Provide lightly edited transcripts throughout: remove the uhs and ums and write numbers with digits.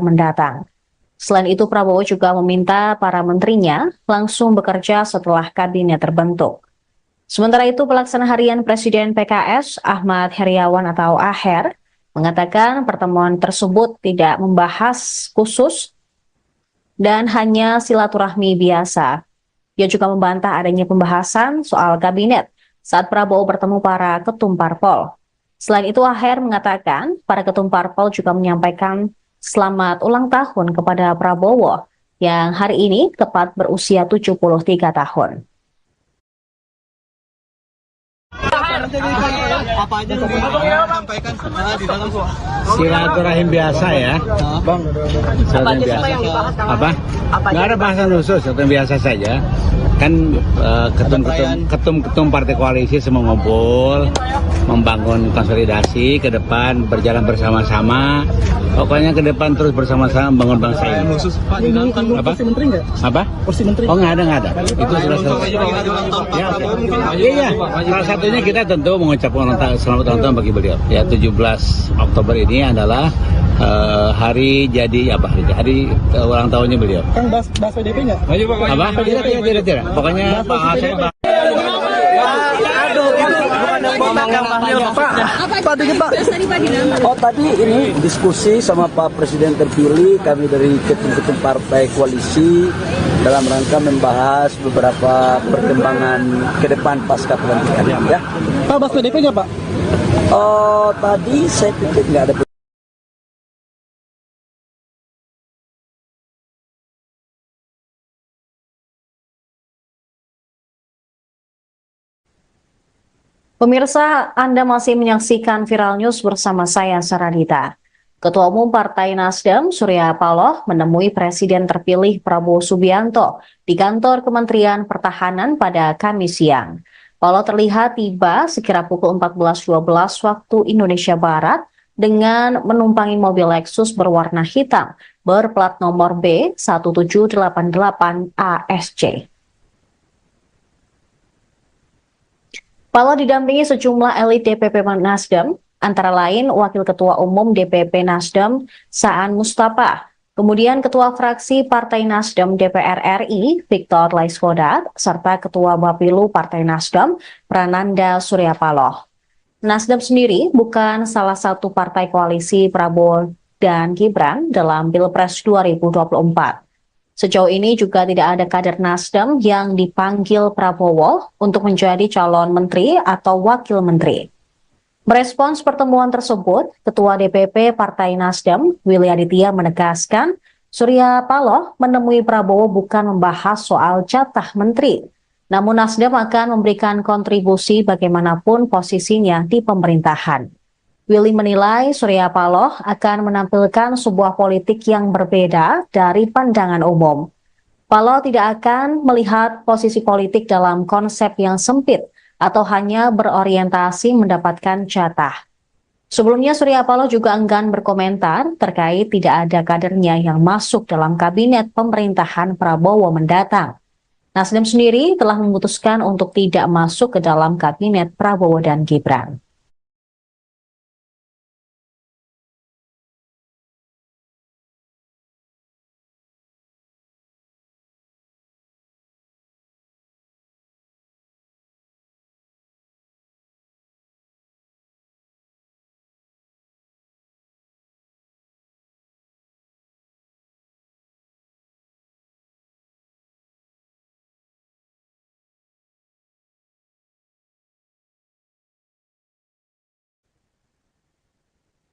mendatang. Selain itu, Prabowo juga meminta para menterinya langsung bekerja setelah kabinet terbentuk. Sementara itu, pelaksana harian Presiden PKS Ahmad Heriawan atau Aher mengatakan pertemuan tersebut tidak membahas khusus dan hanya silaturahmi biasa. Ia juga membantah adanya pembahasan soal kabinet saat Prabowo bertemu para ketum parpol. Selain itu, Aher mengatakan para ketum parpol juga menyampaikan selamat ulang tahun kepada Prabowo yang hari ini tepat berusia 73 tahun. Apa aja yang sampaikan di dalam silaturahim biasa ya, Bang. Silaturahim biasa. Apa? Nggak ada bahasan khusus, silaturahim biasa saja. Kan ketum-ketum partai koalisi semua ngumpul, membangun konsolidasi ke depan, berjalan bersama-sama. Pokoknya ke depan terus bersama-sama membangun bangsa ini. Apa? Kursi menteri nggak? Apa? Kursi menteri? Oh nggak ada. Itu sudah selesai. Iya. Salah satunya kita tentu mengucapkan selamat ulang tahun bagi beliau. Ya 17 Oktober ini adalah hari jadi hari ulang tahunnya beliau. Kang bahas PDP nggak? Apa? Tidak. Pokoknya Pak Asep. Oh tadi ini diskusi sama Pak Presiden terpilih, kami dari ketum-ketum partai koalisi dalam rangka membahas beberapa perkembangan ke depan pasca pelantikan ya. Pak bahas PDP nggak Pak? Oh tadi saya pikir nggak ada. Pemirsa, Anda masih menyaksikan Viral News bersama saya, Saradita. Ketua Umum Partai Nasdem, Surya Paloh, menemui Presiden terpilih Prabowo Subianto di kantor Kementerian Pertahanan pada Kamis siang. Paloh terlihat tiba sekira pukul 14.12 waktu Indonesia Barat dengan menumpangi mobil Lexus berwarna hitam berplat nomor B1788 ASC. Paloh didampingi sejumlah elit DPP Nasdem, antara lain Wakil Ketua Umum DPP Nasdem Saan Mustafa, kemudian Ketua Fraksi Partai Nasdem DPR RI Victor Laiskodat, serta Ketua Bapilu Partai Nasdem Prananda Surya Paloh. Nasdem sendiri bukan salah satu partai koalisi Prabowo dan Gibran dalam Pilpres 2024. Sejauh ini juga tidak ada kader Nasdem yang dipanggil Prabowo untuk menjadi calon menteri atau wakil menteri. Merespons pertemuan tersebut, Ketua DPP Partai Nasdem, Willy Aditya menegaskan, Surya Paloh menemui Prabowo bukan membahas soal jatah menteri, namun Nasdem akan memberikan kontribusi bagaimanapun posisinya di pemerintahan. Willy menilai Surya Paloh akan menampilkan sebuah politik yang berbeda dari pandangan umum. Paloh tidak akan melihat posisi politik dalam konsep yang sempit atau hanya berorientasi mendapatkan jatah. Sebelumnya Surya Paloh juga enggan berkomentar terkait tidak ada kadernya yang masuk dalam kabinet pemerintahan Prabowo mendatang. Nasdem sendiri telah memutuskan untuk tidak masuk ke dalam kabinet Prabowo dan Gibran.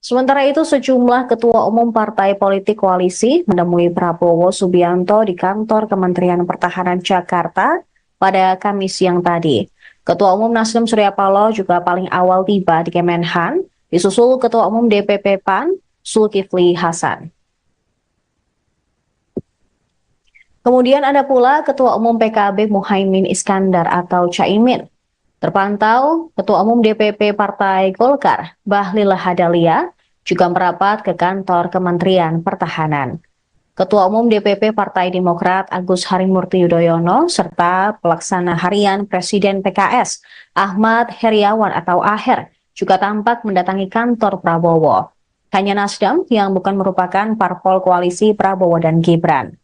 Sementara itu, sejumlah ketua umum partai politik koalisi menemui Prabowo Subianto di kantor Kementerian Pertahanan Jakarta pada Kamis siang tadi. Ketua Umum Nasdem Surya Paloh juga paling awal tiba di Kemenhan, disusul Ketua Umum DPP PAN Zulkifli Hasan. Kemudian ada pula Ketua Umum PKB Muhaimin Iskandar atau Caimin. Terpantau, Ketua Umum DPP Partai Golkar, Bahlil Lahadalia, juga merapat ke kantor Kementerian Pertahanan. Ketua Umum DPP Partai Demokrat Agus Harimurti Yudhoyono, serta pelaksana harian Presiden PKS, Ahmad Heriawan atau Aher, juga tampak mendatangi kantor Prabowo. hanya Nasdem yang bukan merupakan parpol koalisi Prabowo dan Gibran.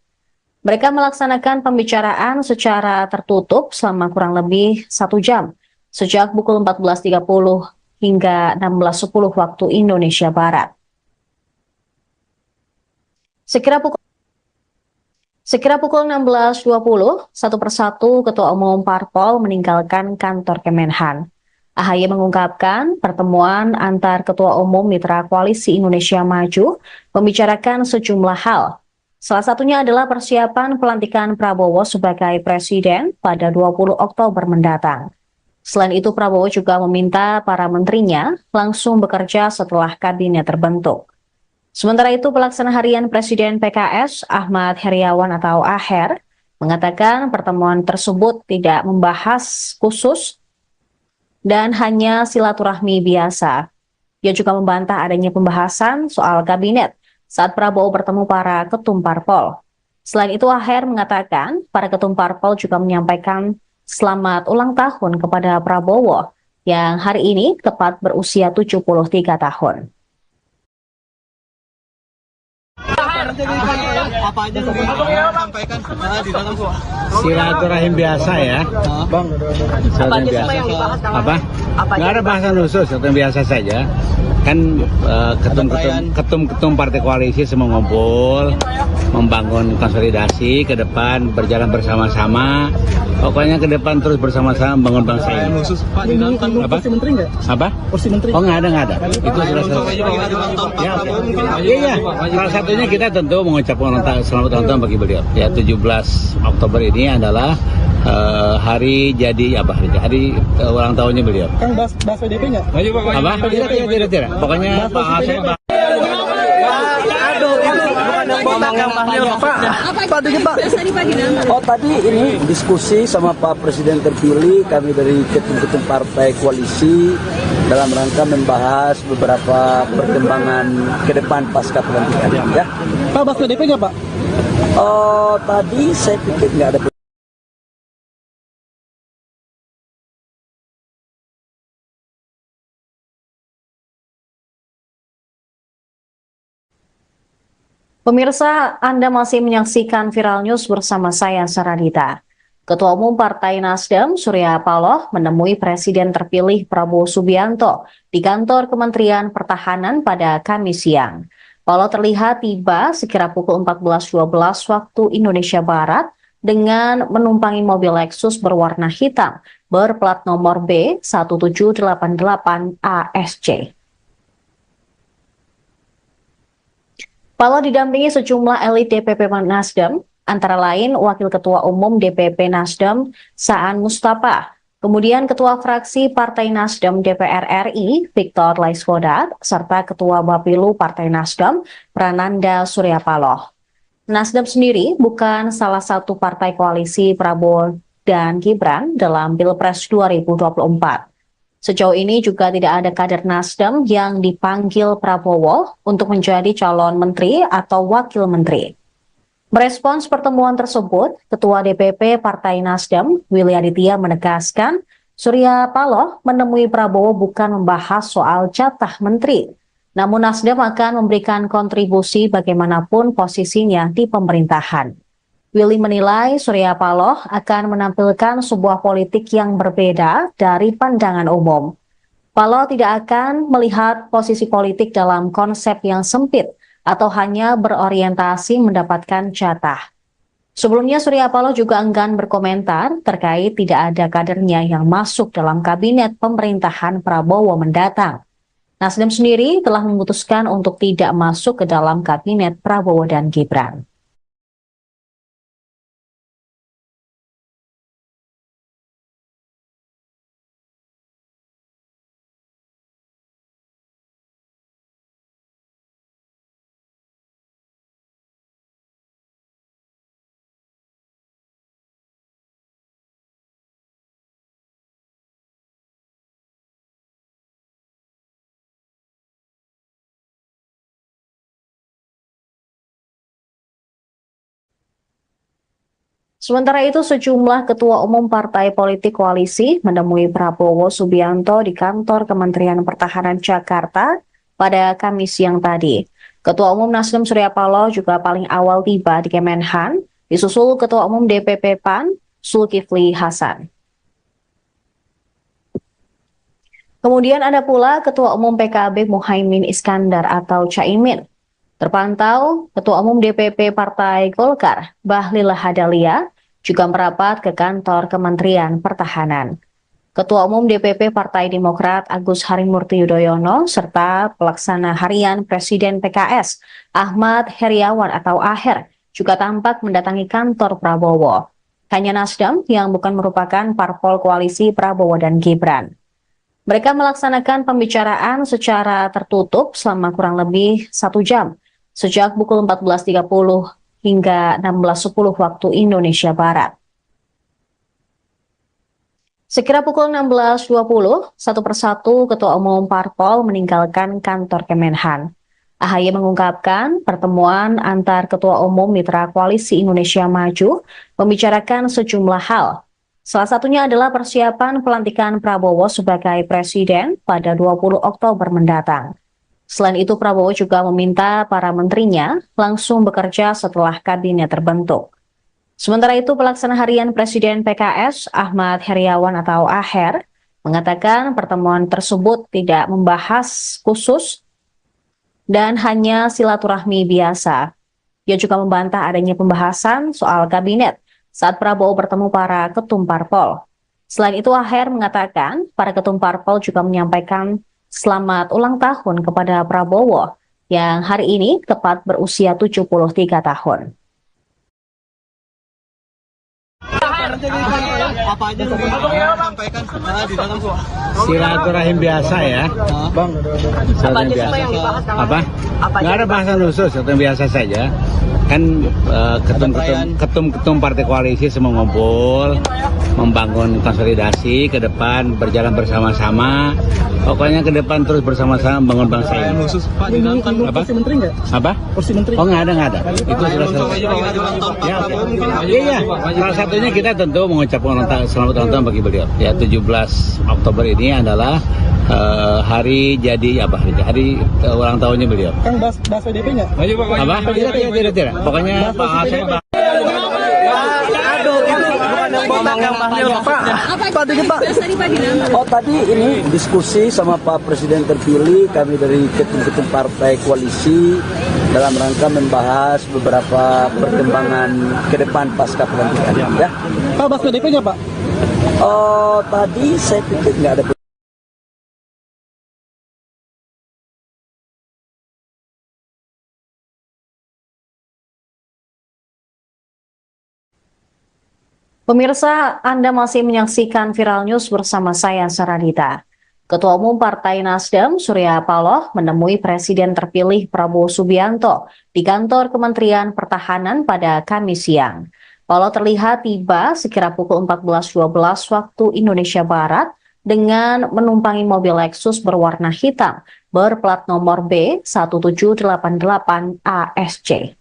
Mereka melaksanakan pembicaraan secara tertutup selama kurang lebih 1 jam, sejak pukul 14.30 hingga 16.10 waktu Indonesia Barat. Sekira pukul 16.20, satu persatu Ketua Umum Parpol meninggalkan kantor Kemenhan. AHY mengungkapkan pertemuan antar Ketua Umum Mitra Koalisi Indonesia Maju membicarakan sejumlah hal. Salah satunya adalah persiapan pelantikan Prabowo sebagai Presiden pada 20 Oktober mendatang. Selain itu, Prabowo juga meminta para menterinya langsung bekerja setelah kabinet terbentuk. Sementara itu, pelaksana harian Presiden PKS Ahmad Heriawan atau Aher mengatakan pertemuan tersebut tidak membahas khusus dan hanya silaturahmi biasa. Ia juga membantah adanya pembahasan soal kabinet saat Prabowo bertemu para ketum parpol. Selain itu, Aher mengatakan para ketum parpol juga menyampaikan selamat ulang tahun kepada Prabowo yang hari ini tepat berusia 73 tahun. Apa aja sampaikan di dalam Silaturahim biasa ya, Bang. silaturahim biasa. Apa? Nggak ada bahasan khusus, silaturahim biasa saja. Kan ketum-ketum partai koalisi semua ngumpul, membangun konsolidasi ke depan, berjalan bersama-sama. Pokoknya ke depan terus bersama-sama membangun bangsa ini. Pak, di dalam Apa? kursi menteri nggak? Apa? Kursi menteri. Oh, nggak ada. Itu sudah selesai. Iya. Salah satunya kita tentu mengucapkan selamat ulang tahun bagi beliau. Ya, 17 Oktober ini adalah hari jadi hari ulang tahunnya beliau. Kang bahas PDP nggak? Apa? Tidak. Pokoknya Pak Hasim. Oh, tadi ini diskusi sama Pak Presiden terpilih, kami dari ketum-ketum partai koalisi dalam rangka membahas beberapa perkembangan ke depan pasca pelantikan. Ya. Pak, bahas PDP nggak, Pak? Oh, tadi saya pikir nggak ada. Pemirsa, Anda masih menyaksikan Viral News bersama saya, Saradita. Ketua Umum Partai Nasdem, Surya Paloh, menemui Presiden terpilih Prabowo Subianto di kantor Kementerian Pertahanan pada Kamis siang. Paloh terlihat tiba sekira pukul 14.12 waktu Indonesia Barat dengan menumpangi mobil Lexus berwarna hitam berplat nomor B1788 ASC. Paloh didampingi sejumlah elit DPP Nasdem, antara lain Wakil Ketua Umum DPP Nasdem Saan Mustafa, kemudian Ketua Fraksi Partai Nasdem DPR RI Victor Laiskodat, serta Ketua Bapilu Partai Nasdem Prananda Surya Paloh. Nasdem sendiri bukan salah satu partai koalisi Prabowo dan Gibran dalam Pilpres 2024. Sejauh ini juga tidak ada kader Nasdem yang dipanggil Prabowo untuk menjadi calon menteri atau wakil menteri. Merespons pertemuan tersebut, Ketua DPP Partai Nasdem, Willy Aditya menegaskan, Surya Paloh menemui Prabowo bukan membahas soal jatah menteri, namun Nasdem akan memberikan kontribusi bagaimanapun posisinya di pemerintahan. Willy menilai Surya Paloh akan menampilkan sebuah politik yang berbeda dari pandangan umum. Paloh tidak akan melihat posisi politik dalam konsep yang sempit atau hanya berorientasi mendapatkan jatah. Sebelumnya Surya Paloh juga enggan berkomentar terkait tidak ada kadernya yang masuk dalam kabinet pemerintahan Prabowo mendatang. Nasdem sendiri telah memutuskan untuk tidak masuk ke dalam kabinet Prabowo dan Gibran. Sementara itu, sejumlah ketua umum partai politik koalisi menemui Prabowo Subianto di kantor Kementerian Pertahanan Jakarta pada Kamis siang tadi. Ketua Umum Nasdem Surya Paloh juga paling awal tiba di Kemenhan, disusul Ketua Umum DPP PAN, Zulkifli Hasan. Kemudian ada pula Ketua Umum PKB Muhaimin Iskandar atau Caimin. Terpantau, Ketua Umum DPP Partai Golkar, Bahlil Lahadalia, juga merapat ke kantor Kementerian Pertahanan. Ketua Umum DPP Partai Demokrat Agus Harimurti Yudhoyono serta pelaksana harian Presiden PKS Ahmad Heriawan atau Aher juga tampak mendatangi kantor Prabowo. Hanya Nasdem yang bukan merupakan parpol koalisi Prabowo dan Gibran. Mereka melaksanakan pembicaraan secara tertutup selama kurang lebih 1 jam, sejak pukul 14.30 hingga 16.10 waktu Indonesia Barat. Sekira pukul 16.20, satu persatu Ketua Umum Parpol meninggalkan kantor Kemenhan. AHY mengungkapkan pertemuan antar Ketua Umum Mitra Koalisi Indonesia Maju membicarakan sejumlah hal. Salah satunya adalah persiapan pelantikan Prabowo sebagai Presiden pada 20 Oktober mendatang. Selain itu, Prabowo juga meminta para menterinya langsung bekerja setelah kabinet terbentuk. Sementara itu, pelaksana harian Presiden PKS Ahmad Heriawan atau Aher mengatakan pertemuan tersebut tidak membahas khusus dan hanya silaturahmi biasa. Ia juga membantah adanya pembahasan soal kabinet saat Prabowo bertemu para ketum parpol. Selain itu, Aher mengatakan para ketum parpol juga menyampaikan selamat ulang tahun kepada Prabowo yang hari ini tepat berusia 73 tahun. Apa aja yang sampaikan di dalam Silaturahim biasa ya, Bang. silaturahim biasa. Apa? Nggak ada bahasan khusus, atau biasa saja. Kan ketum-ketum partai koalisi semua ngumpul, membangun konsolidasi ke depan, berjalan bersama-sama. Pokoknya ke depan terus bersama-sama membangun bangsa ini. khusus Pak di dalam kan Apa? kursi menteri nggak? Apa? Kursi menteri. Oh nggak ada. Itu sudah selesai. Ya, iya. Salah satunya kita tentu mengucapkan selamat ulang tahun bagi beliau. Ya 17 Oktober ini adalah hari jadi hari ulang tahunnya beliau. Kang bahas PDP nggak? Apa? Tidak. Pokoknya Pak Hasan. Oh tadi ini diskusi sama Pak Presiden terpilih, kami dari ketum-ketum partai koalisi dalam rangka membahas beberapa perkembangan ke depan pasca pelantikan. Ya. Pak bahas PDP nggak Pak? Oh tadi saya pikir nggak ada. Pemirsa, Anda masih menyaksikan Viral News bersama saya, Saradita. Ketua Umum Partai Nasdem, Surya Paloh, menemui Presiden terpilih Prabowo Subianto di kantor Kementerian Pertahanan pada Kamis siang. Paloh terlihat tiba sekira pukul 14.12 waktu Indonesia Barat dengan menumpangi mobil Lexus berwarna hitam berplat nomor B1788 ASC.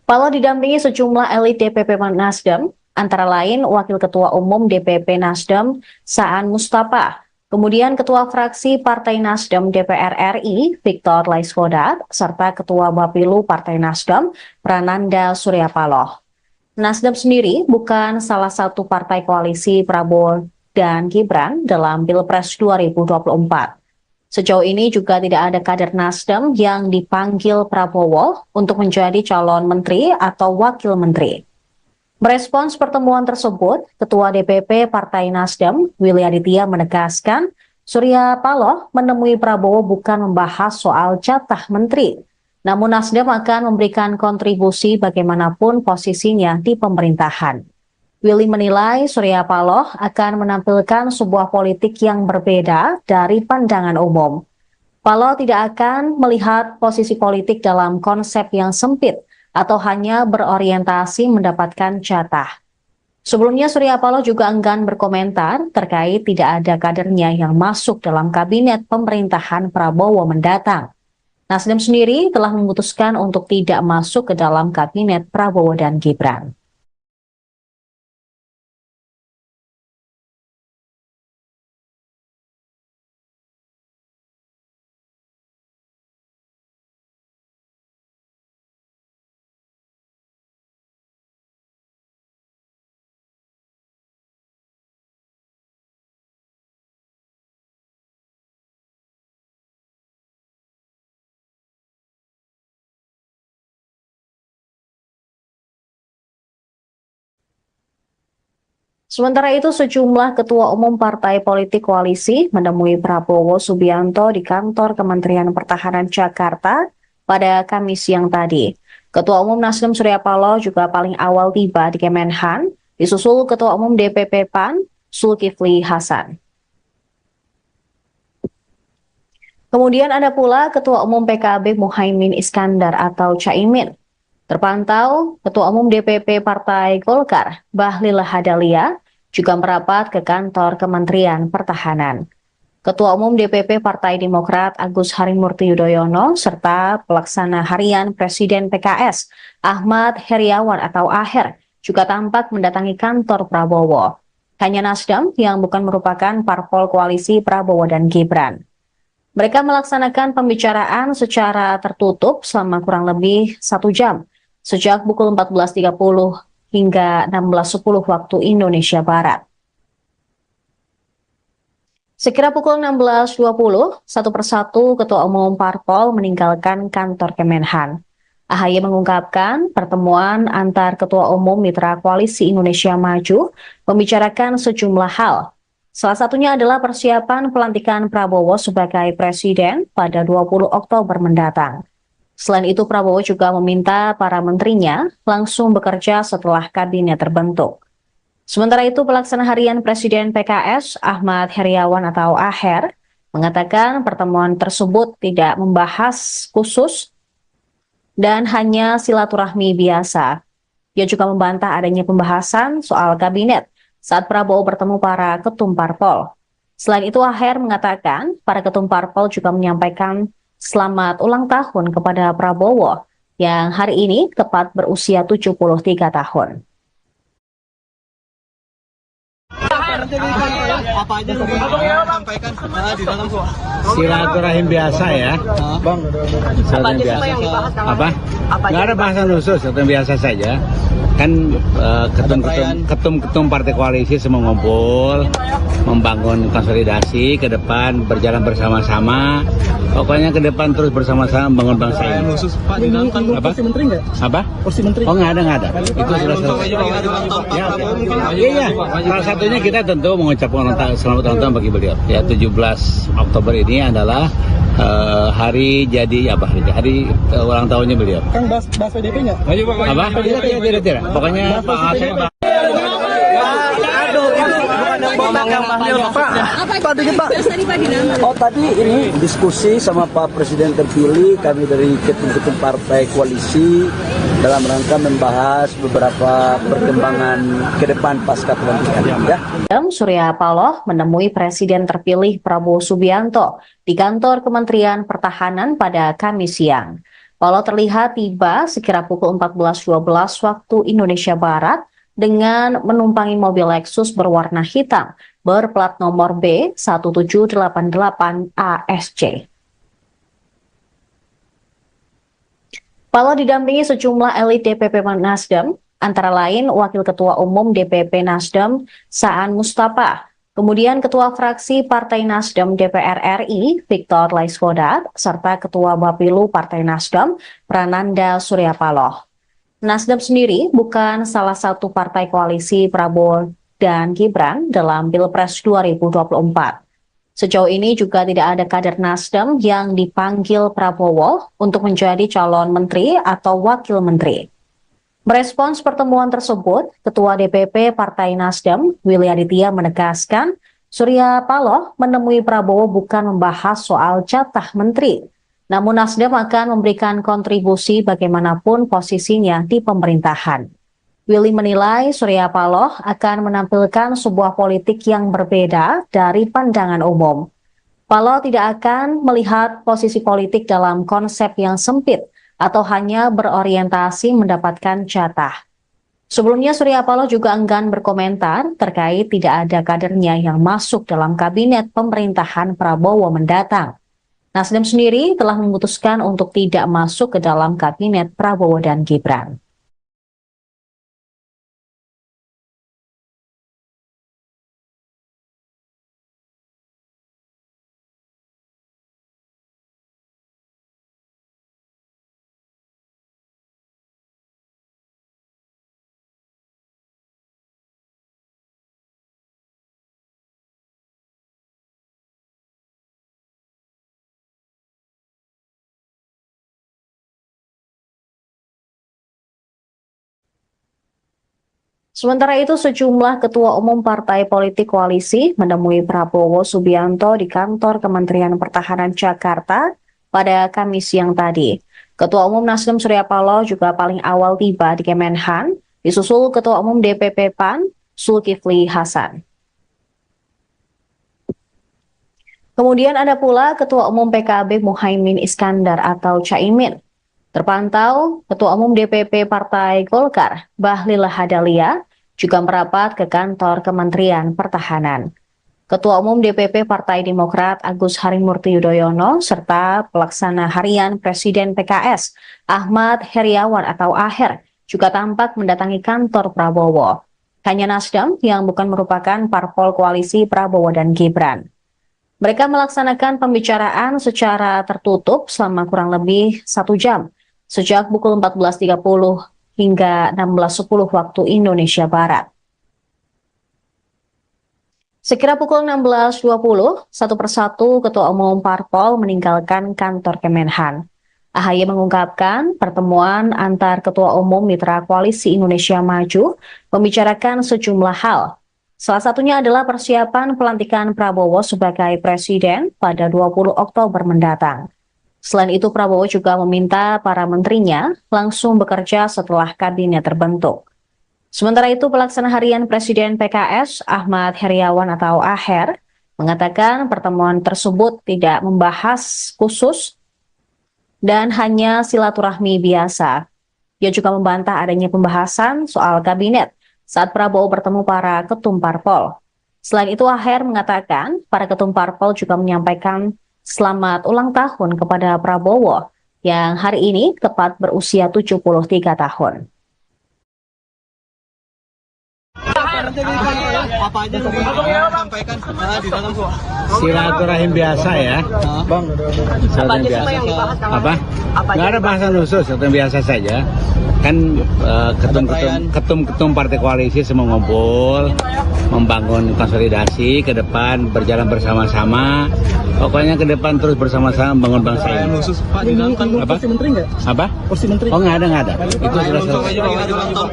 Paloh didampingi sejumlah elit DPP Nasdem, antara lain Wakil Ketua Umum DPP Nasdem Saan Mustafa, kemudian Ketua Fraksi Partai Nasdem DPR RI Victor Laiskodat, serta Ketua Bapilu Partai Nasdem Prananda Surya Paloh. Nasdem sendiri bukan salah satu partai koalisi Prabowo dan Gibran dalam Pilpres 2024. Sejauh ini juga tidak ada kader Nasdem yang dipanggil Prabowo untuk menjadi calon menteri atau wakil menteri. Merespons pertemuan tersebut, Ketua DPP Partai Nasdem, Willy Aditya menegaskan, Surya Paloh menemui Prabowo bukan membahas soal jatah menteri, namun Nasdem akan memberikan kontribusi bagaimanapun posisinya di pemerintahan. Willy menilai Surya Paloh akan menampilkan sebuah politik yang berbeda dari pandangan umum. Paloh tidak akan melihat posisi politik dalam konsep yang sempit atau hanya berorientasi mendapatkan jatah. Sebelumnya Surya Paloh juga enggan berkomentar terkait tidak ada kadernya yang masuk dalam kabinet pemerintahan Prabowo mendatang. Nasdem sendiri telah memutuskan untuk tidak masuk ke dalam kabinet Prabowo dan Gibran. Sementara itu, sejumlah ketua umum partai politik koalisi menemui Prabowo Subianto di kantor Kementerian Pertahanan Jakarta pada Kamis siang tadi. Ketua Umum Nasdem Surya Paloh juga paling awal tiba di Kemenhan, disusul Ketua Umum DPP PAN Zulkifli Hasan. Kemudian ada pula Ketua Umum PKB Muhaimin Iskandar atau Caimin. Terpantau, Ketua Umum DPP Partai Golkar, Bahlil Lahadalia, juga merapat ke kantor Kementerian Pertahanan. Ketua Umum DPP Partai Demokrat Agus Harimurti Yudhoyono, serta Pelaksana Harian Presiden PKS, Ahmad Heriawan atau Aher, juga tampak mendatangi kantor Prabowo. Hanya Nasdem yang bukan merupakan parpol koalisi Prabowo dan Gibran. Mereka melaksanakan pembicaraan secara tertutup selama kurang lebih 1 jam, sejak pukul 14.30 hingga 16.10 waktu Indonesia Barat. Sekira pukul 16.20, satu persatu Ketua Umum Parpol meninggalkan kantor Kemenhan. AHY mengungkapkan pertemuan antar Ketua Umum Mitra Koalisi Indonesia Maju membicarakan sejumlah hal. Salah satunya adalah persiapan pelantikan Prabowo sebagai Presiden pada 20 Oktober mendatang. Selain itu, Prabowo juga meminta para menterinya langsung bekerja setelah kabinet terbentuk. Sementara itu, Pelaksana Harian Presiden PKS, Ahmad Heriawan atau Aher, mengatakan pertemuan tersebut tidak membahas khusus dan hanya silaturahmi biasa. Ia juga membantah adanya pembahasan soal kabinet saat Prabowo bertemu para ketum parpol. Selain itu, Aher mengatakan para ketum parpol juga menyampaikan selamat ulang tahun kepada Prabowo yang hari ini tepat berusia 73 tahun. Apa aja yang sampaikan di dalam Silaturahim biasa ya. Bang, Silaturahim biasa. Apa? Nggak ada bahasan khusus, silaturahim biasa saja. Kan ketum-ketum partai koalisi semua ngumpul, membangun konsolidasi ke depan, berjalan bersama-sama. Pokoknya ke depan terus bersama-sama membangun bangsa ini. khusus Pak di dalam kantor Apa? kursi menteri nggak? Apa? Kursi menteri. Oh nggak ada. Itu sudah selesai. Ya, iya. Salah satunya kita tentu mengucapkan selamat ulang tahun bagi beliau. Ya 17 Oktober ini adalah hari jadi hari ulang tahunnya beliau. Kang bahas PDP nggak? Apa? Tidak. Pokoknya Pak Asep. Oh tadi ini diskusi sama Pak Presiden terpilih, kami dari ketum-ketum partai koalisi dalam rangka membahas beberapa perkembangan ke depan pasca pelantikan ya. Surya Paloh menemui Presiden terpilih Prabowo Subianto di kantor Kementerian Pertahanan pada Kamis siang. Paloh terlihat tiba sekira pukul 14.12 waktu Indonesia Barat dengan menumpangi mobil Lexus berwarna hitam berplat nomor B1788 ASC. Paloh didampingi sejumlah elit DPP Nasdem, antara lain Wakil Ketua Umum DPP Nasdem Saan Mustafa, kemudian Ketua Fraksi Partai Nasdem DPR RI Victor Laiskodat, serta Ketua Bapilu Partai Nasdem Prananda Surya Paloh. Nasdem sendiri bukan salah satu partai koalisi Prabowo dan Gibran dalam Pilpres 2024. Sejauh ini juga tidak ada kader Nasdem yang dipanggil Prabowo untuk menjadi calon menteri atau wakil menteri. Merespons pertemuan tersebut, Ketua DPP Partai Nasdem, Willy Aditya menegaskan, Surya Paloh menemui Prabowo bukan membahas soal jatah menteri, namun Nasdem akan memberikan kontribusi bagaimanapun posisinya di pemerintahan. Willy menilai Surya Paloh akan menampilkan sebuah politik yang berbeda dari pandangan umum. Paloh tidak akan melihat posisi politik dalam konsep yang sempit atau hanya berorientasi mendapatkan jatah. Sebelumnya Surya Paloh juga enggan berkomentar terkait tidak ada kadernya yang masuk dalam kabinet pemerintahan Prabowo mendatang. Nasdem sendiri telah memutuskan untuk tidak masuk ke dalam kabinet Prabowo dan Gibran. Sementara itu, sejumlah ketua umum partai politik koalisi menemui Prabowo Subianto di kantor Kementerian Pertahanan Jakarta pada Kamis siang tadi. Ketua umum Nasdem Surya Paloh juga paling awal tiba di Kemenhan, disusul Ketua umum DPP PAN Zulkifli Hasan. Kemudian ada pula Ketua umum PKB Muhaimin Iskandar atau Caimin. Terpantau, Ketua Umum DPP Partai Golkar, Bahlil Lahadalia, juga merapat ke kantor Kementerian Pertahanan. Ketua Umum DPP Partai Demokrat Agus Harimurti Yudhoyono, serta Pelaksana Harian Presiden PKS, Ahmad Heriawan atau Aher, juga tampak mendatangi kantor Prabowo. Hanya Nasdem yang bukan merupakan parpol koalisi Prabowo dan Gibran. Mereka melaksanakan pembicaraan secara tertutup selama kurang lebih 1 jam, sejak pukul 14.30 hingga 16.10 waktu Indonesia Barat. Sekira pukul 16.20, satu persatu Ketua Umum Parpol meninggalkan kantor Kemenhan. AHY mengungkapkan pertemuan antar Ketua Umum Mitra Koalisi Indonesia Maju membicarakan sejumlah hal. Salah satunya adalah persiapan pelantikan Prabowo sebagai Presiden pada 20 Oktober mendatang. Selain itu, Prabowo juga meminta para menterinya langsung bekerja setelah kabinet terbentuk. Sementara itu, Pelaksana Harian Presiden PKS, Ahmad Heriawan atau Aher, mengatakan pertemuan tersebut tidak membahas khusus dan hanya silaturahmi biasa. Dia juga membantah adanya pembahasan soal kabinet saat Prabowo bertemu para ketum parpol. Selain itu, Aher mengatakan para ketum parpol juga menyampaikan selamat ulang tahun kepada Prabowo yang hari ini tepat berusia 73 tahun. Apa aja yang sampaikan di dalam Silaturahim biasa ya, Bang. Silaturahim biasa. Apa? Nggak ada bahasan khusus, silaturahim biasa saja. Kan ketum-ketum partai koalisi semua ngumpul, membangun konsolidasi ke depan, berjalan bersama-sama. Pokoknya ke depan terus bersama-sama membangun bangsa ini. khusus Pak di dalam kan Apa? kursi menteri nggak? Apa? Kursi menteri. Oh nggak ada. Itu sudah selesai.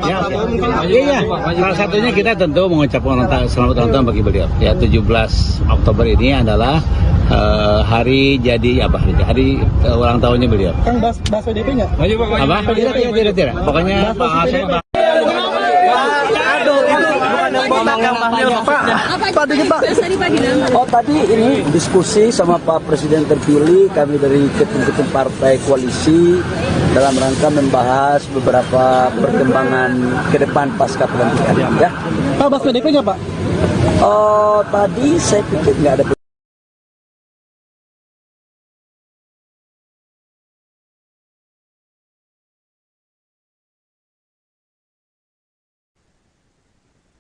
Ya, iya. Salah satunya kita tentu mengucapkan selamat ulang tahun bagi beliau. Ya, 17 Oktober ini adalah hari jadi apa? Hari ulang tahunnya beliau. Kang bahas PDP nggak? Apa? Tidak. Pokoknya Pak Hasim. Oh tadi ini diskusi sama Pak Presiden terpilih, kami dari ketum-ketum partai koalisi dalam rangka membahas beberapa perkembangan ke depan pasca pelantikan. Ya. Pak bahas PDP nggak Pak? Oh tadi saya pikir nggak ada.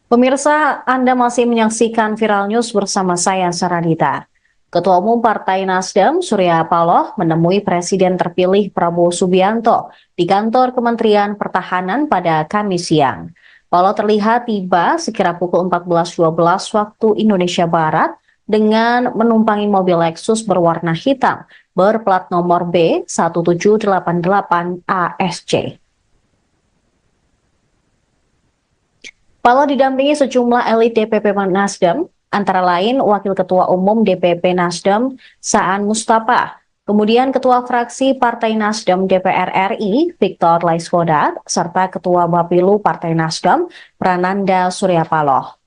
Pemirsa, Anda masih menyaksikan Viral News bersama saya, Saradita. Ketua Umum Partai Nasdem, Surya Paloh, menemui Presiden terpilih Prabowo Subianto di kantor Kementerian Pertahanan pada Kamis siang. Paloh terlihat tiba sekira pukul 14.12 waktu Indonesia Barat dengan menumpangi mobil Lexus berwarna hitam berplat nomor B1788 ASC. Paloh didampingi sejumlah elit DPP Nasdem, antara lain Wakil Ketua Umum DPP Nasdem Saan Mustafa, kemudian Ketua Fraksi Partai Nasdem DPR RI Victor Laiskodat, serta Ketua Bapilu Partai Nasdem Prananda Surya Paloh.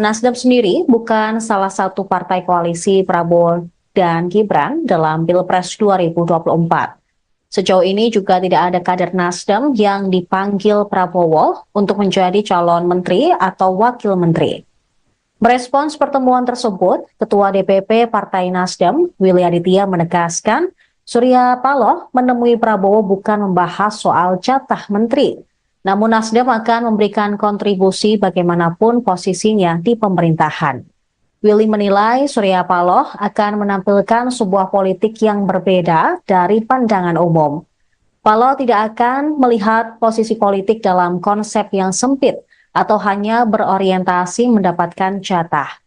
Nasdem sendiri bukan salah satu partai koalisi Prabowo dan Gibran dalam Pilpres 2024. Sejauh ini juga tidak ada kader Nasdem yang dipanggil Prabowo untuk menjadi calon menteri atau wakil menteri. Merespons pertemuan tersebut, Ketua DPP Partai Nasdem, Willy Aditya menegaskan, Surya Paloh menemui Prabowo bukan membahas soal jatah menteri, namun Nasdem akan memberikan kontribusi bagaimanapun posisinya di pemerintahan. Willy menilai Surya Paloh akan menampilkan sebuah politik yang berbeda dari pandangan umum. Paloh tidak akan melihat posisi politik dalam konsep yang sempit atau hanya berorientasi mendapatkan jatah.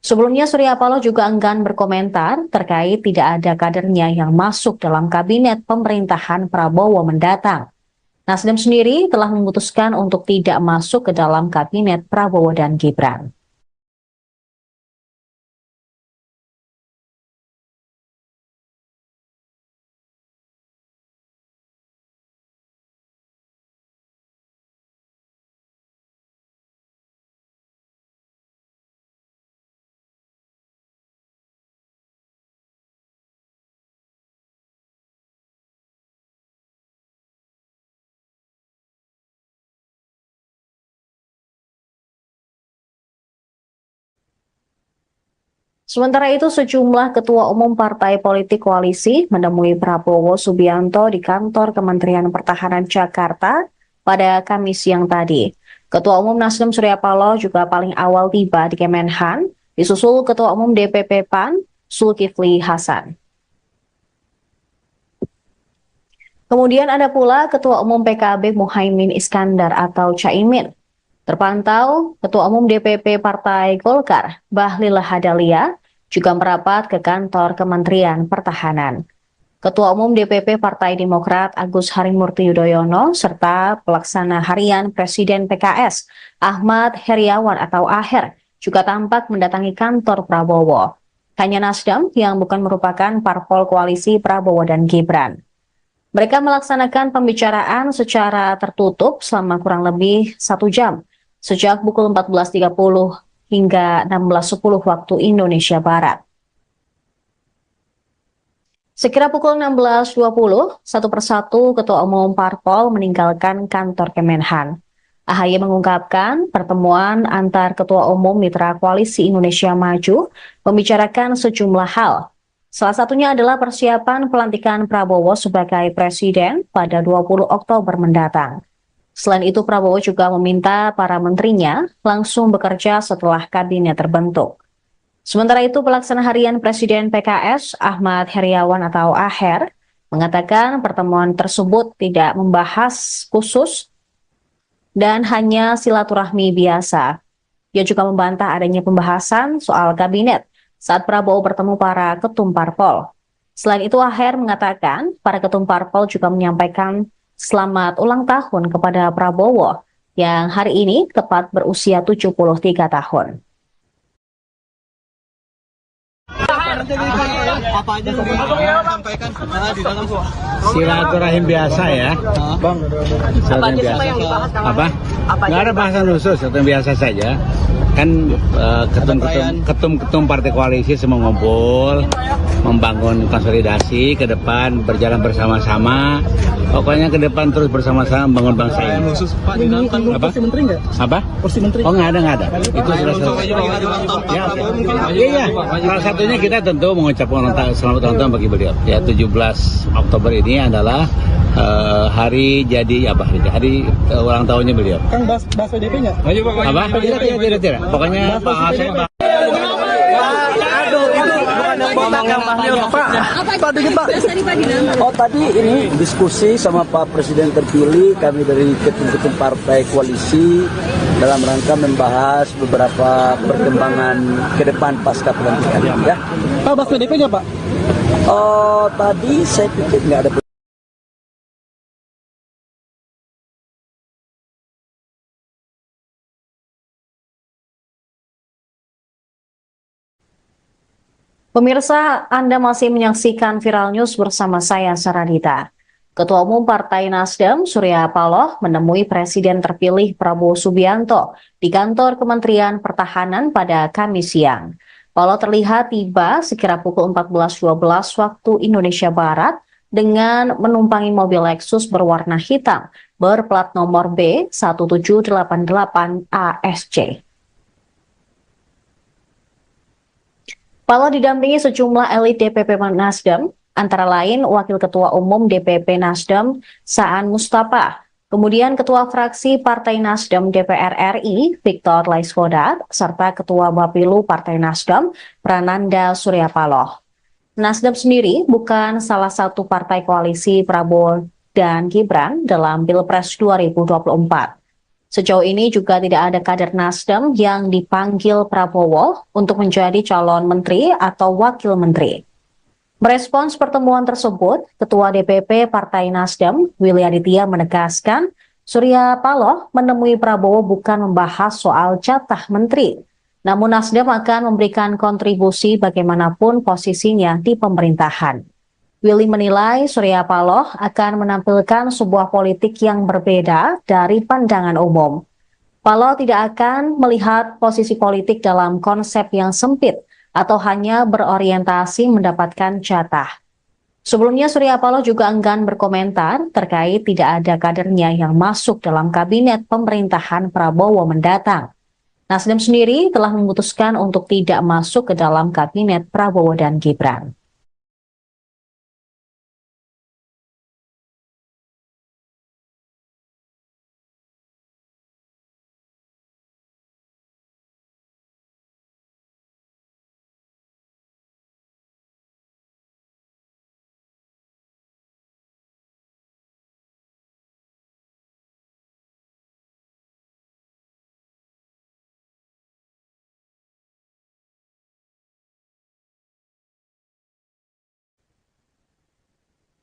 Sebelumnya Surya Paloh juga enggan berkomentar terkait tidak ada kadernya yang masuk dalam kabinet pemerintahan Prabowo mendatang. Nasdem sendiri telah memutuskan untuk tidak masuk ke dalam kabinet Prabowo dan Gibran. Sementara itu, sejumlah ketua umum partai politik koalisi menemui Prabowo Subianto di kantor Kementerian Pertahanan Jakarta pada Kamis siang tadi. Ketua umum Nasdem Surya Paloh juga paling awal tiba di Kemenhan, disusul Ketua umum DPP PAN Zulkifli Hasan. Kemudian ada pula Ketua umum PKB Muhaimin Iskandar atau Caimin. Terpantau, Ketua Umum DPP Partai Golkar, Bahlil Lahadalia, juga merapat ke kantor Kementerian Pertahanan. Ketua Umum DPP Partai Demokrat Agus Harimurti Yudhoyono, serta Pelaksana Harian Presiden PKS, Ahmad Heriawan atau Aher, juga tampak mendatangi kantor Prabowo. Hanya Nasdem yang bukan merupakan parpol koalisi Prabowo dan Gibran. Mereka melaksanakan pembicaraan secara tertutup selama kurang lebih 1 jam, sejak pukul 14.30 hingga 16.10 waktu Indonesia Barat. Sekira pukul 16.20, satu persatu Ketua Umum Parpol meninggalkan kantor Kemenhan. AHY mengungkapkan pertemuan antar Ketua Umum Mitra Koalisi Indonesia Maju membicarakan sejumlah hal. Salah satunya adalah persiapan pelantikan Prabowo sebagai Presiden pada 20 Oktober mendatang. Selain itu, Prabowo juga meminta para menterinya langsung bekerja setelah kabinet terbentuk. Sementara itu, Pelaksana Harian Presiden PKS, Ahmad Heriawan atau Aher, mengatakan pertemuan tersebut tidak membahas khusus dan hanya silaturahmi biasa. Ia juga membantah adanya pembahasan soal kabinet saat Prabowo bertemu para ketum parpol. Selain itu, Aher mengatakan para ketum parpol juga menyampaikan selamat ulang tahun kepada Prabowo yang hari ini tepat berusia 73 tahun. Apa aja yang sampaikan di dalam Silaturahim biasa ya. Bang, Silaturahim biasa. Apa? Nggak ada bahasan khusus, atau biasa saja. Kan ketum-ketum partai koalisi semua ngumpul, membangun konsolidasi ke depan, berjalan bersama-sama. Pokoknya ke depan terus bersama-sama membangun bangsa ini. khusus Pak di dalam kan Apa? kursi menteri nggak? Apa? Kursi menteri. Oh nggak ada. Itu sudah selesai. Ya, iya. Salah satunya kita tentu mengucapkan selamat ulang tahun bagi beliau. Ya, 17 Oktober ini adalah hari ulang tahunnya beliau. Kang bahas PDP nggak? Apa? Tidak. Pokoknya Pak Hasan. Oh tadi ini diskusi sama Pak Presiden terpilih, kami dari ketum-ketum partai koalisi dalam rangka membahas beberapa perkembangan ke depan pasca pelantikan ya. Pak bahas PDP nggak Pak? Oh tadi saya pikir nggak ada. Pemirsa, Anda masih menyaksikan Viral News bersama saya, Saradita. Ketua Umum Partai Nasdem, Surya Paloh, menemui Presiden terpilih Prabowo Subianto di kantor Kementerian Pertahanan pada Kamis siang. Paloh terlihat tiba sekira pukul 14.12 waktu Indonesia Barat dengan menumpangi mobil Lexus berwarna hitam berplat nomor B1788 ASC. Paloh didampingi sejumlah elit DPP Nasdem, antara lain Wakil Ketua Umum DPP Nasdem Saan Mustafa, kemudian Ketua Fraksi Partai Nasdem DPR RI Victor Laiskodat, serta Ketua Bapilu Partai Nasdem Prananda Surya Paloh. Nasdem sendiri bukan salah satu partai koalisi Prabowo dan Gibran dalam Pilpres 2024. Sejauh ini juga tidak ada kader Nasdem yang dipanggil Prabowo untuk menjadi calon menteri atau wakil menteri. Merespons pertemuan tersebut, Ketua DPP Partai Nasdem, Willy Aditya menegaskan, Surya Paloh menemui Prabowo bukan membahas soal jatah menteri. Namun Nasdem akan memberikan kontribusi bagaimanapun posisinya di pemerintahan. Willy menilai Surya Paloh akan menampilkan sebuah politik yang berbeda dari pandangan umum. Paloh tidak akan melihat posisi politik dalam konsep yang sempit atau hanya berorientasi mendapatkan jatah. Sebelumnya Surya Paloh juga enggan berkomentar terkait tidak ada kadernya yang masuk dalam kabinet pemerintahan Prabowo mendatang. Nasdem sendiri telah memutuskan untuk tidak masuk ke dalam kabinet Prabowo dan Gibran.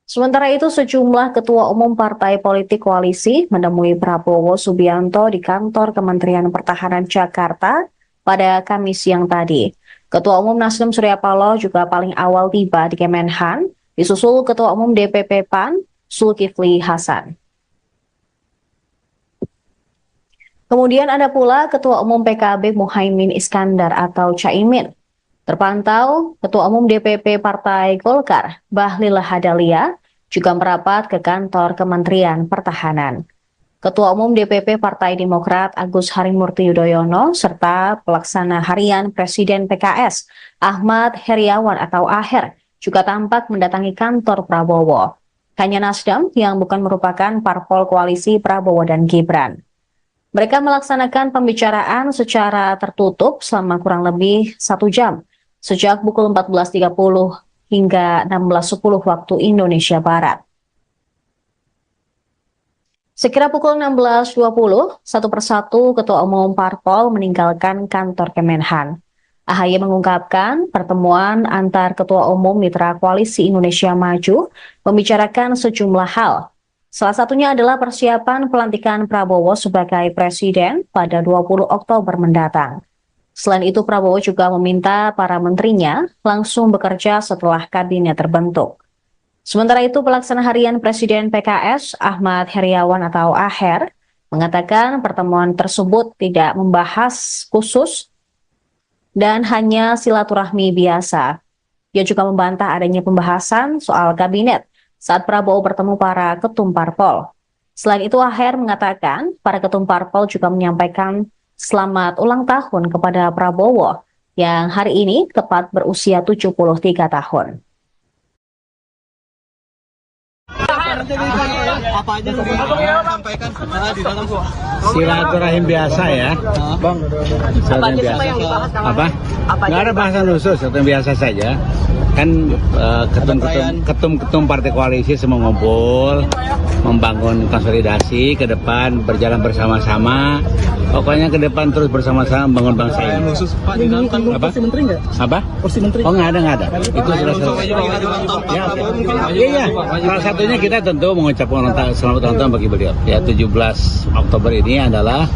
Sementara itu, sejumlah ketua umum partai politik koalisi menemui Prabowo Subianto di kantor Kementerian Pertahanan Jakarta pada Kamis siang tadi. Ketua umum Nasdem Surya Paloh juga paling awal tiba di Kemenhan, disusul Ketua umum DPP PAN Zulkifli Hasan. Kemudian ada pula Ketua umum PKB Muhaimin Iskandar atau Caimin. Terpantau, Ketua Umum DPP Partai Golkar, Bahlil Lahadalia, juga merapat ke kantor Kementerian Pertahanan. Ketua Umum DPP Partai Demokrat Agus Harimurti Yudhoyono, serta Pelaksana Harian Presiden PKS, Ahmad Heriawan atau Aher, juga tampak mendatangi kantor Prabowo. Hanya Nasdem yang bukan merupakan parpol koalisi Prabowo dan Gibran. Mereka melaksanakan pembicaraan secara tertutup selama kurang lebih 1 jam, sejak pukul 14.30 hingga 16.10 waktu Indonesia Barat. Sekira pukul 16.20, satu persatu Ketua Umum Parpol meninggalkan kantor Kemenhan. AHY mengungkapkan pertemuan antar Ketua Umum Mitra Koalisi Indonesia Maju membicarakan sejumlah hal. Salah satunya adalah persiapan pelantikan Prabowo sebagai Presiden pada 20 Oktober mendatang. Selain itu, Prabowo juga meminta para menterinya langsung bekerja setelah kabinet terbentuk. Sementara itu, Pelaksana Harian Presiden PKS, Ahmad Heriawan atau Aher, mengatakan pertemuan tersebut tidak membahas khusus dan hanya silaturahmi biasa. Ia juga membantah adanya pembahasan soal kabinet saat Prabowo bertemu para ketum parpol. Selain itu, Aher mengatakan para ketum parpol juga menyampaikan selamat ulang tahun kepada Prabowo yang hari ini tepat berusia 73 tahun. Apa aja yang sampaikan di dalam Silaturahim biasa ya, Bang. silaturahim biasa. Apa? Nggak ada bahasan khusus, atau biasa saja. Kan ketum-ketum partai koalisi semua ngumpul, membangun konsolidasi ke depan, berjalan bersama-sama. Pokoknya ke depan terus bersama-sama membangun bangsa ini. Apa? Kursi menteri nggak? Apa? Kursi menteri. Oh nggak ada. Itu sudah selesai. Iya. Salah satunya kita tentu mengucapkan selamat ulang tahun bagi beliau. Ya 17 Oktober ini adalah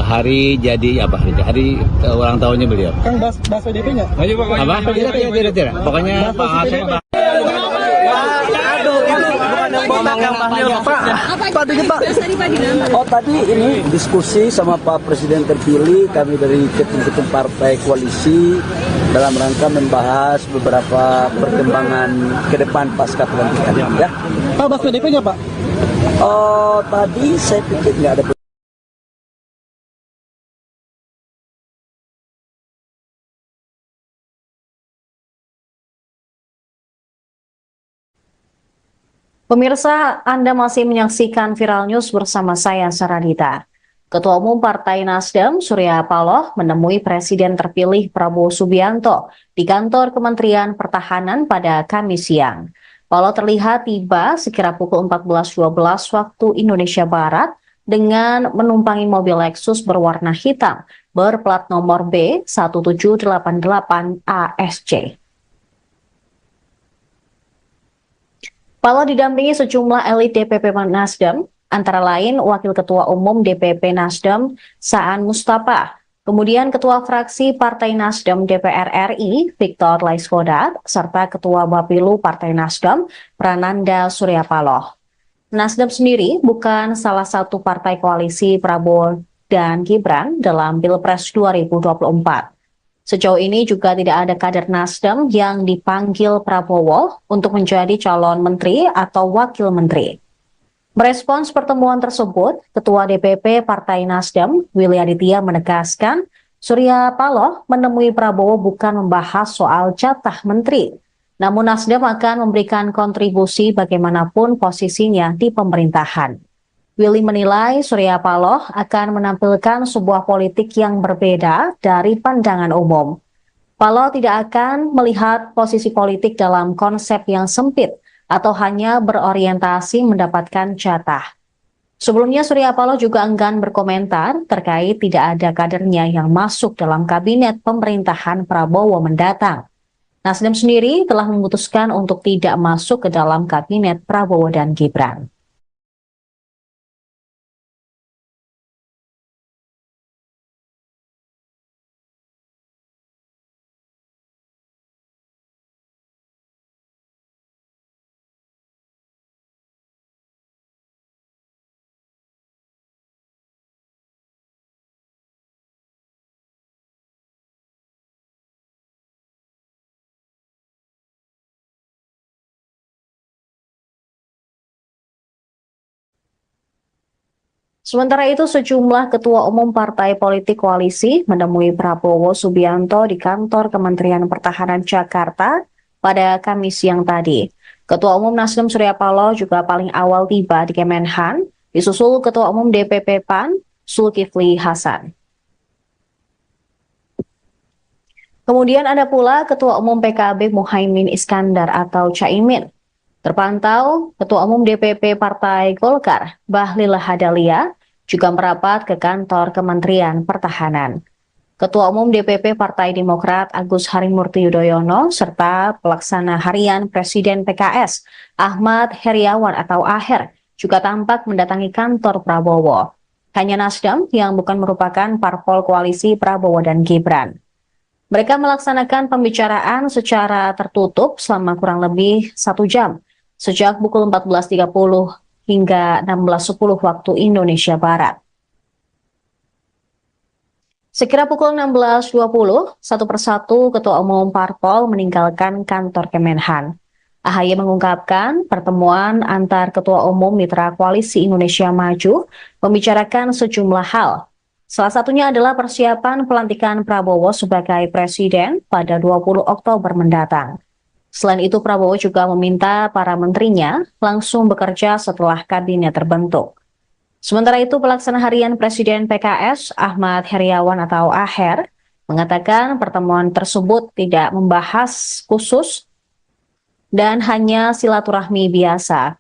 hari jadi hari ulang tahunnya beliau. Kang bahas PDP nggak? Apa? Tidak. Pokoknya Pak Hasan. Oh tadi ini diskusi sama Pak Presiden terpilih, kami dari ketum-ketum partai koalisi dalam rangka membahas beberapa perkembangan ke depan pasca pelantikan. Ya. Pak, bahas PDP nggak Pak? Oh tadi saya pikir nggak ada. Pemirsa, Anda masih menyaksikan Viral News bersama saya, Saradita. Ketua Umum Partai Nasdem, Surya Paloh, menemui Presiden terpilih Prabowo Subianto di kantor Kementerian Pertahanan pada Kamis siang. Paloh terlihat tiba sekira pukul 14.12 waktu Indonesia Barat dengan menumpangi mobil Lexus berwarna hitam berplat nomor B1788 ASC. Paloh didampingi sejumlah elit DPP Nasdem, antara lain Wakil Ketua Umum DPP Nasdem Saan Mustafa, kemudian Ketua Fraksi Partai Nasdem DPR RI Victor Laiskodat, serta Ketua Bapilu Partai Nasdem Prananda Suryapaloh. Nasdem sendiri bukan salah satu partai koalisi Prabowo dan Gibran dalam Pilpres 2024. Sejauh ini juga tidak ada kader Nasdem yang dipanggil Prabowo untuk menjadi calon menteri atau wakil menteri. Merespons pertemuan tersebut, Ketua DPP Partai Nasdem, Willy Aditya menegaskan, Surya Paloh menemui Prabowo bukan membahas soal jatah menteri, namun Nasdem akan memberikan kontribusi bagaimanapun posisinya di pemerintahan. Willy menilai Surya Paloh akan menampilkan sebuah politik yang berbeda dari pandangan umum. Paloh tidak akan melihat posisi politik dalam konsep yang sempit atau hanya berorientasi mendapatkan jatah. Sebelumnya Surya Paloh juga enggan berkomentar terkait tidak ada kadernya yang masuk dalam kabinet pemerintahan Prabowo mendatang. Nasdem sendiri telah memutuskan untuk tidak masuk ke dalam kabinet Prabowo dan Gibran. Sementara itu, sejumlah ketua umum partai politik koalisi menemui Prabowo Subianto di kantor Kementerian Pertahanan Jakarta pada Kamis siang tadi. Ketua umum Nasdem Surya Paloh juga paling awal tiba di Kemenhan, disusul Ketua umum DPP PAN Zulkifli Hasan. Kemudian ada pula Ketua umum PKB Muhaimin Iskandar atau Caimin. Terpantau, Ketua Umum DPP Partai Golkar, Bahlil Lahadalia, juga merapat ke kantor Kementerian Pertahanan. Ketua Umum DPP Partai Demokrat Agus Harimurti Yudhoyono, serta Pelaksana Harian Presiden PKS, Ahmad Heriawan atau Aher, juga tampak mendatangi kantor Prabowo. Hanya Nasdem yang bukan merupakan parpol koalisi Prabowo dan Gibran. Mereka melaksanakan pembicaraan secara tertutup selama kurang lebih 1 jam, sejak pukul 14.30 hingga 16.10 waktu Indonesia Barat. Sekira pukul 16.20, satu persatu Ketua Umum Parpol meninggalkan kantor Kemenhan. AHY mengungkapkan pertemuan antar Ketua Umum Mitra Koalisi Indonesia Maju membicarakan sejumlah hal. Salah satunya adalah persiapan pelantikan Prabowo sebagai Presiden pada 20 Oktober mendatang. Selain itu, Prabowo juga meminta para menterinya langsung bekerja setelah kabinet terbentuk. Sementara itu, Pelaksana Harian Presiden PKS, Ahmad Heriawan atau Aher, mengatakan pertemuan tersebut tidak membahas khusus dan hanya silaturahmi biasa.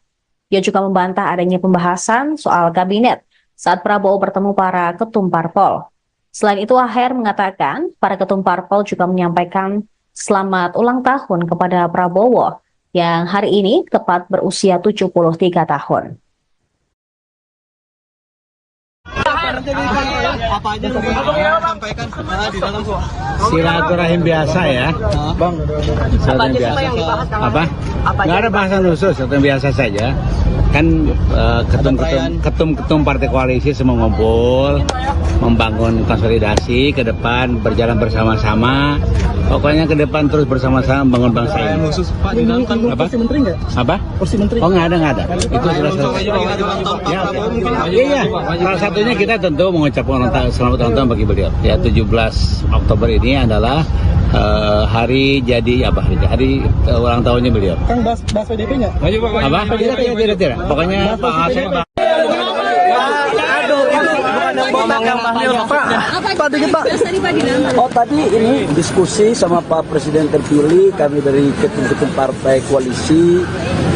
Dia juga membantah adanya pembahasan soal kabinet saat Prabowo bertemu para ketum parpol. Selain itu, Aher mengatakan para ketum parpol juga menyampaikan selamat ulang tahun kepada Prabowo yang hari ini tepat berusia 73 tahun. Apa aja sampaikan di dalam Silaturahim biasa ya, Bang. Silaturahim biasa. Apa? Nggak ada bahasan khusus, silaturahim biasa saja. Kan ketum-ketum partai koalisi semua ngumpul, membangun konsolidasi ke depan, berjalan bersama-sama. Pokoknya ke depan terus bersama-sama membangun bangsa ini. khusus Pak di dalam kan Apa? kursi menteri nggak? Apa? Kursi menteri. Oh nggak ada. Itu sudah selesai. Ya, iya. Salah satunya kita tentu mengucapkan selamat ulang tahun bagi beliau. Ya 17 Oktober ini adalah hari jadi apa? Hari ulang tahunnya beliau. Kang bahas PDP nggak? Apa? Tidak. Pokoknya Pak Hasim. Oh tadi ini diskusi sama Pak Presiden terpilih, kami dari ketum-ketum partai koalisi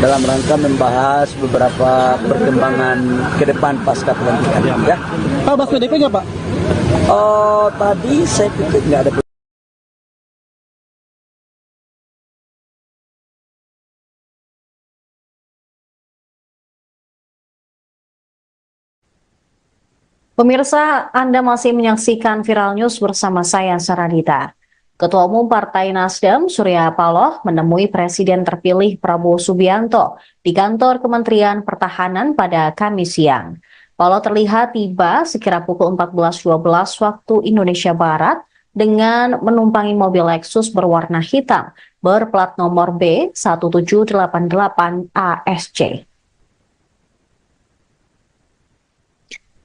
dalam rangka membahas beberapa perkembangan ke depan pasca pelantikan. Ya. Pak bahas PDP nggak Pak? Oh tadi saya pikir nggak ada Pemirsa, Anda masih menyaksikan Viral News bersama saya, Saradita. Ketua Umum Partai Nasdem, Surya Paloh, menemui Presiden terpilih Prabowo Subianto di kantor Kementerian Pertahanan pada Kamis siang. Paloh terlihat tiba sekira pukul 14.12 waktu Indonesia Barat dengan menumpangi mobil Lexus berwarna hitam berplat nomor B1788 ASC.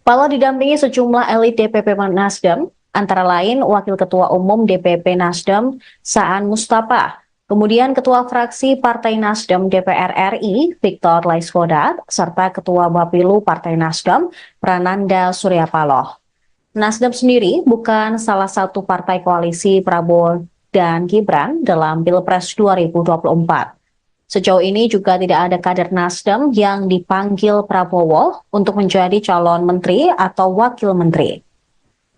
Paloh didampingi sejumlah elit DPP Nasdem, antara lain Wakil Ketua Umum DPP Nasdem, Saan Mustafa, kemudian Ketua Fraksi Partai Nasdem DPR RI, Victor Laiskodat, serta Ketua Bapilu Partai Nasdem, Prananda Surya Paloh. Nasdem sendiri bukan salah satu partai koalisi Prabowo dan Gibran dalam Pilpres 2024. Sejauh ini juga tidak ada kader Nasdem yang dipanggil Prabowo untuk menjadi calon menteri atau wakil menteri.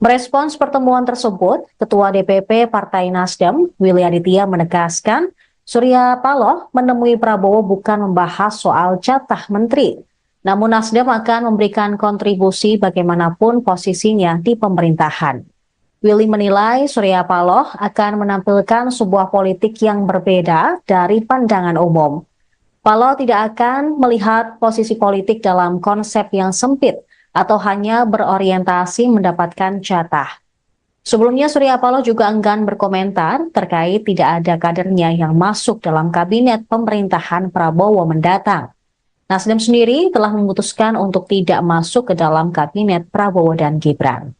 Merespons pertemuan tersebut, Ketua DPP Partai Nasdem, Willy Aditya menegaskan, Surya Paloh menemui Prabowo bukan membahas soal jatah menteri, namun Nasdem akan memberikan kontribusi bagaimanapun posisinya di pemerintahan. Willy menilai Surya Paloh akan menampilkan sebuah politik yang berbeda dari pandangan umum. Paloh tidak akan melihat posisi politik dalam konsep yang sempit atau hanya berorientasi mendapatkan jatah. Sebelumnya Surya Paloh juga enggan berkomentar terkait tidak ada kadernya yang masuk dalam kabinet pemerintahan Prabowo mendatang. Nasdem sendiri telah memutuskan untuk tidak masuk ke dalam kabinet Prabowo dan Gibran.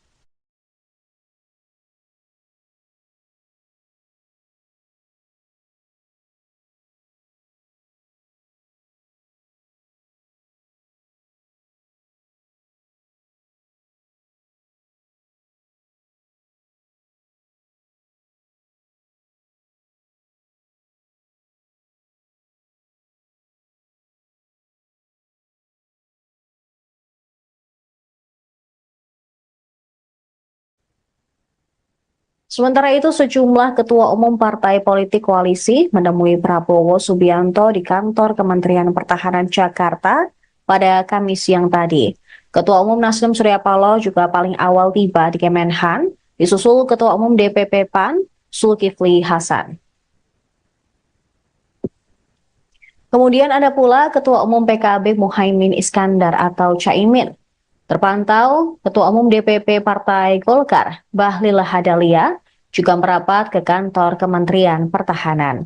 Sementara itu, sejumlah ketua umum partai politik koalisi menemui Prabowo Subianto di kantor Kementerian Pertahanan Jakarta pada Kamis siang tadi. Ketua Umum Nasdem Surya Paloh juga paling awal tiba di Kemenhan, disusul Ketua Umum DPP PAN Zulkifli Hasan. Kemudian ada pula Ketua Umum PKB Muhaimin Iskandar atau Caimin. Terpantau, Ketua Umum DPP Partai Golkar, Bahlil Lahadalia, juga merapat ke kantor Kementerian Pertahanan.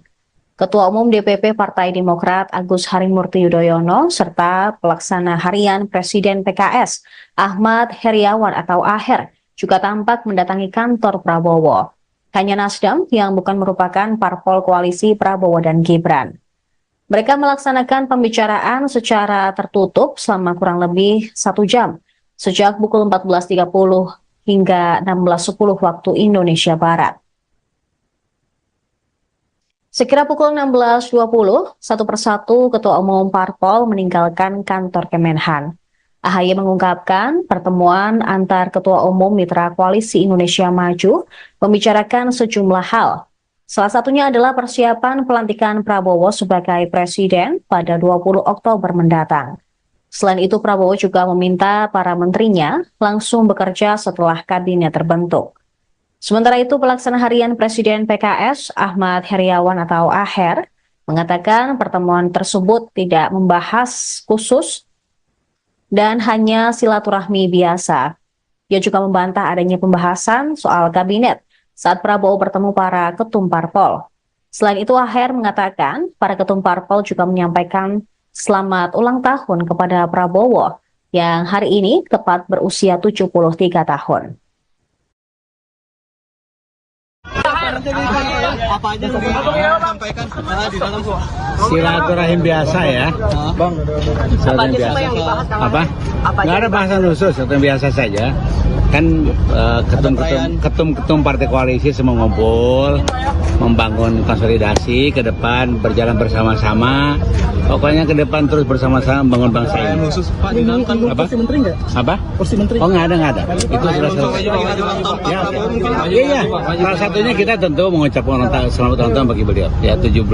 Ketua Umum DPP Partai Demokrat Agus Harimurti Yudhoyono, serta Pelaksana Harian Presiden PKS, Ahmad Heriawan atau Aher, juga tampak mendatangi kantor Prabowo. Hanya Nasdem yang bukan merupakan parpol koalisi Prabowo dan Gibran. Mereka melaksanakan pembicaraan secara tertutup selama kurang lebih 1 jam, sejak pukul 14.30 hingga 16.10 waktu Indonesia Barat. Sekira pukul 16.20, satu persatu Ketua Umum Parpol meninggalkan kantor Kemenhan. AHY mengungkapkan pertemuan antar Ketua Umum Mitra Koalisi Indonesia Maju membicarakan sejumlah hal. Salah satunya adalah persiapan pelantikan Prabowo sebagai Presiden pada 20 Oktober mendatang. Selain itu, Prabowo juga meminta para menterinya langsung bekerja setelah kabinet terbentuk. Sementara itu, Pelaksana Harian Presiden PKS, Ahmad Heriawan atau Aher, mengatakan pertemuan tersebut tidak membahas khusus dan hanya silaturahmi biasa. Ia juga membantah adanya pembahasan soal kabinet saat Prabowo bertemu para ketum parpol. Selain itu, Aher mengatakan para ketum parpol juga menyampaikan selamat ulang tahun kepada Prabowo yang hari ini tepat berusia 73 tahun. Apa aja yang sampaikan di dalam Silaturahim biasa ya, Bang. silaturahim biasa. Apa? Nggak ada bahasan khusus, atau biasa saja. Kan ketum-ketum partai koalisi semua ngumpul, membangun konsolidasi ke depan, berjalan bersama-sama. Pokoknya ke depan terus bersama-sama membangun bangsa ini. khusus Pak di dalam kantor Apa? kursi menteri nggak? Apa? Kursi menteri. Oh nggak ada. Itu sudah selesai. Ya, iya. Salah satunya kita tentu mengucapkan selamat ulang tahun bagi beliau. Ya 17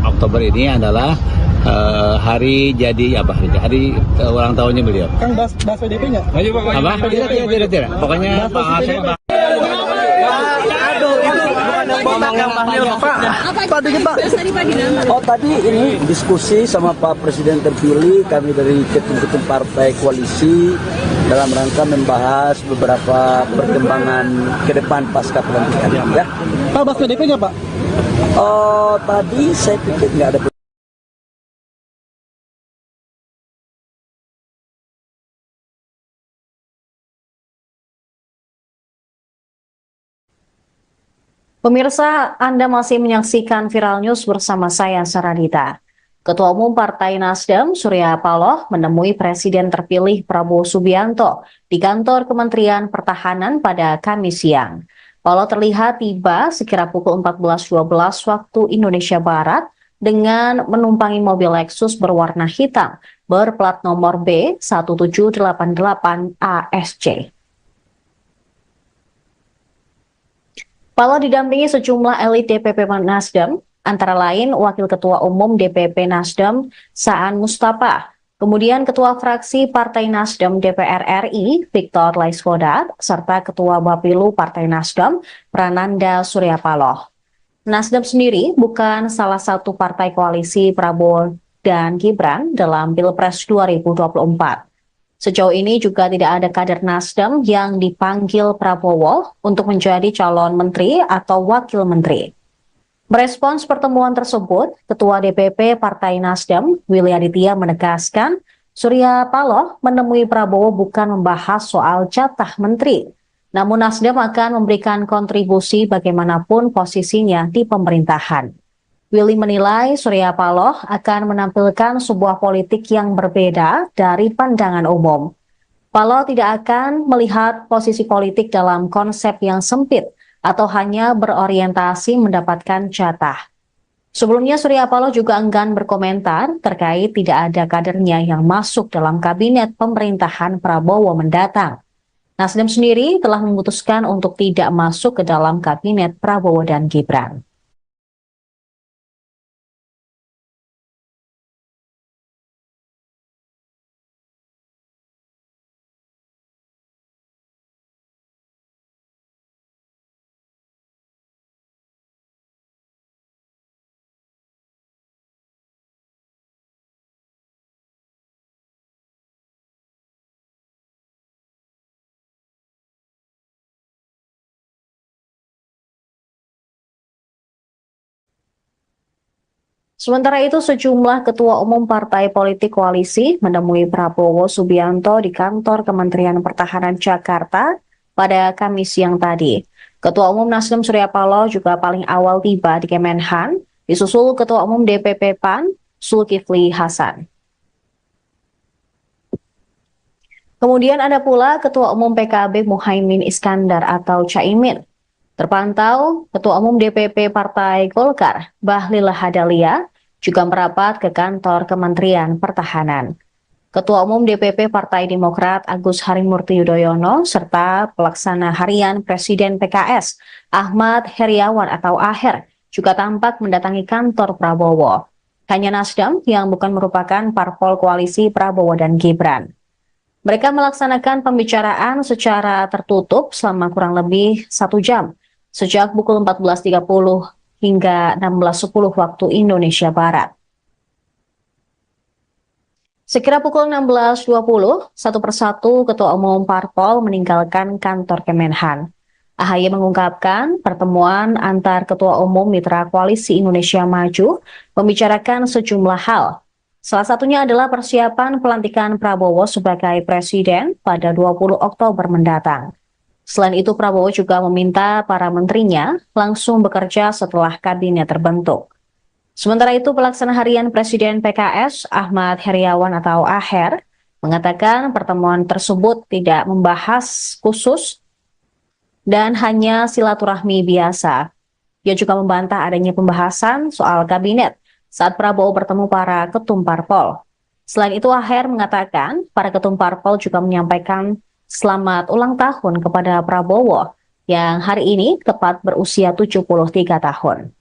Oktober ini adalah hari jadi apa? Hari ulang tahunnya beliau. Kang bahas PDP nggak? Apa? Tidak. Pokoknya Pak Hasim. Oh tadi ini diskusi sama Pak Presiden terpilih, kami dari ketum-ketum partai koalisi dalam rangka membahas beberapa perkembangan ke depan pasca pelantikan. Ya. Pak bahas PDP nggak Pak? Oh tadi saya pikir nggak ada. Pemirsa, Anda masih menyaksikan Viral News bersama saya, Saradita. Ketua Umum Partai Nasdem, Surya Paloh, menemui Presiden terpilih Prabowo Subianto di kantor Kementerian Pertahanan pada Kamis siang. Paloh terlihat tiba sekira pukul 14.12 waktu Indonesia Barat dengan menumpangi mobil Lexus berwarna hitam berplat nomor B1788 ASC. Paloh didampingi sejumlah elit DPP Nasdem, antara lain Wakil Ketua Umum DPP Nasdem, Saan Mustafa, kemudian Ketua Fraksi Partai Nasdem DPR RI, Victor Laiskodat, serta Ketua Bapilu Partai Nasdem, Prananda Surya Paloh. Nasdem sendiri bukan salah satu partai koalisi Prabowo dan Gibran dalam Pilpres 2024. Sejauh ini juga tidak ada kader Nasdem yang dipanggil Prabowo untuk menjadi calon menteri atau wakil menteri. Merespons pertemuan tersebut, Ketua DPP Partai Nasdem, Willy Aditya menegaskan, Surya Paloh menemui Prabowo bukan membahas soal jatah menteri, namun Nasdem akan memberikan kontribusi bagaimanapun posisinya di pemerintahan. Willy menilai Surya Paloh akan menampilkan sebuah politik yang berbeda dari pandangan umum. Paloh tidak akan melihat posisi politik dalam konsep yang sempit atau hanya berorientasi mendapatkan jatah. Sebelumnya Surya Paloh juga enggan berkomentar terkait tidak ada kadernya yang masuk dalam kabinet pemerintahan Prabowo mendatang. Nasdem sendiri telah memutuskan untuk tidak masuk ke dalam kabinet Prabowo dan Gibran. Sementara itu, sejumlah ketua umum partai politik koalisi menemui Prabowo Subianto di kantor Kementerian Pertahanan Jakarta pada Kamis siang tadi. Ketua Umum Nasdem Surya Paloh juga paling awal tiba di Kemenhan, disusul Ketua Umum DPP PAN Zulkifli Hasan. Kemudian ada pula Ketua Umum PKB Muhaimin Iskandar atau Caimin. Terpantau, Ketua Umum DPP Partai Golkar, Bahlil Lahadalia, juga merapat ke kantor Kementerian Pertahanan. Ketua Umum DPP Partai Demokrat Agus Harimurti Yudhoyono, serta Pelaksana Harian Presiden PKS, Ahmad Heriawan atau Aher, juga tampak mendatangi kantor Prabowo. Hanya Nasdem yang bukan merupakan parpol koalisi Prabowo dan Gibran. Mereka melaksanakan pembicaraan secara tertutup selama kurang lebih 1 jam, sejak pukul 14.30 hingga 16.10 waktu Indonesia Barat. Sekira pukul 16.20, satu persatu Ketua Umum Parpol meninggalkan kantor Kemenhan. AHY mengungkapkan pertemuan antar Ketua Umum Mitra Koalisi Indonesia Maju membicarakan sejumlah hal. Salah satunya adalah persiapan pelantikan Prabowo sebagai Presiden pada 20 Oktober mendatang. Selain itu, Prabowo juga meminta para menterinya langsung bekerja setelah kabinet terbentuk. Sementara itu, Pelaksana Harian Presiden PKS, Ahmad Heriawan atau Aher, mengatakan pertemuan tersebut tidak membahas khusus dan hanya silaturahmi biasa. Ia juga membantah adanya pembahasan soal kabinet saat Prabowo bertemu para ketum parpol. Selain itu, Aher mengatakan para ketum parpol juga menyampaikan selamat ulang tahun kepada Prabowo yang hari ini tepat berusia 73 tahun.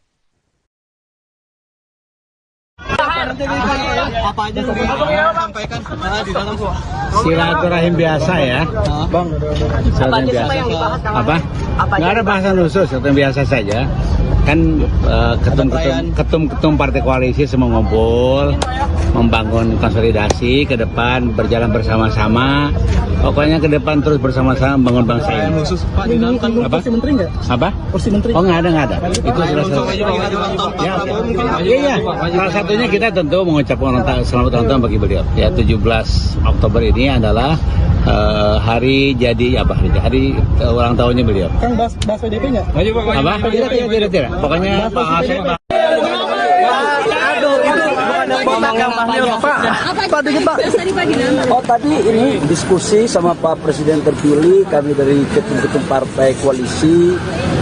Apa aja yang sampaikan di dalam kok. Silaturahim biasa ya, Bang. silaturahim biasa. Apa? Nggak ada bahasan khusus, silaturahim biasa saja. Kan ketum-ketum partai koalisi semua ngumpul, membangun konsolidasi ke depan, berjalan bersama-sama. Pokoknya ke depan terus bersama-sama membangun bangsa ini. Khusus Pak di dalam kantor. Apa? Kursi menteri nggak? Apa? Kursi menteri. Oh nggak ada. Itu sudah selesai. Ya, iya. Salah satunya kita tentu mengucapkan selamat ulang tahun bagi beliau. Ya 17 Oktober ini adalah hari jadi hari ulang tahunnya beliau. Kang bahas PDP nggak? Apa? Tidak. Pokoknya Pak Hasim. Oh tadi ini diskusi sama Pak Presiden terpilih, kami dari ketum-ketum partai koalisi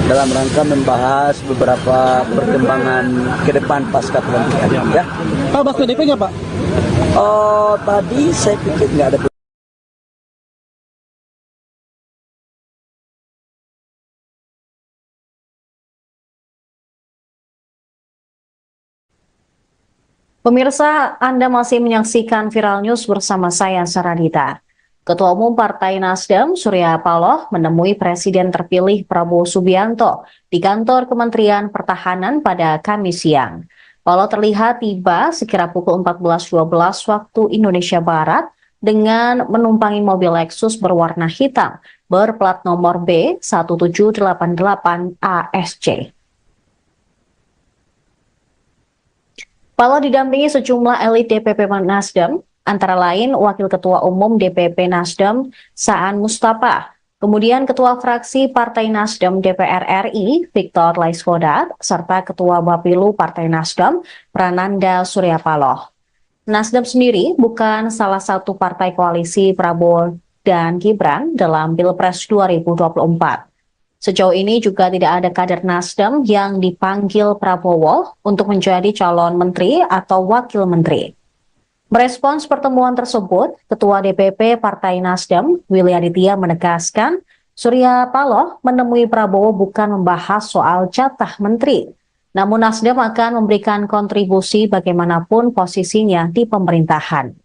dalam rangka membahas beberapa perkembangan ke depan pasca pelantikan. Ya. Pak bahas PDP nggak Pak? Oh tadi saya pikir nggak ada. Pemirsa, Anda masih menyaksikan Viral News bersama saya, Saradita. Ketua Umum Partai Nasdem, Surya Paloh, menemui Presiden terpilih Prabowo Subianto di kantor Kementerian Pertahanan pada Kamis siang. Paloh terlihat tiba sekira pukul 14.12 waktu Indonesia Barat dengan menumpangi mobil Lexus berwarna hitam berplat nomor B1788 ASC. Paloh didampingi sejumlah elit DPP Nasdem, antara lain Wakil Ketua Umum DPP Nasdem Saan Mustafa, kemudian Ketua Fraksi Partai Nasdem DPR RI Victor Laiskodat, serta Ketua Bapilu Partai Nasdem Prananda Surya Paloh. Nasdem sendiri bukan salah satu partai koalisi Prabowo dan Gibran dalam Pilpres 2024. Sejauh ini juga tidak ada kader Nasdem yang dipanggil Prabowo untuk menjadi calon menteri atau wakil menteri. Merespons pertemuan tersebut, Ketua DPP Partai Nasdem, Willy Aditya menegaskan, Surya Paloh menemui Prabowo bukan membahas soal jatah menteri, namun Nasdem akan memberikan kontribusi bagaimanapun posisinya di pemerintahan.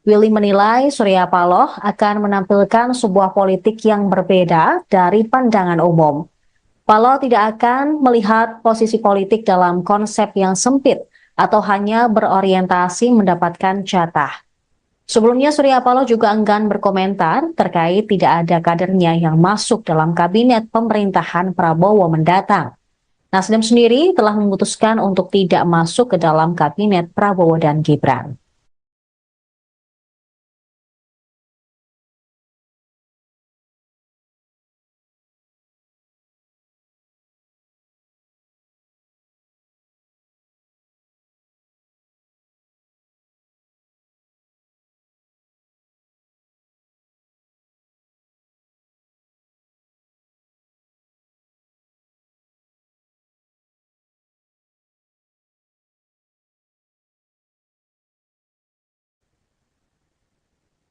Willy menilai Surya Paloh akan menampilkan sebuah politik yang berbeda dari pandangan umum. Paloh tidak akan melihat posisi politik dalam konsep yang sempit atau hanya berorientasi mendapatkan jatah. Sebelumnya Surya Paloh juga enggan berkomentar terkait tidak ada kadernya yang masuk dalam kabinet pemerintahan Prabowo mendatang. Nasdem sendiri telah memutuskan untuk tidak masuk ke dalam kabinet Prabowo dan Gibran.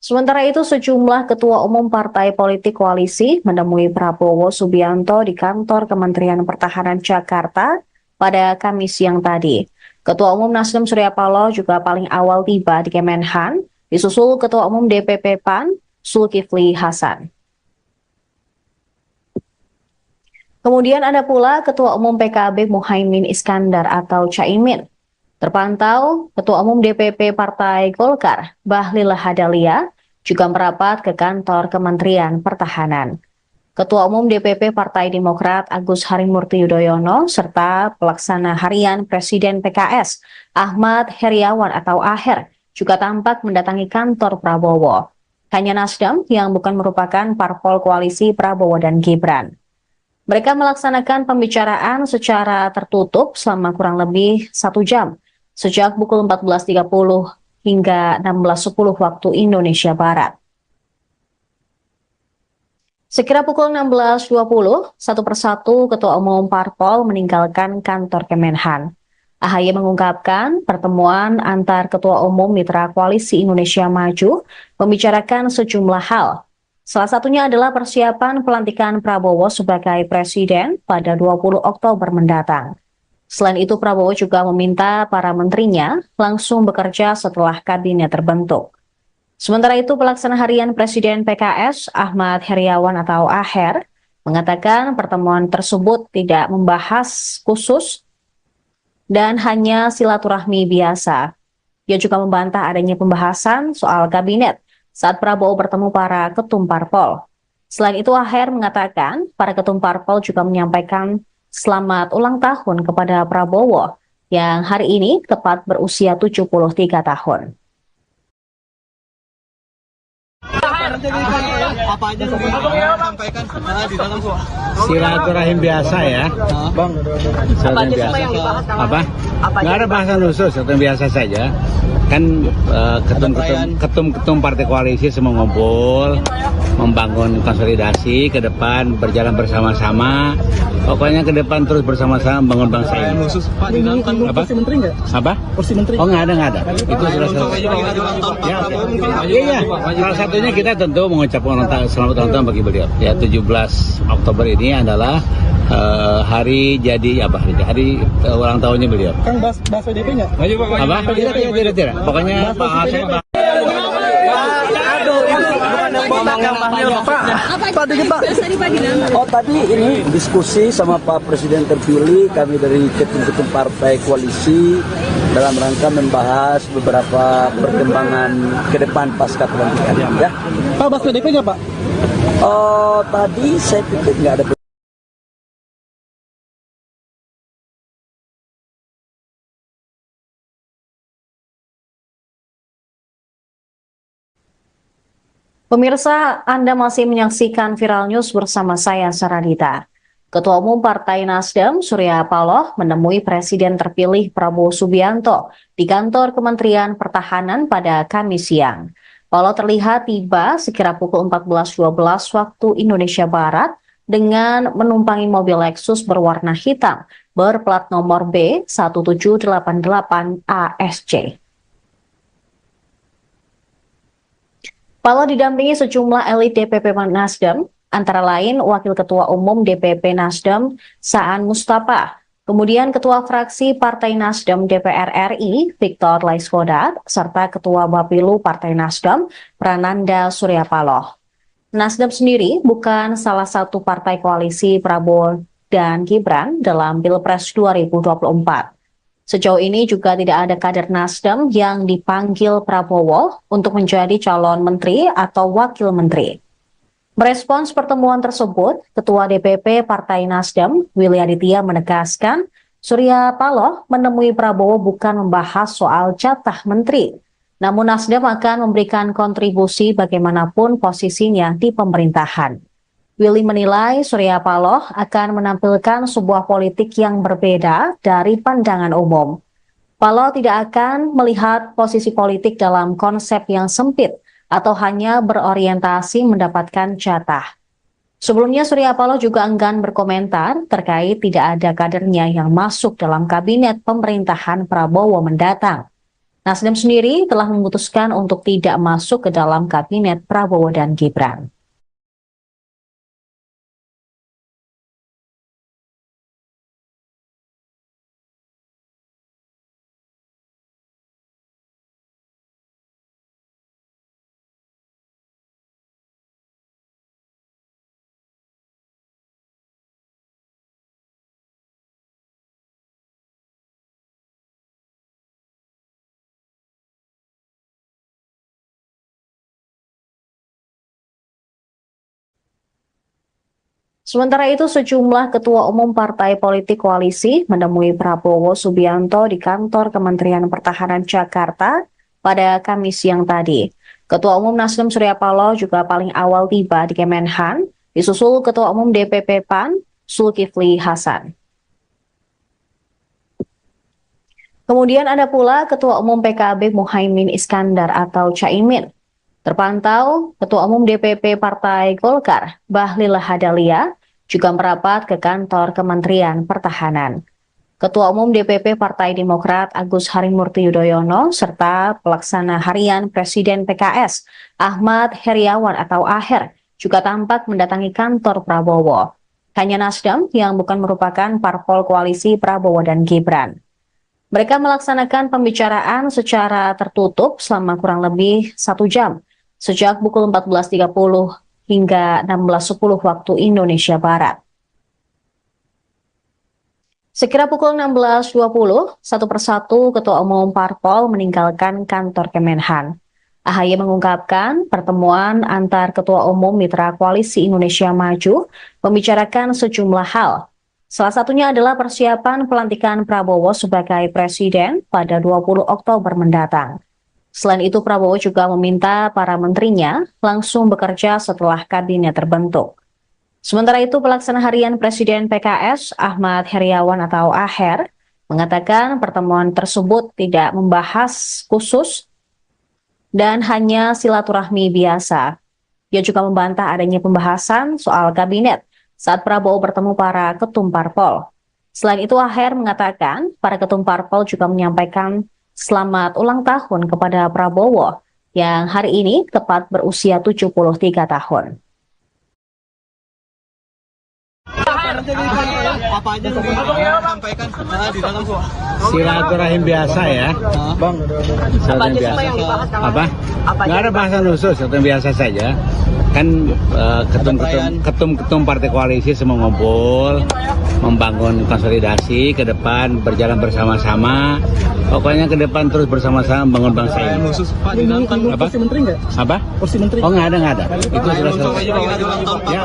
Sementara itu, sejumlah ketua umum partai politik koalisi menemui Prabowo Subianto di kantor Kementerian Pertahanan Jakarta pada Kamis siang tadi. Ketua Umum Nasdem Surya Paloh juga paling awal tiba di Kemenhan, disusul Ketua Umum DPP PAN Zulkifli Hasan. Kemudian ada pula Ketua Umum PKB Muhaimin Iskandar atau Caimin. Terpantau, Ketua Umum DPP Partai Golkar, Bahlil Lahadalia, juga merapat ke kantor Kementerian Pertahanan. Ketua Umum DPP Partai Demokrat Agus Harimurti Yudhoyono, serta Pelaksana Harian Presiden PKS, Ahmad Heriawan atau Aher, juga tampak mendatangi kantor Prabowo. Hanya Nasdem yang bukan merupakan parpol koalisi Prabowo dan Gibran. Mereka melaksanakan pembicaraan secara tertutup selama kurang lebih 1 jam, sejak pukul 14.30 hingga 16.10 waktu Indonesia Barat. Sekira pukul 16.20, satu persatu Ketua Umum Parpol meninggalkan kantor Kemenhan. AHY mengungkapkan pertemuan antar Ketua Umum Mitra Koalisi Indonesia Maju membicarakan sejumlah hal. Salah satunya adalah persiapan pelantikan Prabowo sebagai presiden pada 20 Oktober mendatang. Selain itu, Prabowo juga meminta para menterinya langsung bekerja setelah kabinet terbentuk. Sementara itu, pelaksana harian Presiden PKS Ahmad Heriawan atau Aher mengatakan pertemuan tersebut tidak membahas khusus dan hanya silaturahmi biasa. Ia juga membantah adanya pembahasan soal kabinet saat Prabowo bertemu para ketum parpol. Selain itu, Aher mengatakan para ketum parpol juga menyampaikan selamat ulang tahun kepada Prabowo yang hari ini tepat berusia 73 tahun. Apa aja sampaikan di dalam kok. Silaturahim biasa ya, Bang. Silaturahim biasa. Apa? Nggak ada bahasan khusus, silaturahim biasa saja. Kan ketum partai koalisi semua ngumpul, membangun konsolidasi ke depan, berjalan bersama-sama. Pokoknya ke depan terus bersama-sama membangun bangsa ini. Khusus Pak di dalam kan Kursi menteri nggak? Apa? Kursi menteri? Oh nggak ada. Itu sudah selesai. Iya. Salah satunya kita tentu mengucapkan selamat ulang tahun bagi beliau. Ya 17 Oktober ini adalah hari jadi apa? Hari ulang tahunnya beliau. Kang bahas PDP nggak? Apa? Tidak. Pokoknya Pak Asep. Oh tadi ini diskusi sama Pak Presiden terpilih, kami dari ketum-ketum partai koalisi dalam rangka membahas beberapa perkembangan ke depan pasca pelantikan ya. Pak bahas PDP nggak Pak? Oh tadi saya pikir nggak ada. Pemirsa, Anda masih menyaksikan Viral News bersama saya, Saradita. Ketua Umum Partai Nasdem, Surya Paloh, menemui Presiden terpilih Prabowo Subianto di kantor Kementerian Pertahanan pada Kamis siang. Paloh terlihat tiba sekira pukul 14.12 waktu Indonesia Barat dengan menumpangi mobil Lexus berwarna hitam berplat nomor B1788 ASC. Paloh didampingi sejumlah elit DPP Nasdem, antara lain Wakil Ketua Umum DPP Nasdem Saan Mustafa, kemudian Ketua Fraksi Partai Nasdem DPR RI Victor Laiskodat, serta Ketua Bapilu Partai Nasdem Prananda Surya Paloh. Nasdem sendiri bukan salah satu partai koalisi Prabowo dan Gibran dalam Pilpres 2024. Sejauh ini juga tidak ada kader Nasdem yang dipanggil Prabowo untuk menjadi calon menteri atau wakil menteri. Merespons pertemuan tersebut, Ketua DPP Partai Nasdem, Willy Aditya menegaskan, Surya Paloh menemui Prabowo bukan membahas soal jatah menteri, namun Nasdem akan memberikan kontribusi bagaimanapun posisinya di pemerintahan. Willy menilai Surya Paloh akan menampilkan sebuah politik yang berbeda dari pandangan umum. Paloh tidak akan melihat posisi politik dalam konsep yang sempit atau hanya berorientasi mendapatkan jatah. Sebelumnya Surya Paloh juga enggan berkomentar terkait tidak ada kadernya yang masuk dalam kabinet pemerintahan Prabowo mendatang. Nasdem sendiri telah memutuskan untuk tidak masuk ke dalam kabinet Prabowo dan Gibran. Sementara itu, sejumlah ketua umum partai politik koalisi menemui Prabowo Subianto di kantor Kementerian Pertahanan Jakarta pada Kamis siang tadi. Ketua Umum Nasdem Surya Paloh juga paling awal tiba di Kemenhan, disusul Ketua Umum DPP PAN Zulkifli Hasan. Kemudian ada pula Ketua Umum PKB Muhaimin Iskandar atau Caimin. Terpantau, Ketua Umum DPP Partai Golkar, Bahlil Lahadalia, juga merapat ke kantor Kementerian Pertahanan. Ketua Umum DPP Partai Demokrat Agus Harimurti Yudhoyono, serta Pelaksana Harian Presiden PKS, Ahmad Heriawan atau Aher, juga tampak mendatangi kantor Prabowo. hanya Nasdem yang bukan merupakan parpol koalisi Prabowo dan Gibran. Mereka melaksanakan pembicaraan secara tertutup selama kurang lebih 1 jam, sejak pukul 14.30 hingga 16.10 waktu Indonesia Barat. Sekira pukul 16.20, satu persatu ketua umum parpol meninggalkan kantor Kemenhan. AHY mengungkapkan pertemuan antar ketua umum mitra koalisi Indonesia Maju membicarakan sejumlah hal. Salah satunya adalah persiapan pelantikan Prabowo sebagai presiden pada 20 Oktober mendatang. Selain itu, Prabowo juga meminta para menterinya langsung bekerja setelah kabinet terbentuk. Sementara itu, pelaksana harian Presiden PKS Ahmad Heriawan atau Aher mengatakan pertemuan tersebut tidak membahas khusus dan hanya silaturahmi biasa. Ia juga membantah adanya pembahasan soal kabinet saat Prabowo bertemu para ketum parpol. Selain itu, Aher mengatakan para ketum parpol juga menyampaikan selamat ulang tahun kepada Prabowo yang hari ini tepat berusia 73 tahun. Apa aja yang sampaikan di dalam Silaturahim biasa ya, Bang, silaturahim biasa. Apa? Nggak ada bahasan khusus, silaturahim biasa saja. Kan ketum-ketum partai koalisi semua ngumpul, membangun konsolidasi ke depan, berjalan bersama-sama. Pokoknya ke depan terus bersama-sama membangun bangsa ini. khusus Pak di dalam kan Apa? kursi menteri nggak? Apa? Kursi menteri. Oh nggak ada. Itu sudah selesai. Ya,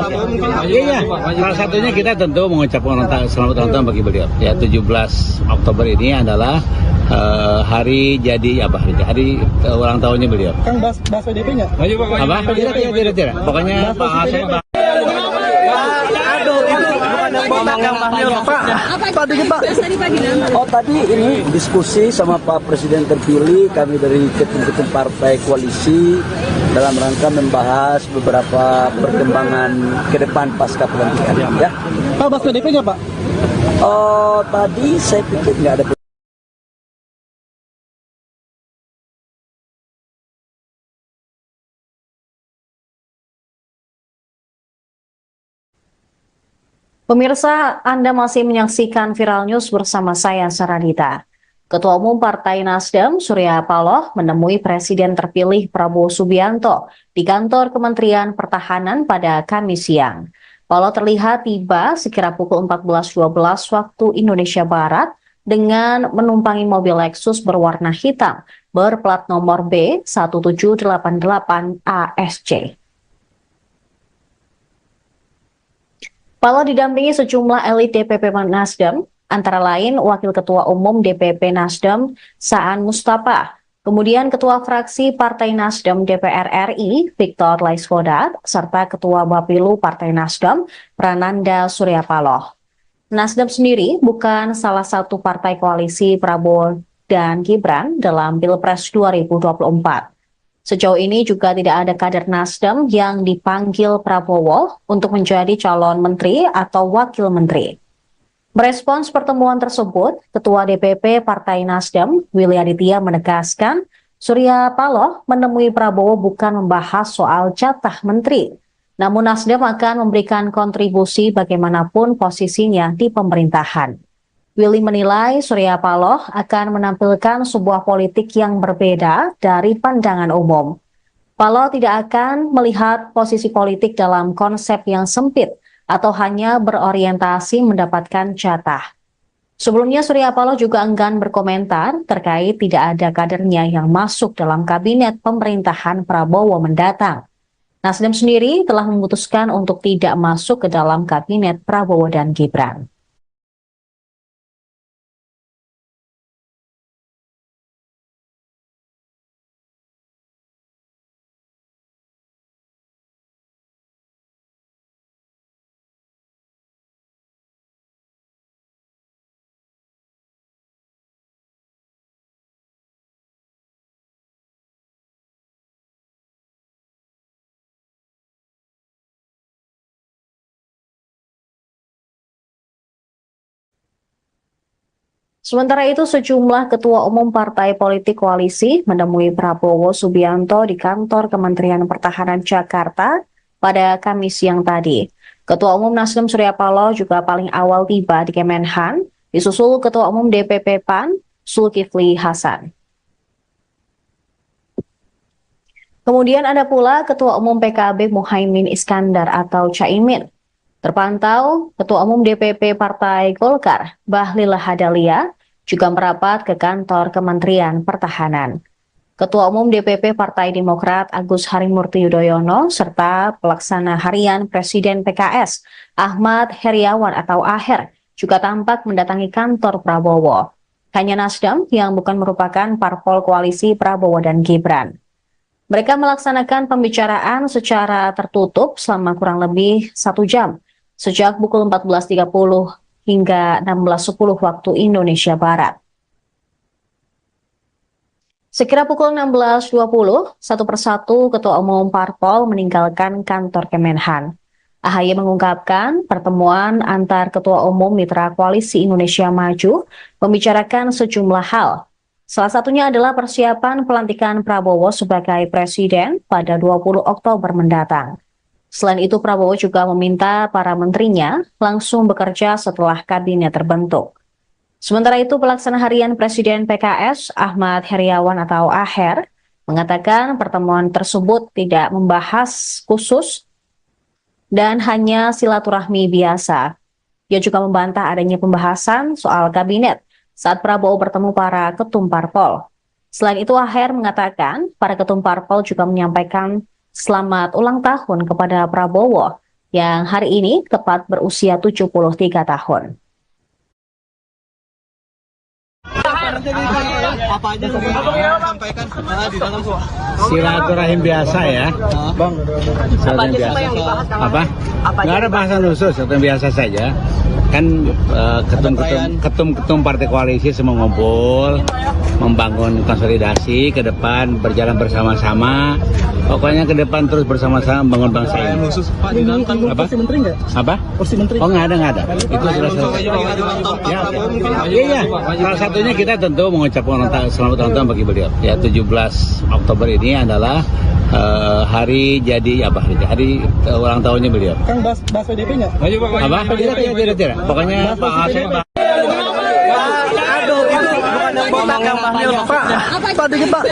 iya. Salah satunya kita tentu mengucapkan selamat ulang tahun bagi beliau. Ya 17 Oktober ini adalah hari jadi hari ulang tahunnya beliau. Kang bahas PDP nggak? Apa? Tidak. Pokoknya Pak Hasan. Oh tadi ini diskusi sama Pak Presiden terpilih, kami dari ketum-ketum partai koalisi dalam rangka membahas beberapa perkembangan ke depan pasca pelantikan. Ya. Pak bahas PDP nggak Pak? Oh tadi saya pikir nggak ada. Pemirsa, Anda masih menyaksikan Viral News bersama saya, Saradita. Ketua Umum Partai Nasdem, Surya Paloh, menemui Presiden terpilih Prabowo Subianto di kantor Kementerian Pertahanan pada Kamis siang. Paloh terlihat tiba sekira pukul 14.12 waktu Indonesia Barat dengan menumpangi mobil Lexus berwarna hitam berplat nomor B1788 ASC. Paloh didampingi sejumlah elit DPP Nasdem, antara lain Wakil Ketua Umum DPP Nasdem, Saan Mustafa, kemudian Ketua Fraksi Partai Nasdem DPR RI, Victor Laiskodat, serta Ketua Bapilu Partai Nasdem, Prananda Surya Paloh. Nasdem sendiri bukan salah satu partai koalisi Prabowo dan Gibran dalam Pilpres 2024. Sejauh ini juga tidak ada kader Nasdem yang dipanggil Prabowo untuk menjadi calon menteri atau wakil menteri. Merespons pertemuan tersebut, Ketua DPP Partai Nasdem, Willy Aditya menegaskan, Surya Paloh menemui Prabowo bukan membahas soal jatah menteri, namun Nasdem akan memberikan kontribusi bagaimanapun posisinya di pemerintahan. Willy menilai Surya Paloh akan menampilkan sebuah politik yang berbeda dari pandangan umum. Paloh tidak akan melihat posisi politik dalam konsep yang sempit atau hanya berorientasi mendapatkan jatah. Sebelumnya Surya Paloh juga enggan berkomentar terkait tidak ada kadernya yang masuk dalam kabinet pemerintahan Prabowo mendatang. Nasdem sendiri telah memutuskan untuk tidak masuk ke dalam kabinet Prabowo dan Gibran. Sementara itu, sejumlah ketua umum partai politik koalisi menemui Prabowo Subianto di kantor Kementerian Pertahanan Jakarta pada Kamis siang tadi. Ketua Umum Nasdem Surya Paloh juga paling awal tiba di Kemenhan, disusul Ketua Umum DPP PAN Zulkifli Hasan. Kemudian ada pula Ketua Umum PKB Muhaimin Iskandar atau Caimin. Terpantau, Ketua Umum DPP Partai Golkar, Bahlil Lahadalia, juga merapat ke kantor Kementerian Pertahanan. Ketua Umum DPP Partai Demokrat Agus Harimurti Yudhoyono, serta Pelaksana Harian Presiden PKS, Ahmad Heriawan atau Aher, juga tampak mendatangi kantor Prabowo. Hanya Nasdem yang bukan merupakan parpol koalisi Prabowo dan Gibran. Mereka melaksanakan pembicaraan secara tertutup selama kurang lebih 1 jam, sejak pukul 14.30 hingga 16.10 waktu Indonesia Barat. Sekira pukul 16.20, satu persatu Ketua Umum Parpol meninggalkan kantor Kemenhan. AHY mengungkapkan pertemuan antar Ketua Umum Mitra Koalisi Indonesia Maju membicarakan sejumlah hal. Salah satunya adalah persiapan pelantikan Prabowo sebagai Presiden pada 20 Oktober mendatang. Selain itu, Prabowo juga meminta para menterinya langsung bekerja setelah kabinet terbentuk. Sementara itu, Pelaksana Harian Presiden PKS, Ahmad Heriawan atau Aher, mengatakan pertemuan tersebut tidak membahas khusus dan hanya silaturahmi biasa. Ia juga membantah adanya pembahasan soal kabinet saat Prabowo bertemu para ketum parpol. Selain itu, Aher mengatakan para ketum parpol juga menyampaikan selamat ulang tahun kepada Prabowo yang hari ini tepat berusia 73 tahun. Apa aja yang sampaikan di dalam Silaturahim biasa ya, Bang, silaturahim biasa. Apa? Nggak ada bahasan khusus, silaturahim biasa saja. Kan ketum-ketum partai koalisi semua ngumpul, membangun konsolidasi ke depan, berjalan bersama-sama. Pokoknya ke depan terus bersama-sama membangun bangsa ini. khusus Pak di dalam kantor. Apa? kursi menteri nggak? Apa? Kursi menteri. Oh nggak ada. Itu sudah selesai. Ya, iya. Salah satunya kita tentu mengucapkan selamat ulang tahun bagi beliau. Ya 17 Oktober ini adalah hari jadi hari ulang tahunnya beliau. Kang bahas PDP nggak? Apa? Tidak. Pokoknya Pak Hasan. Pak, dikit Pak.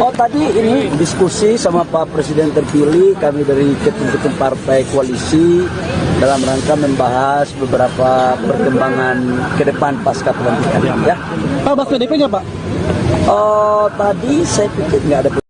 Oh tadi ini diskusi sama Pak Presiden terpilih, kami dari ketum-ketum partai koalisi dalam rangka membahas beberapa perkembangan ke depan pasca pelantikan. Ya. Pak, bahas PDP nggak Pak? Oh tadi saya pikir nggak ada.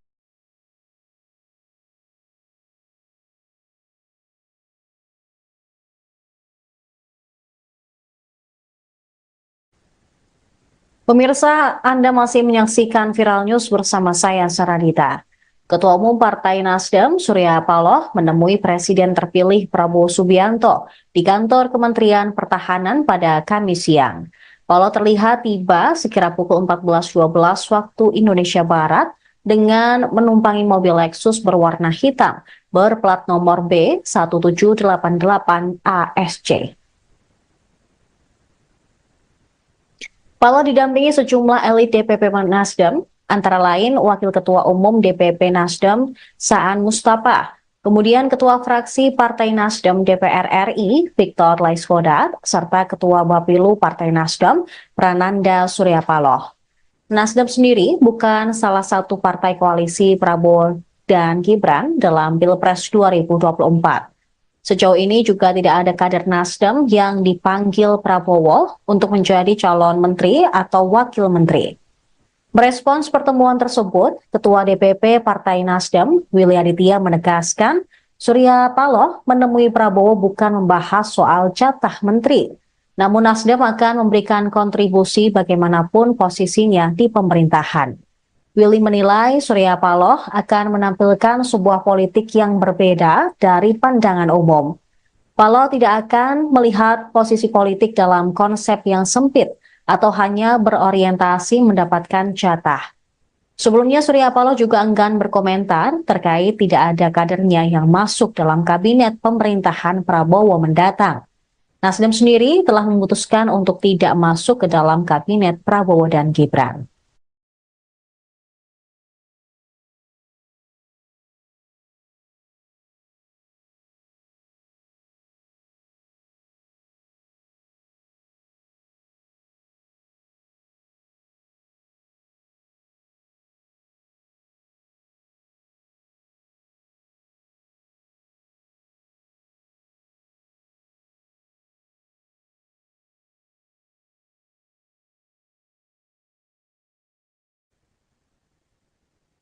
Pemirsa, Anda masih menyaksikan Viral News bersama saya, Saradita. Ketua Umum Partai Nasdem, Surya Paloh, menemui Presiden terpilih Prabowo Subianto di kantor Kementerian Pertahanan pada Kamis siang. Paloh terlihat tiba sekira pukul 14.12 waktu Indonesia Barat dengan menumpangi mobil Lexus berwarna hitam berplat nomor B1788 ASC. Paloh didampingi sejumlah elit DPP Nasdem, antara lain Wakil Ketua Umum DPP Nasdem Saan Mustafa, kemudian Ketua Fraksi Partai Nasdem DPR RI Victor Laiskodat, serta Ketua Bapilu Partai Nasdem Prananda Surya Paloh. Nasdem sendiri bukan salah satu partai koalisi Prabowo dan Gibran dalam Pilpres 2024. Sejauh ini juga tidak ada kader Nasdem yang dipanggil Prabowo untuk menjadi calon menteri atau wakil menteri. Merespons pertemuan tersebut, Ketua DPP Partai Nasdem, Willy Aditya menegaskan, Surya Paloh menemui Prabowo bukan membahas soal jatah menteri, namun Nasdem akan memberikan kontribusi bagaimanapun posisinya di pemerintahan. Willy menilai Surya Paloh akan menampilkan sebuah politik yang berbeda dari pandangan umum. Paloh tidak akan melihat posisi politik dalam konsep yang sempit atau hanya berorientasi mendapatkan jatah. Sebelumnya Surya Paloh juga enggan berkomentar terkait tidak ada kadernya yang masuk dalam kabinet pemerintahan Prabowo mendatang. Nasdem sendiri telah memutuskan untuk tidak masuk ke dalam kabinet Prabowo dan Gibran.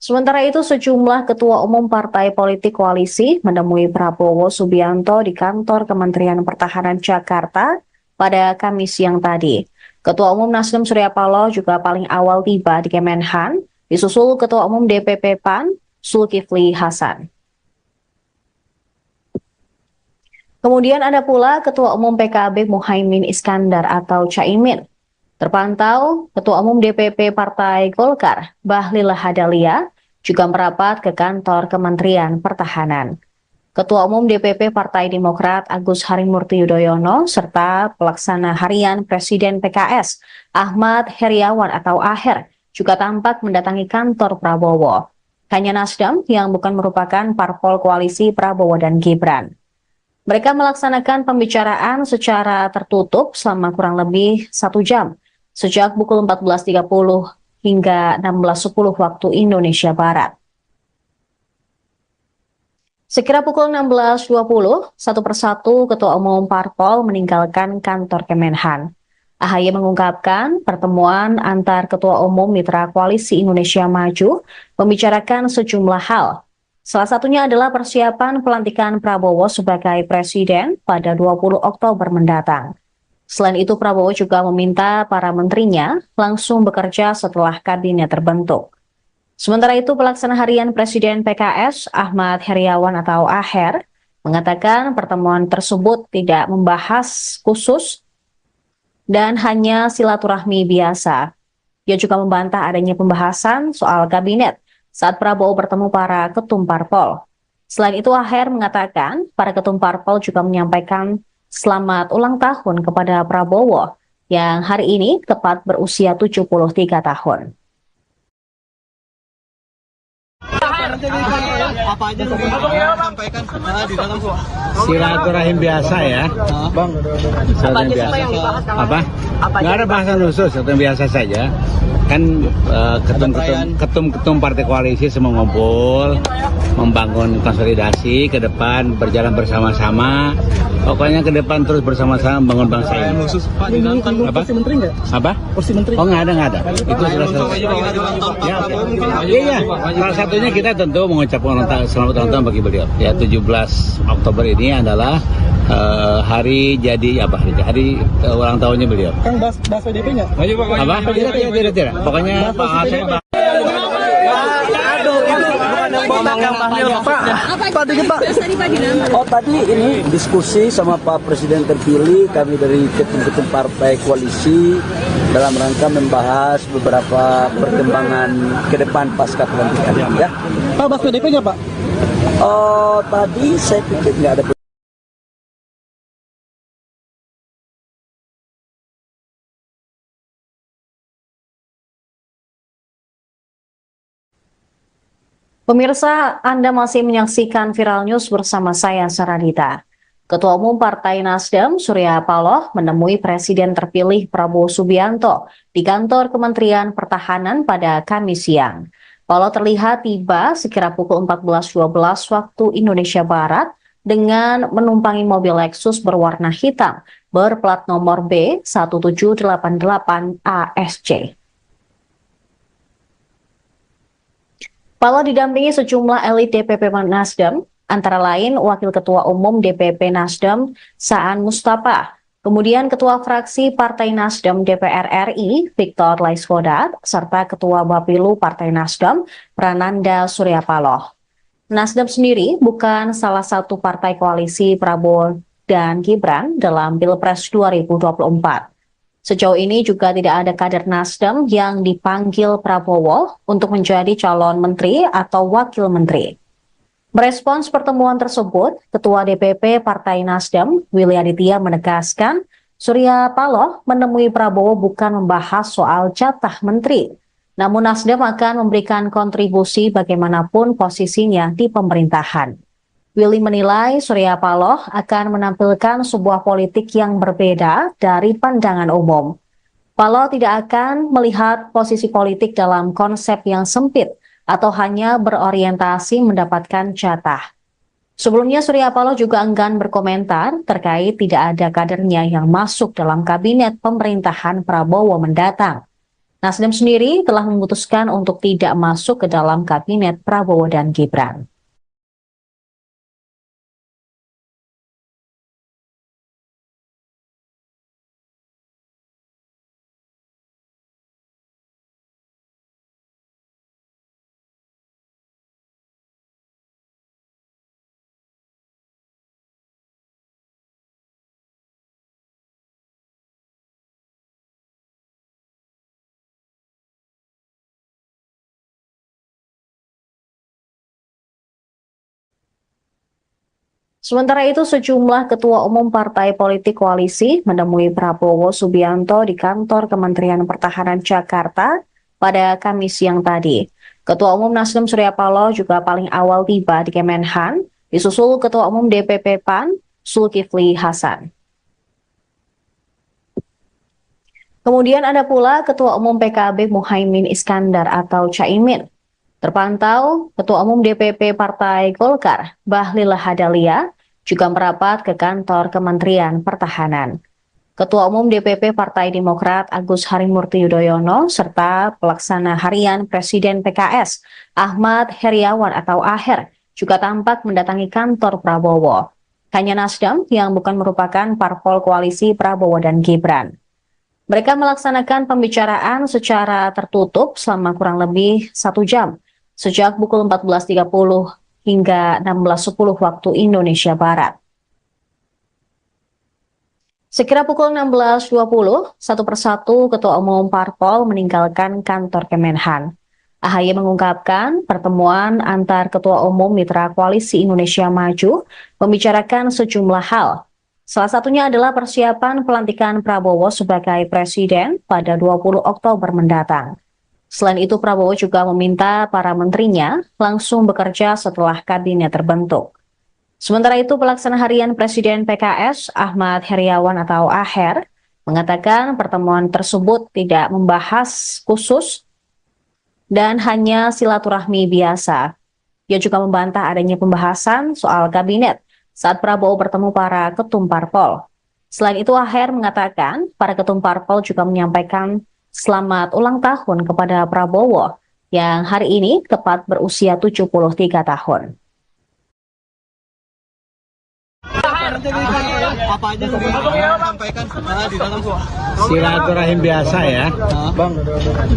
Sementara itu, sejumlah ketua umum partai politik koalisi menemui Prabowo Subianto di kantor Kementerian Pertahanan Jakarta pada Kamis siang tadi. Ketua umum Nasdem Surya Paloh juga paling awal tiba di Kemenhan, disusul Ketua umum DPP PAN Zulkifli Hasan. Kemudian ada pula Ketua umum PKB Muhaimin Iskandar atau Caimin. Terpantau, Ketua umum DPP Partai Golkar Bahlil Lahadalia juga merapat ke kantor Kementerian Pertahanan. Ketua umum DPP Partai Demokrat Agus Harimurti Yudhoyono serta pelaksana harian Presiden PKS Ahmad Heriawan atau Aher juga tampak mendatangi kantor Prabowo. Hanya Nasdem yang bukan merupakan parpol koalisi Prabowo dan Gibran. Mereka melaksanakan pembicaraan secara tertutup selama kurang lebih 1 jam, sejak pukul 14.30 hingga 16.10 waktu Indonesia Barat. Sekira pukul 16.20, satu persatu Ketua Umum Parpol meninggalkan kantor Kemenhan. AHY mengungkapkan pertemuan antar Ketua Umum Mitra Koalisi Indonesia Maju membicarakan sejumlah hal. Salah satunya adalah persiapan pelantikan Prabowo sebagai Presiden pada 20 Oktober mendatang. Selain itu, Prabowo juga meminta para menterinya langsung bekerja setelah kabinet terbentuk. Sementara itu, pelaksana harian Presiden PKS Ahmad Heriawan atau Aher mengatakan pertemuan tersebut tidak membahas khusus dan hanya silaturahmi biasa. Dia juga membantah adanya pembahasan soal kabinet saat Prabowo bertemu para ketum parpol. Selain itu, Aher mengatakan para ketum parpol juga menyampaikan selamat ulang tahun kepada Prabowo yang hari ini tepat berusia 73 tahun. Apa aja sampaikan di dalam Silaturahim biasa ya, Bang. Silaturahim biasa. Apa? Nggak ada bahasan khusus, silaturahim biasa saja. Kan ketum-ketum partai koalisi semua ngumpul, membangun konsolidasi ke depan, berjalan bersama-sama. Pokoknya ke depan terus bersama-sama membangun bangsa ini. khusus Pak di dalam Apa? Kursi menteri nggak? Apa? Kursi menteri. Oh, nggak ada. Itu sudah selesai. Ya, iya. Salah satunya kita tentu mengucapkan selamat ulang tahun bagi beliau. Ya, 17 Oktober ini adalah hari jadi apa? Hari ulang tahunnya beliau. Kang bahas PDP nggak? Apa? Tidak. Pokoknya Pak Hasim. Pak, dikit Pak. Oh, tadi ini diskusi sama Pak Presiden terpilih, kami dari ketum-ketum partai koalisi dalam rangka membahas beberapa perkembangan ke depan pasca pelantikan ya. Pak, bahas PDP nggak Pak? Oh, tadi saya pikir nggak ada. Pemirsa, Anda masih menyaksikan Viral News bersama saya, Saradita. Ketua Umum Partai Nasdem, Surya Paloh, menemui Presiden terpilih Prabowo Subianto di kantor Kementerian Pertahanan pada Kamis siang. Paloh terlihat tiba sekira pukul 14.12 waktu Indonesia Barat dengan menumpangi mobil Lexus berwarna hitam berplat nomor B1788 ASC. Paloh didampingi sejumlah elit DPP Nasdem, antara lain Wakil Ketua Umum DPP Nasdem Saan Mustafa, kemudian Ketua Fraksi Partai Nasdem DPR RI Victor Laiskodat, serta Ketua Bapilu Partai Nasdem Prananda Surya Paloh. Nasdem sendiri bukan salah satu partai koalisi Prabowo dan Gibran dalam Pilpres 2024. Sejauh ini juga tidak ada kader Nasdem yang dipanggil Prabowo untuk menjadi calon menteri atau wakil menteri. Merespons pertemuan tersebut, Ketua DPP Partai Nasdem, Willy Aditya menegaskan, Surya Paloh menemui Prabowo bukan membahas soal jatah menteri, namun Nasdem akan memberikan kontribusi bagaimanapun posisinya di pemerintahan. Willy menilai Surya Paloh akan menampilkan sebuah politik yang berbeda dari pandangan umum. Paloh tidak akan melihat posisi politik dalam konsep yang sempit atau hanya berorientasi mendapatkan jatah. Sebelumnya Surya Paloh juga enggan berkomentar terkait tidak ada kadernya yang masuk dalam kabinet pemerintahan Prabowo mendatang. Nasdem sendiri telah memutuskan untuk tidak masuk ke dalam kabinet Prabowo dan Gibran. Sementara itu, sejumlah ketua umum partai politik koalisi menemui Prabowo Subianto di kantor Kementerian Pertahanan Jakarta pada Kamis siang tadi. Ketua umum Nasdem Surya Paloh juga paling awal tiba di Kemenhan, disusul Ketua umum DPP PAN Zulkifli Hasan. Kemudian ada pula Ketua umum PKB Muhaimin Iskandar atau Caimin. Terpantau, Ketua Umum DPP Partai Golkar, Bahlil Lahadalia, juga merapat ke kantor Kementerian Pertahanan. Ketua Umum DPP Partai Demokrat Agus Harimurti Yudhoyono, serta Pelaksana Harian Presiden PKS, Ahmad Heriawan atau Aher, juga tampak mendatangi kantor Prabowo. Hanya Nasdem yang bukan merupakan parpol koalisi Prabowo dan Gibran. Mereka melaksanakan pembicaraan secara tertutup selama kurang lebih 1 jam, sejak pukul 14.30 hingga 16.10 waktu Indonesia Barat. Sekira pukul 16.20, satu persatu Ketua Umum Parpol meninggalkan kantor Kemenhan. AHY mengungkapkan pertemuan antar Ketua Umum Mitra Koalisi Indonesia Maju membicarakan sejumlah hal. Salah satunya adalah persiapan pelantikan Prabowo sebagai Presiden pada 20 Oktober mendatang. Selain itu, Prabowo juga meminta para menterinya langsung bekerja setelah kabinet terbentuk. Sementara itu, Pelaksana Harian Presiden PKS, Ahmad Heriawan atau Aher, mengatakan pertemuan tersebut tidak membahas khusus dan hanya silaturahmi biasa. Ia juga membantah adanya pembahasan soal kabinet saat Prabowo bertemu para ketum parpol. Selain itu, Aher mengatakan para ketum parpol juga menyampaikan selamat ulang tahun kepada Prabowo yang hari ini tepat berusia 73 tahun. Apa aja yang sampaikan di dalam Silaturahim biasa ya, Bang.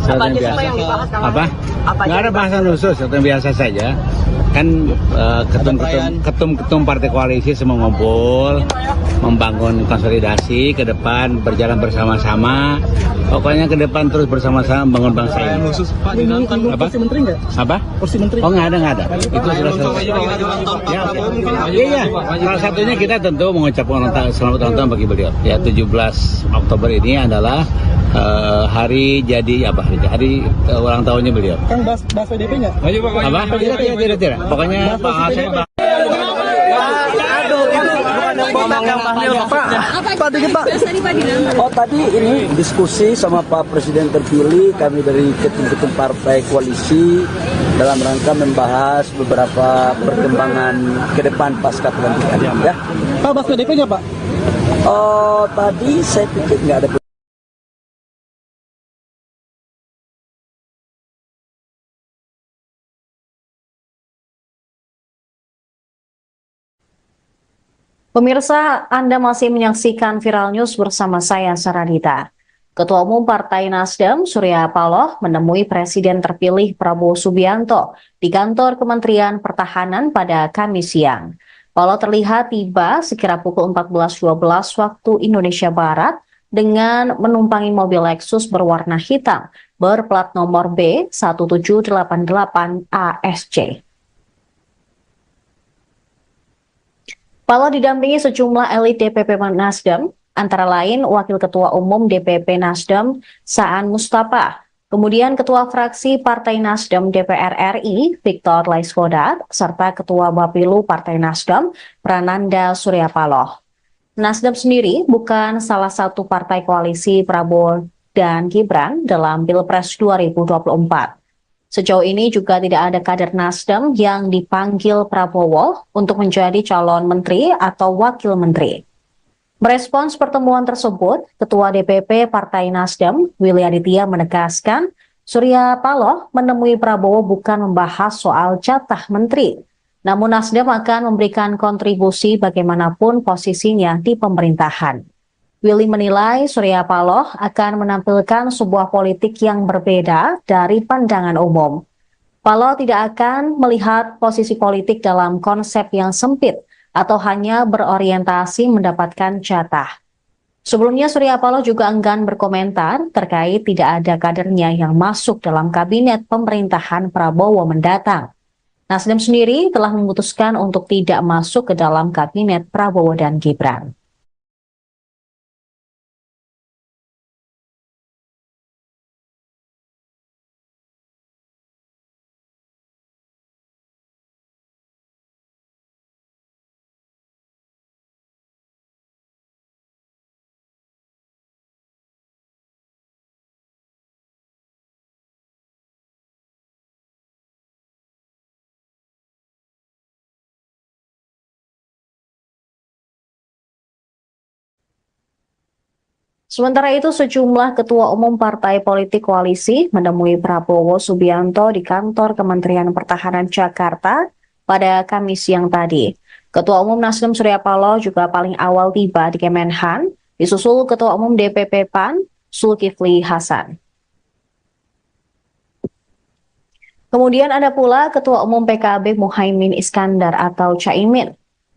Silaturahim biasa. Apa? Nggak ada bahasan khusus, silaturahim biasa saja. Kan ketum-ketum partai koalisi semua ngumpul, membangun konsolidasi ke depan, berjalan bersama-sama. Pokoknya ke depan terus bersama-sama membangun bangsa ini. khusus Pak di dalam kan Kursi menteri nggak? Apa? Kursi menteri? Oh nggak ada. Itu sudah selesai. Ya, iya. Salah satunya kita tentu mengucapkan selamat ulang tahun bagi beliau. Ya, 17 Oktober ini adalah hari jadi apa? Hari ulang tahunnya beliau. Kang bahas PDP nggak? Apa? Tidak. Pokoknya Pak Hasan. Pak dikit Pak. Oh tadi ini diskusi sama Pak Presiden terpilih, kami dari ketum-ketum partai koalisi dalam rangka membahas beberapa perkembangan ke depan pasca pelantikan ya. Pak bahas PDP nggak Pak? Oh tadi saya pikir nggak ada. Pemirsa, Anda masih menyaksikan Viral News bersama saya, Saradita. Ketua Umum Partai Nasdem, Surya Paloh, menemui Presiden terpilih Prabowo Subianto di kantor Kementerian Pertahanan pada Kamis siang. Paloh terlihat tiba sekira pukul 14.12 waktu Indonesia Barat dengan menumpangi mobil Lexus berwarna hitam berplat nomor B1788 ASC. Paloh didampingi sejumlah elit DPP Nasdem, antara lain Wakil Ketua Umum DPP Nasdem Saan Mustafa, kemudian Ketua Fraksi Partai Nasdem DPR RI Victor Laiskodat, serta Ketua Bapilu Partai Nasdem Prananda Surya Paloh. Nasdem sendiri bukan salah satu partai koalisi Prabowo dan Gibran dalam Pilpres 2024. Sejauh ini juga tidak ada kader Nasdem yang dipanggil Prabowo untuk menjadi calon menteri atau wakil menteri. Merespons pertemuan tersebut, Ketua DPP Partai Nasdem, Willy Aditya menegaskan, Surya Paloh menemui Prabowo bukan membahas soal jatah menteri, namun Nasdem akan memberikan kontribusi bagaimanapun posisinya di pemerintahan. Willy menilai Surya Paloh akan menampilkan sebuah politik yang berbeda dari pandangan umum. Paloh tidak akan melihat posisi politik dalam konsep yang sempit atau hanya berorientasi mendapatkan jatah. Sebelumnya Surya Paloh juga enggan berkomentar terkait tidak ada kadernya yang masuk dalam kabinet pemerintahan Prabowo mendatang. Nasdem sendiri telah memutuskan untuk tidak masuk ke dalam kabinet Prabowo dan Gibran. Sementara itu, sejumlah ketua umum partai politik koalisi menemui Prabowo Subianto di kantor Kementerian Pertahanan Jakarta pada Kamis siang tadi. Ketua umum Nasdem Surya Paloh juga paling awal tiba di Kemenhan, disusul Ketua umum DPP PAN Zulkifli Hasan. Kemudian ada pula Ketua umum PKB Muhaimin Iskandar atau Caimin.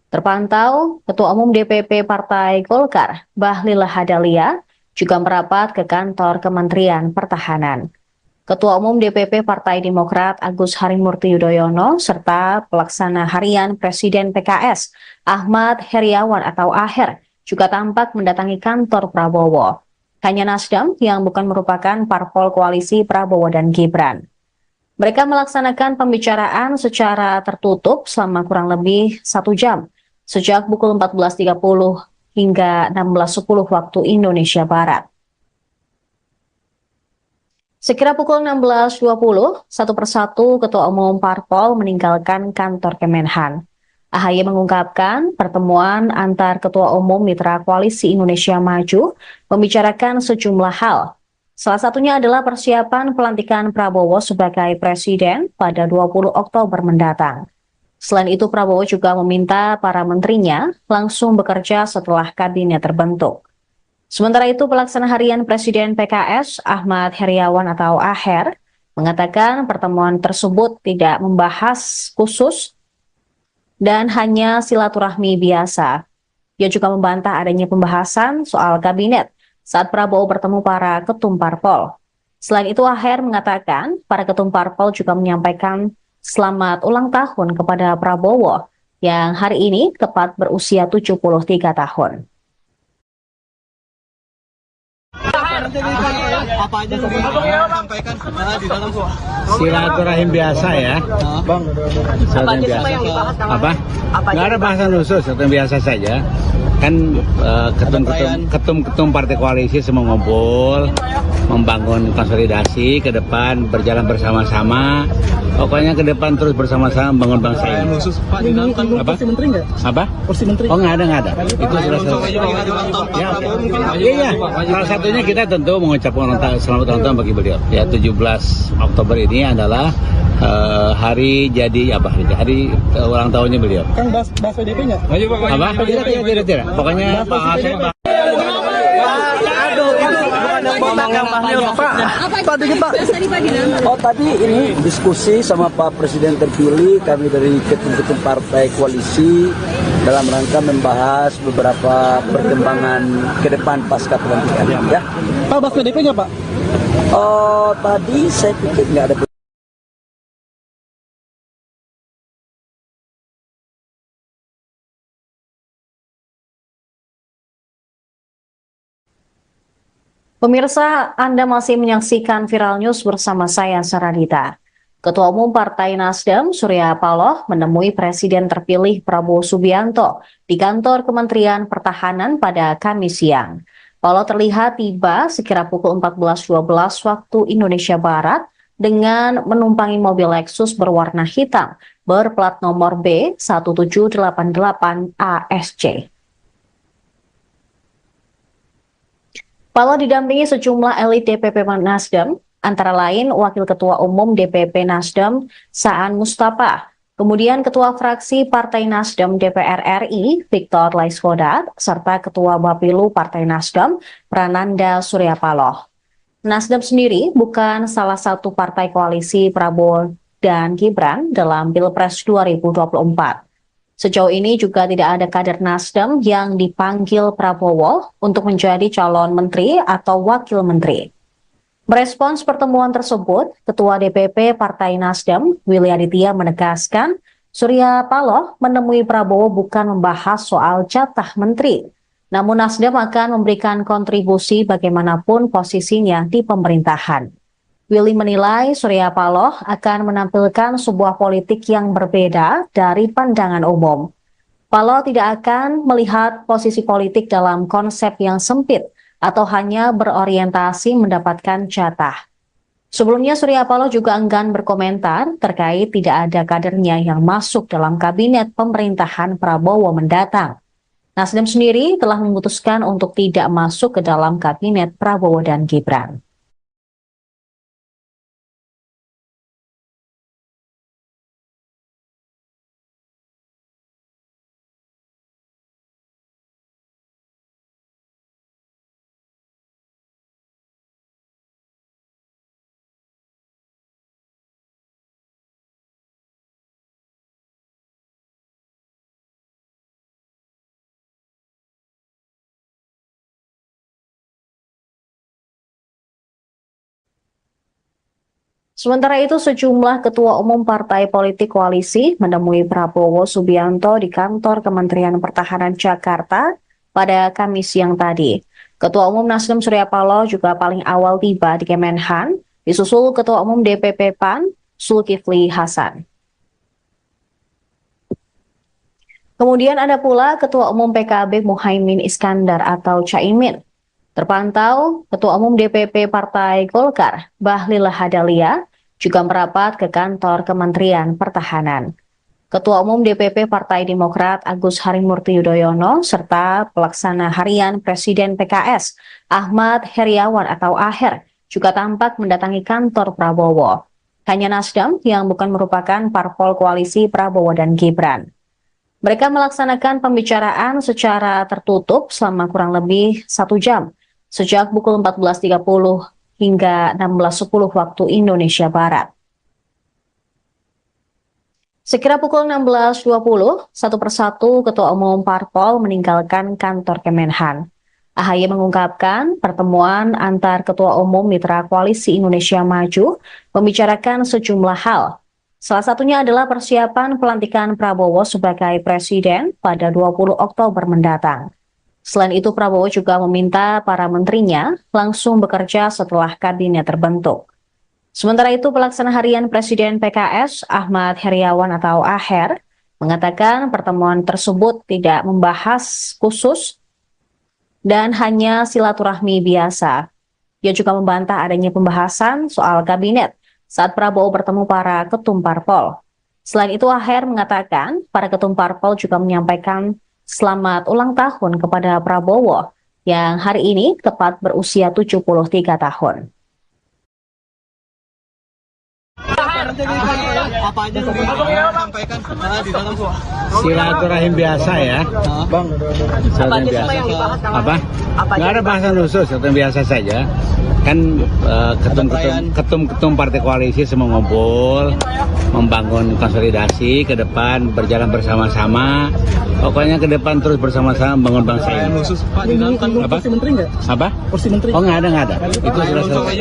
Terpantau, Ketua Umum DPP Partai Golkar, Bahlil Lahadalia, juga merapat ke kantor Kementerian Pertahanan. Ketua Umum DPP Partai Demokrat Agus Harimurti Yudhoyono, serta Pelaksana Harian Presiden PKS, Ahmad Heriawan atau Aher, juga tampak mendatangi kantor Prabowo. Hanya Nasdem yang bukan merupakan parpol koalisi Prabowo dan Gibran. Mereka melaksanakan pembicaraan secara tertutup selama kurang lebih 1 jam, sejak pukul 14.30 hingga 16.10 waktu Indonesia Barat. Sekira pukul 16.20, satu persatu Ketua Umum Parpol meninggalkan kantor Kemenhan. AHY mengungkapkan pertemuan antar Ketua Umum Mitra Koalisi Indonesia Maju membicarakan sejumlah hal. Salah satunya adalah persiapan pelantikan Prabowo sebagai Presiden pada 20 Oktober mendatang. Selain itu, Prabowo juga meminta para menterinya langsung bekerja setelah kabinet terbentuk. Sementara itu, Pelaksana Harian Presiden PKS, Ahmad Heriawan atau Aher, mengatakan pertemuan tersebut tidak membahas khusus dan hanya silaturahmi biasa. Ia juga membantah adanya pembahasan soal kabinet saat Prabowo bertemu para ketum parpol. Selain itu, Aher mengatakan para ketum parpol juga menyampaikan selamat ulang tahun kepada Prabowo yang hari ini tepat berusia 73 tahun. Apa aja sampaikan di dalam Silaturahim biasa ya, Bang. silaturahim biasa. Apa? Nggak ada bahasan khusus, silaturahim biasa saja. Kan ketum-ketum partai koalisi semua ngumpul, membangun konsolidasi ke depan, berjalan bersama-sama. Pokoknya ke depan terus bersama-sama membangun bangsa ini. Apa? Kursi menteri nggak? Apa? Kursi menteri. Oh nggak ada. Itu sudah selesai. Iya. Salah satunya kita tentu mengucapkan selamat ulang tahun bagi beliau. Ya 17 Oktober ini adalah hari jadi hari ulang tahunnya beliau. Kang bahas PDP nggak? Apa? Tidak. Pokoknya Pak Hasan. Pak dikit Pak. Oh tadi ini diskusi sama Pak Presiden terpilih, kami dari ketum-ketum partai koalisi dalam rangka membahas beberapa perkembangan ke depan pasca pelantikan. Ya. Pak bahas PDP nggak Pak? Oh tadi saya pikir nggak ada. Pemirsa, Anda masih menyaksikan Viral News bersama saya, Saradita. Ketua Umum Partai Nasdem, Surya Paloh, menemui Presiden terpilih Prabowo Subianto di kantor Kementerian Pertahanan pada Kamis siang. Paloh terlihat tiba sekira pukul 14.12 waktu Indonesia Barat dengan menumpangi mobil Lexus berwarna hitam berplat nomor B1788 ASC. Paloh didampingi sejumlah elit DPP Nasdem, antara lain Wakil Ketua Umum DPP Nasdem Saan Mustafa, kemudian Ketua Fraksi Partai Nasdem DPR RI Victor Laiskodat, serta Ketua Bapilu Partai Nasdem Prananda Surya Paloh. Nasdem sendiri bukan salah satu partai koalisi Prabowo dan Gibran dalam Pilpres 2024. Sejauh ini juga tidak ada kader Nasdem yang dipanggil Prabowo untuk menjadi calon menteri atau wakil menteri. Merespons pertemuan tersebut, Ketua DPP Partai Nasdem, Willy Aditya menegaskan, Surya Paloh menemui Prabowo bukan membahas soal jatah menteri, namun Nasdem akan memberikan kontribusi bagaimanapun posisinya di pemerintahan. Willy menilai Surya Paloh akan menampilkan sebuah politik yang berbeda dari pandangan umum. Paloh tidak akan melihat posisi politik dalam konsep yang sempit atau hanya berorientasi mendapatkan jatah. Sebelumnya Surya Paloh juga enggan berkomentar terkait tidak ada kadernya yang masuk dalam kabinet pemerintahan Prabowo mendatang. Nasdem sendiri telah memutuskan untuk tidak masuk ke dalam kabinet Prabowo dan Gibran. Sementara itu, sejumlah ketua umum partai politik koalisi menemui Prabowo Subianto di kantor Kementerian Pertahanan Jakarta pada Kamis siang tadi. Ketua Umum Nasdem Surya Paloh juga paling awal tiba di Kemenhan, disusul Ketua Umum DPP PAN Zulkifli Hasan. Kemudian ada pula Ketua Umum PKB Muhaimin Iskandar atau Caimin. Terpantau, Ketua Umum DPP Partai Golkar, Bahlil Lahadalia, juga merapat ke kantor Kementerian Pertahanan. Ketua Umum DPP Partai Demokrat Agus Harimurti Yudhoyono, serta Pelaksana Harian Presiden PKS, Ahmad Heriawan atau Aher, juga tampak mendatangi kantor Prabowo. Hanya Nasdem yang bukan merupakan parpol koalisi Prabowo dan Gibran. Mereka melaksanakan pembicaraan secara tertutup selama kurang lebih 1 jam, sejak pukul 14.30 hingga 16.10 waktu Indonesia Barat. Sekira pukul 16.20, satu persatu Ketua Umum Parpol meninggalkan kantor Kemenhan. AHY mengungkapkan pertemuan antar Ketua Umum Mitra Koalisi Indonesia Maju membicarakan sejumlah hal. Salah satunya adalah persiapan pelantikan Prabowo sebagai Presiden pada 20 Oktober mendatang. Selain itu, Prabowo juga meminta para menterinya langsung bekerja setelah kabinet terbentuk. Sementara itu, Pelaksana Harian Presiden PKS, Ahmad Heriawan atau Aher, mengatakan pertemuan tersebut tidak membahas khusus dan hanya silaturahmi biasa. Dia juga membantah adanya pembahasan soal kabinet saat Prabowo bertemu para ketum parpol. Selain itu, Aher mengatakan para ketum parpol juga menyampaikan selamat ulang tahun kepada Prabowo yang hari ini tepat berusia 73 tahun. Apa aja sampaikan di dalam Silaturahim biasa ya, Bang. Silaturahim biasa. Apa? Nggak ada bahasan khusus, silaturahim biasa saja. Kan ketum-ketum partai koalisi semua ngumpul, membangun konsolidasi ke depan, berjalan bersama-sama. Pokoknya ke depan terus bersama-sama membangun bangsa ini. Apa? Kursi menteri nggak? Apa? Kursi menteri? Oh, nggak ada. Itu sudah selesai.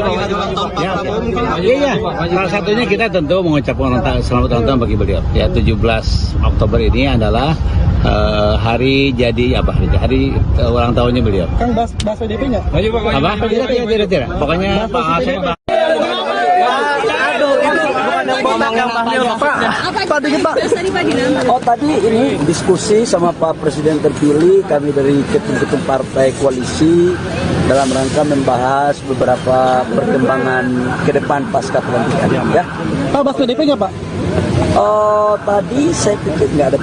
Iya. Salah satunya kita tentu mengucapkan selamat ulang tahun bagi beliau. Ya, 17 Oktober ini adalah hari jadi hari ulang tahunnya beliau. Kang bahas PDP nggak? Apa? Tidak. Pokoknya Pak Asep. Pak, dikit Pak. Oh, tadi ini diskusi sama Pak Presiden terpilih, kami dari ketum-ketum partai koalisi dalam rangka membahas beberapa perkembangan ke depan pasca pelantikan ya. Pak, bahas PDP nggak Pak? Oh, tadi saya pikir nggak ada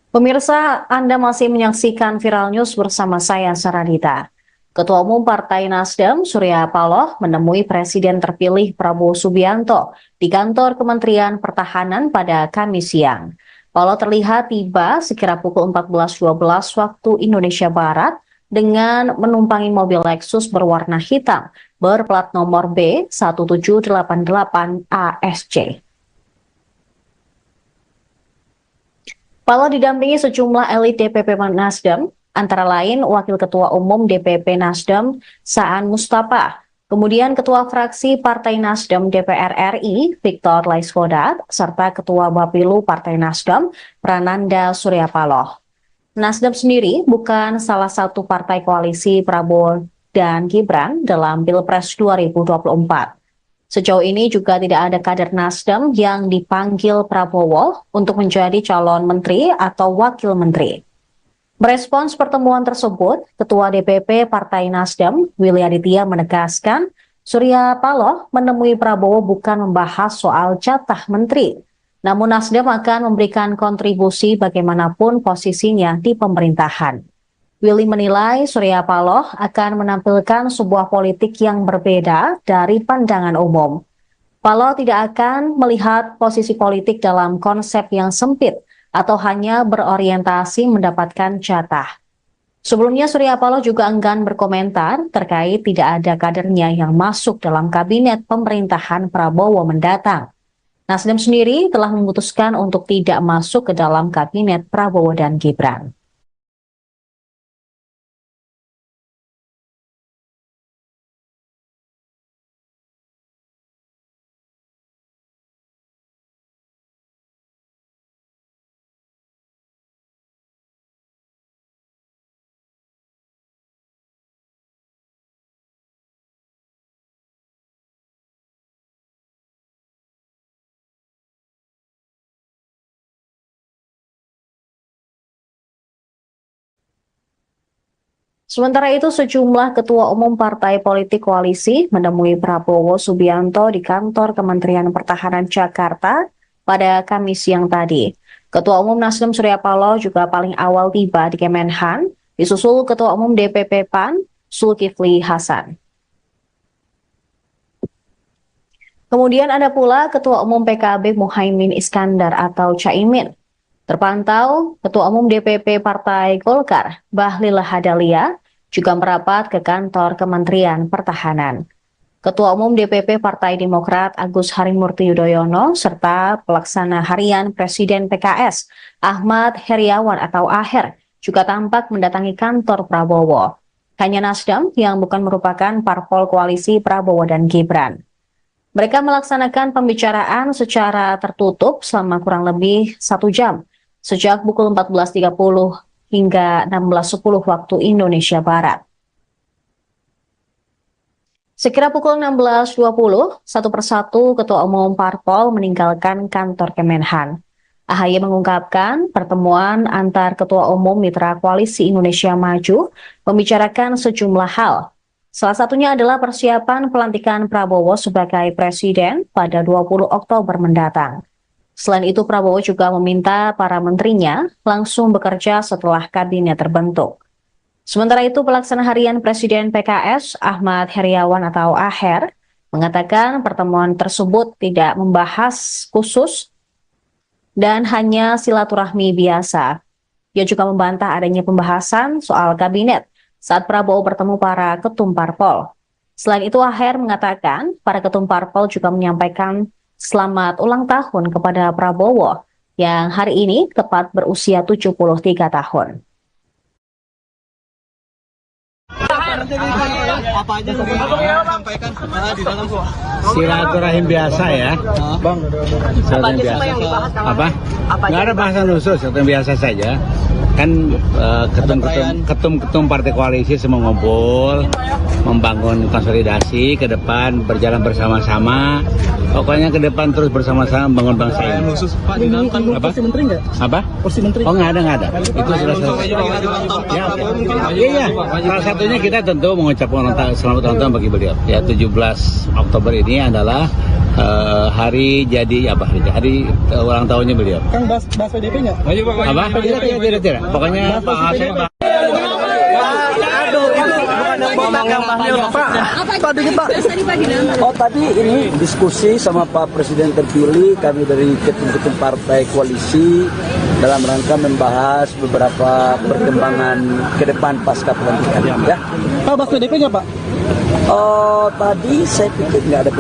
Pemirsa, Anda masih menyaksikan Viral News bersama saya, Saradita. Ketua Umum Partai Nasdem, Surya Paloh, menemui Presiden terpilih Prabowo Subianto di kantor Kementerian Pertahanan pada Kamis siang. Paloh terlihat tiba sekira pukul 14.12 waktu Indonesia Barat dengan menumpangi mobil Lexus berwarna hitam berplat nomor B1788 ASC. Paloh didampingi sejumlah elit DPP Nasdem, antara lain Wakil Ketua Umum DPP Nasdem Saan Mustafa, kemudian Ketua Fraksi Partai Nasdem DPR RI Victor Laiskodat, serta Ketua Bapilu Partai Nasdem Prananda Surya Paloh. Nasdem sendiri bukan salah satu partai koalisi Prabowo dan Gibran dalam Pilpres 2024. Sejauh ini juga tidak ada kader Nasdem yang dipanggil Prabowo untuk menjadi calon menteri atau wakil menteri. Merespons pertemuan tersebut, Ketua DPP Partai Nasdem, Willy Aditya menegaskan, Surya Paloh menemui Prabowo bukan membahas soal jatah menteri, namun Nasdem akan memberikan kontribusi bagaimanapun posisinya di pemerintahan. Willy menilai Surya Paloh akan menampilkan sebuah politik yang berbeda dari pandangan umum. Paloh tidak akan melihat posisi politik dalam konsep yang sempit atau hanya berorientasi mendapatkan jatah. Sebelumnya Surya Paloh juga enggan berkomentar terkait tidak ada kadernya yang masuk dalam kabinet pemerintahan Prabowo mendatang. Nasdem sendiri telah memutuskan untuk tidak masuk ke dalam kabinet Prabowo dan Gibran. Sementara itu, sejumlah ketua umum partai politik koalisi menemui Prabowo Subianto di kantor Kementerian Pertahanan Jakarta pada Kamis siang tadi. Ketua Umum Nasdem Surya Paloh juga paling awal tiba di Kemenhan, disusul Ketua Umum DPP PAN Zulkifli Hasan. Kemudian ada pula Ketua Umum PKB Muhaimin Iskandar atau Caimin. Terpantau, Ketua Umum DPP Partai Golkar, Bahlil Lahadalia, juga merapat ke kantor Kementerian Pertahanan. Ketua Umum DPP Partai Demokrat Agus Harimurti Yudhoyono, serta Pelaksana Harian Presiden PKS, Ahmad Heriawan atau Aher, juga tampak mendatangi kantor Prabowo. Hanya Nasdem yang bukan merupakan parpol koalisi Prabowo dan Gibran. Mereka melaksanakan pembicaraan secara tertutup selama kurang lebih 1 jam, sejak pukul 14.30 hingga 16.10 waktu Indonesia Barat. Sekira pukul 16.20, satu persatu Ketua Umum Parpol meninggalkan kantor Kemenhan. AHY mengungkapkan pertemuan antar Ketua Umum Mitra Koalisi Indonesia Maju membicarakan sejumlah hal. Salah satunya adalah persiapan pelantikan Prabowo sebagai Presiden pada 20 Oktober mendatang. Selain itu, Prabowo juga meminta para menterinya langsung bekerja setelah kabinet terbentuk. Sementara itu, Pelaksana Harian Presiden PKS, Ahmad Heriawan atau Aher, mengatakan pertemuan tersebut tidak membahas khusus dan hanya silaturahmi biasa. Ia juga membantah adanya pembahasan soal kabinet saat Prabowo bertemu para ketum parpol. Selain itu, Aher mengatakan para ketum parpol juga menyampaikan selamat ulang tahun kepada Prabowo yang hari ini tepat berusia 73 tahun. Apa aja yang sampaikan di dalam Silaturahim biasa ya, Bang. Silaturahim biasa. Apa? Nggak ada bahasan khusus, silaturahim biasa saja. Kan ketum-ketum partai koalisi semua ngumpul, membangun konsolidasi ke depan, berjalan bersama-sama. Pokoknya ke depan terus bersama-sama membangun bangsa ini. Apa? Kursi menteri nggak? Apa? Kursi menteri? Oh nggak ada. Itu sudah selesai. Iya. Salah satunya kita tentu mengucapkan selamat ulang tahun bagi beliau. Ya 17 Oktober ini adalah hari jadi apa? Hari ulang tahunnya beliau. Kang bahas PDP nggak? Apa? Tidak. Pokoknya Pak Hasim. Oh tadi ini diskusi sama Pak Presiden terpilih, kami dari ketum-ketum partai koalisi dalam rangka membahas beberapa perkembangan ke depan pasca pelantikan ya. Pak bahas PDP nggak Pak? Oh tadi saya pikir nggak ada.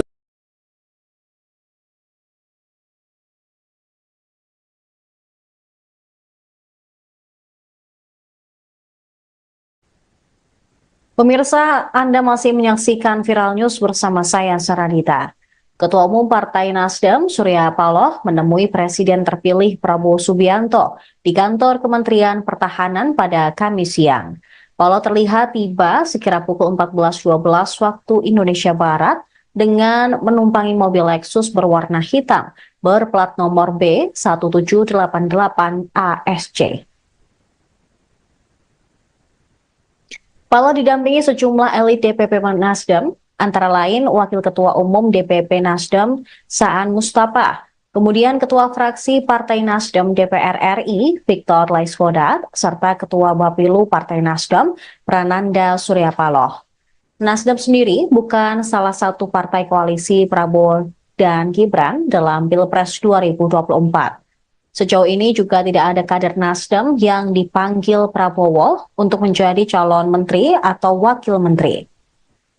Pemirsa, Anda masih menyaksikan Viral News bersama saya, Saradita. Ketua Umum Partai Nasdem, Surya Paloh, menemui Presiden terpilih Prabowo Subianto di kantor Kementerian Pertahanan pada Kamis siang. Paloh terlihat tiba sekira pukul 14.12 waktu Indonesia Barat dengan menumpangi mobil Lexus berwarna hitam berplat nomor B1788 ASC. Paloh didampingi sejumlah elit DPP Nasdem, antara lain Wakil Ketua Umum DPP Nasdem, Saan Mustafa, kemudian Ketua Fraksi Partai Nasdem DPR RI, Victor Laisvodat, serta Ketua Bapilu Partai Nasdem, Prananda Surya Paloh. Nasdem sendiri bukan salah satu partai koalisi Prabowo dan Gibran dalam Pilpres 2024. Sejauh ini juga tidak ada kader Nasdem yang dipanggil Prabowo untuk menjadi calon menteri atau wakil menteri.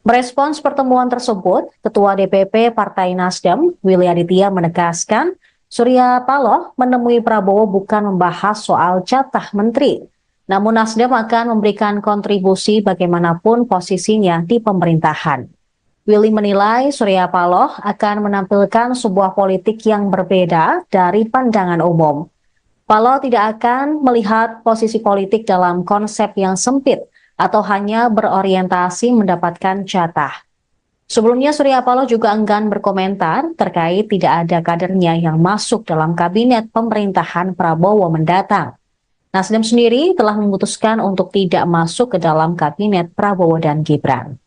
Merespons pertemuan tersebut, Ketua DPP Partai Nasdem, Willy Aditya menegaskan, Surya Paloh menemui Prabowo bukan membahas soal jatah menteri, namun Nasdem akan memberikan kontribusi bagaimanapun posisinya di pemerintahan. Willy menilai Surya Paloh akan menampilkan sebuah politik yang berbeda dari pandangan umum. Paloh tidak akan melihat posisi politik dalam konsep yang sempit atau hanya berorientasi mendapatkan jatah. Sebelumnya Surya Paloh juga enggan berkomentar terkait tidak ada kadernya yang masuk dalam kabinet pemerintahan Prabowo mendatang. Nasdem sendiri telah memutuskan untuk tidak masuk ke dalam kabinet Prabowo dan Gibran.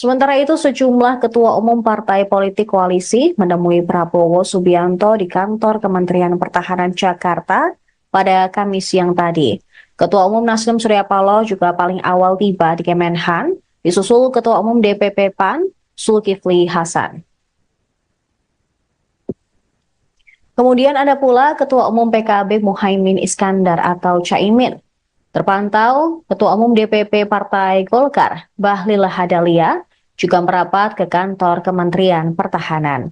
Sementara itu, sejumlah ketua umum partai politik koalisi menemui Prabowo Subianto di kantor Kementerian Pertahanan Jakarta pada Kamis siang tadi. Ketua Umum Nasdem Surya Paloh juga paling awal tiba di Kemenhan, disusul Ketua Umum DPP PAN Zulkifli Hasan. Kemudian ada pula Ketua Umum PKB Muhaimin Iskandar atau Caimin. Terpantau, Ketua Umum DPP Partai Golkar, Bahlil Lahadalia, juga merapat ke kantor Kementerian Pertahanan.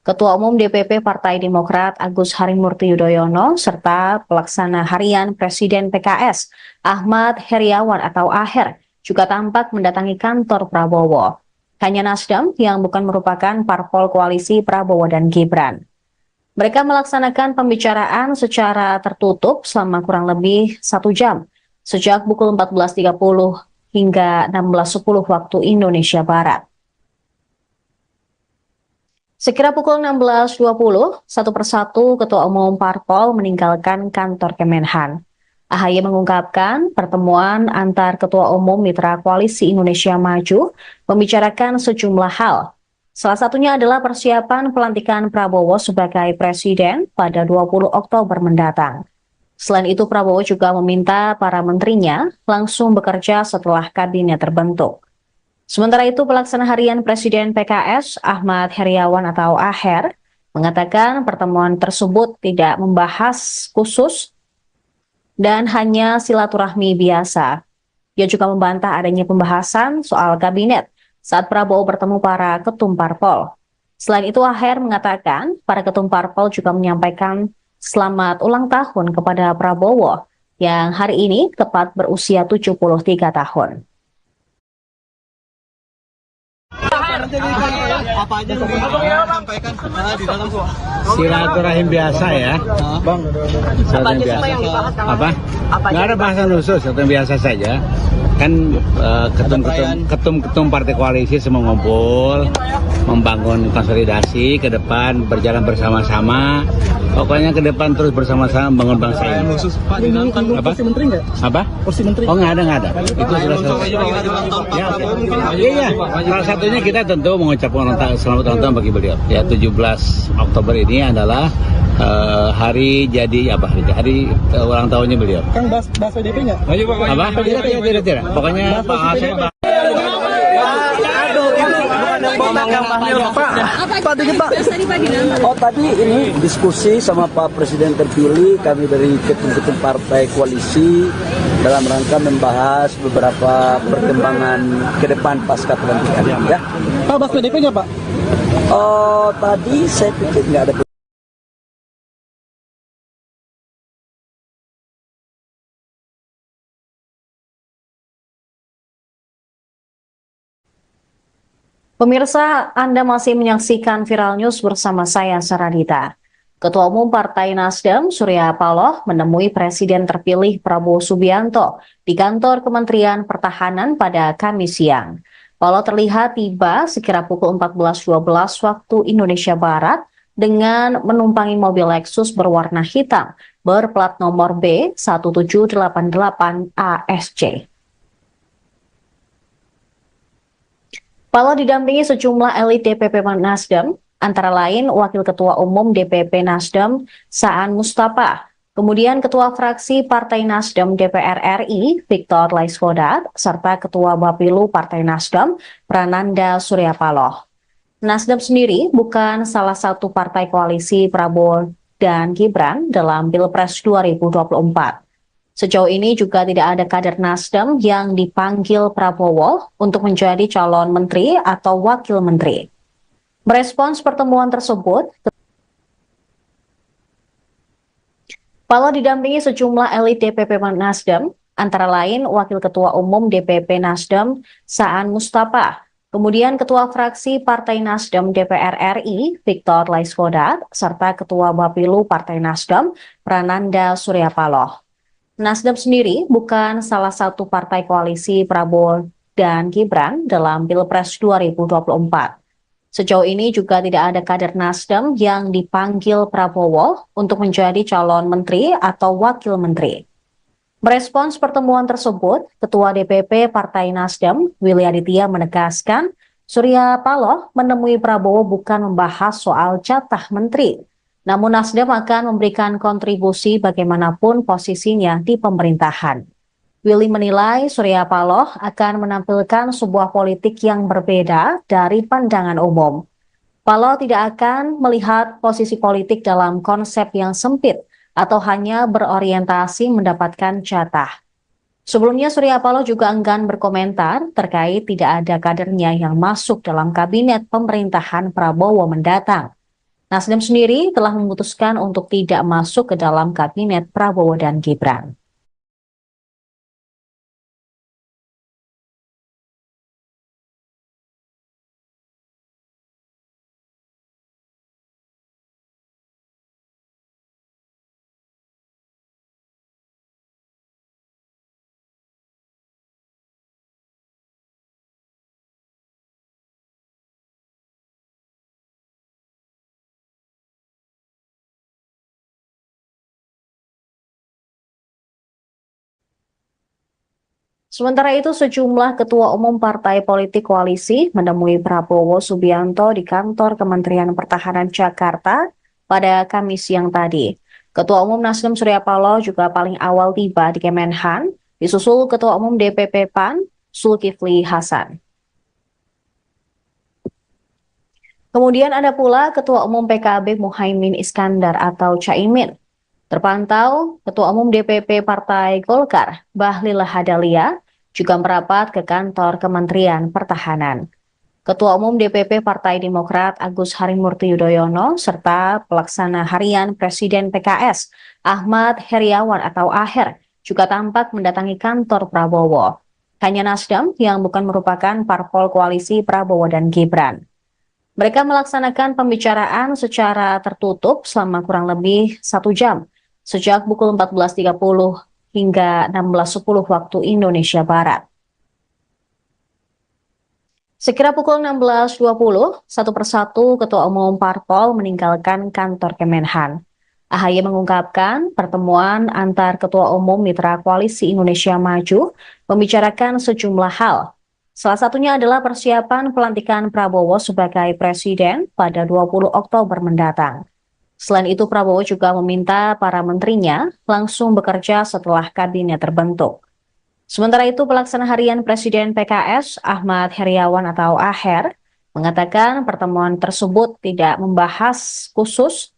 Ketua Umum DPP Partai Demokrat Agus Harimurti Yudhoyono, serta Pelaksana Harian Presiden PKS, Ahmad Heriawan atau Aher, juga tampak mendatangi kantor Prabowo. Hanya Nasdem yang bukan merupakan parpol koalisi Prabowo dan Gibran. Mereka melaksanakan pembicaraan secara tertutup selama kurang lebih 1 jam, sejak pukul 14.30 hingga 16.10 waktu Indonesia Barat. Sekira pukul 16.20, satu persatu Ketua Umum Parpol meninggalkan kantor Kemenhan. AHY mengungkapkan pertemuan antar Ketua Umum Mitra Koalisi Indonesia Maju membicarakan sejumlah hal. Salah satunya adalah persiapan pelantikan Prabowo sebagai Presiden pada 20 Oktober mendatang. Selain itu, Prabowo juga meminta para menterinya langsung bekerja setelah kabinet terbentuk. Sementara itu, Pelaksana Harian Presiden PKS, Ahmad Heriawan atau Aher, mengatakan pertemuan tersebut tidak membahas khusus dan hanya silaturahmi biasa. Ia juga membantah adanya pembahasan soal kabinet saat Prabowo bertemu para ketum parpol. Selain itu, Aher mengatakan para ketum parpol juga menyampaikan selamat ulang tahun kepada Prabowo yang hari ini tepat berusia 73 tahun. Apa aja yang disampaikan di dalam Silaturahim biasa ya, Bang, silaturahim biasa. Apa? Nggak ada bahasan khusus, silaturahim biasa saja. Kan ketum-ketum partai koalisi semua ngumpul, membangun konsolidasi ke depan, berjalan bersama-sama. Pokoknya ke depan terus bersama-sama membangun bangsa ini. Apa? kursi menteri nggak? Apa? Kursi menteri. Oh nggak ada. Itu sudah selesai. Iya. Salah satunya kita tentu mengucapkan selamat ulang tahun bagi beliau. Ya 17 Oktober ini adalah hari jadi hari ulang tahunnya beliau. Kang bahas PDP nggak? Apa? Tidak. Pokoknya Pak Hasim. Oh tadi ini diskusi sama Pak Presiden terpilih, kami dari ketum-ketum partai koalisi dalam rangka membahas beberapa perkembangan ke depan pasca pelantikan ya. Pak, bahas PDP nggak Pak? Oh tadi saya pikir nggak ada. Pemirsa, Anda masih menyaksikan Viral News bersama saya, Saradita. Ketua Umum Partai Nasdem, Surya Paloh, menemui Presiden terpilih Prabowo Subianto di kantor Kementerian Pertahanan pada Kamis siang. Paloh terlihat tiba sekira pukul 14.12 waktu Indonesia Barat dengan menumpangi mobil Lexus berwarna hitam berplat nomor B1788 ASC. Paloh didampingi sejumlah elit DPP Nasdem, antara lain Wakil Ketua Umum DPP Nasdem Saan Mustafa, kemudian Ketua Fraksi Partai Nasdem DPR RI Victor Laiskodat, serta Ketua Bapilu Partai Nasdem Prananda Suryapaloh. Nasdem sendiri bukan salah satu partai koalisi Prabowo dan Gibran dalam Pilpres 2024. Sejauh ini juga tidak ada kader Nasdem yang dipanggil Prabowo untuk menjadi calon menteri atau wakil menteri. Merespons pertemuan tersebut, Paloh didampingi sejumlah elit DPP Nasdem, antara lain Wakil Ketua Umum DPP Nasdem Saan Mustafa, kemudian Ketua Fraksi Partai Nasdem DPR RI Victor Laiskodat, serta Ketua Bapilu Partai Nasdem Prananda Suryapaloh. Nasdem sendiri bukan salah satu partai koalisi Prabowo dan Gibran dalam Pilpres 2024. Sejauh ini juga tidak ada kader Nasdem yang dipanggil Prabowo untuk menjadi calon menteri atau wakil menteri. Merespons pertemuan tersebut, Ketua DPP Partai Nasdem, Willy Aditya menegaskan, Surya Paloh menemui Prabowo bukan membahas soal jatah menteri, namun Nasdem akan memberikan kontribusi bagaimanapun posisinya di pemerintahan. Willy menilai Surya Paloh akan menampilkan sebuah politik yang berbeda dari pandangan umum. Paloh tidak akan melihat posisi politik dalam konsep yang sempit atau hanya berorientasi mendapatkan jatah. Sebelumnya Surya Paloh juga enggan berkomentar terkait tidak ada kadernya yang masuk dalam kabinet pemerintahan Prabowo mendatang. Nasdem sendiri telah memutuskan untuk tidak masuk ke dalam kabinet Prabowo dan Gibran. Sementara itu, sejumlah ketua umum partai politik koalisi menemui Prabowo Subianto di kantor Kementerian Pertahanan Jakarta pada Kamis siang tadi. Ketua Umum Nasdem Surya Paloh juga paling awal tiba di Kemenhan, disusul Ketua Umum DPP PAN Zulkifli Hasan. Kemudian ada pula Ketua Umum PKB Muhaimin Iskandar atau Caimin. Terpantau, Ketua Umum DPP Partai Golkar Bahlil Lahadalia juga merapat ke kantor Kementerian Pertahanan. Ketua Umum DPP Partai Demokrat Agus Harimurti Yudhoyono serta Pelaksana Harian Presiden PKS Ahmad Heriawan atau Aher juga tampak mendatangi kantor Prabowo. hanya Nasdem yang bukan merupakan parpol koalisi Prabowo dan Gibran. Mereka melaksanakan pembicaraan secara tertutup selama kurang lebih 1 jam, sejak pukul 14.30 hingga 16.10 waktu Indonesia Barat. Sekira pukul 16.20, satu persatu Ketua Umum Parpol meninggalkan kantor Kemenhan. AHY mengungkapkan pertemuan antar Ketua Umum Mitra Koalisi Indonesia Maju membicarakan sejumlah hal. Salah satunya adalah persiapan pelantikan Prabowo sebagai Presiden pada 20 Oktober mendatang. Selain itu, Prabowo juga meminta para menterinya langsung bekerja setelah kabinet terbentuk. Sementara itu, pelaksana harian Presiden PKS Ahmad Heriawan atau Aher mengatakan pertemuan tersebut tidak membahas khusus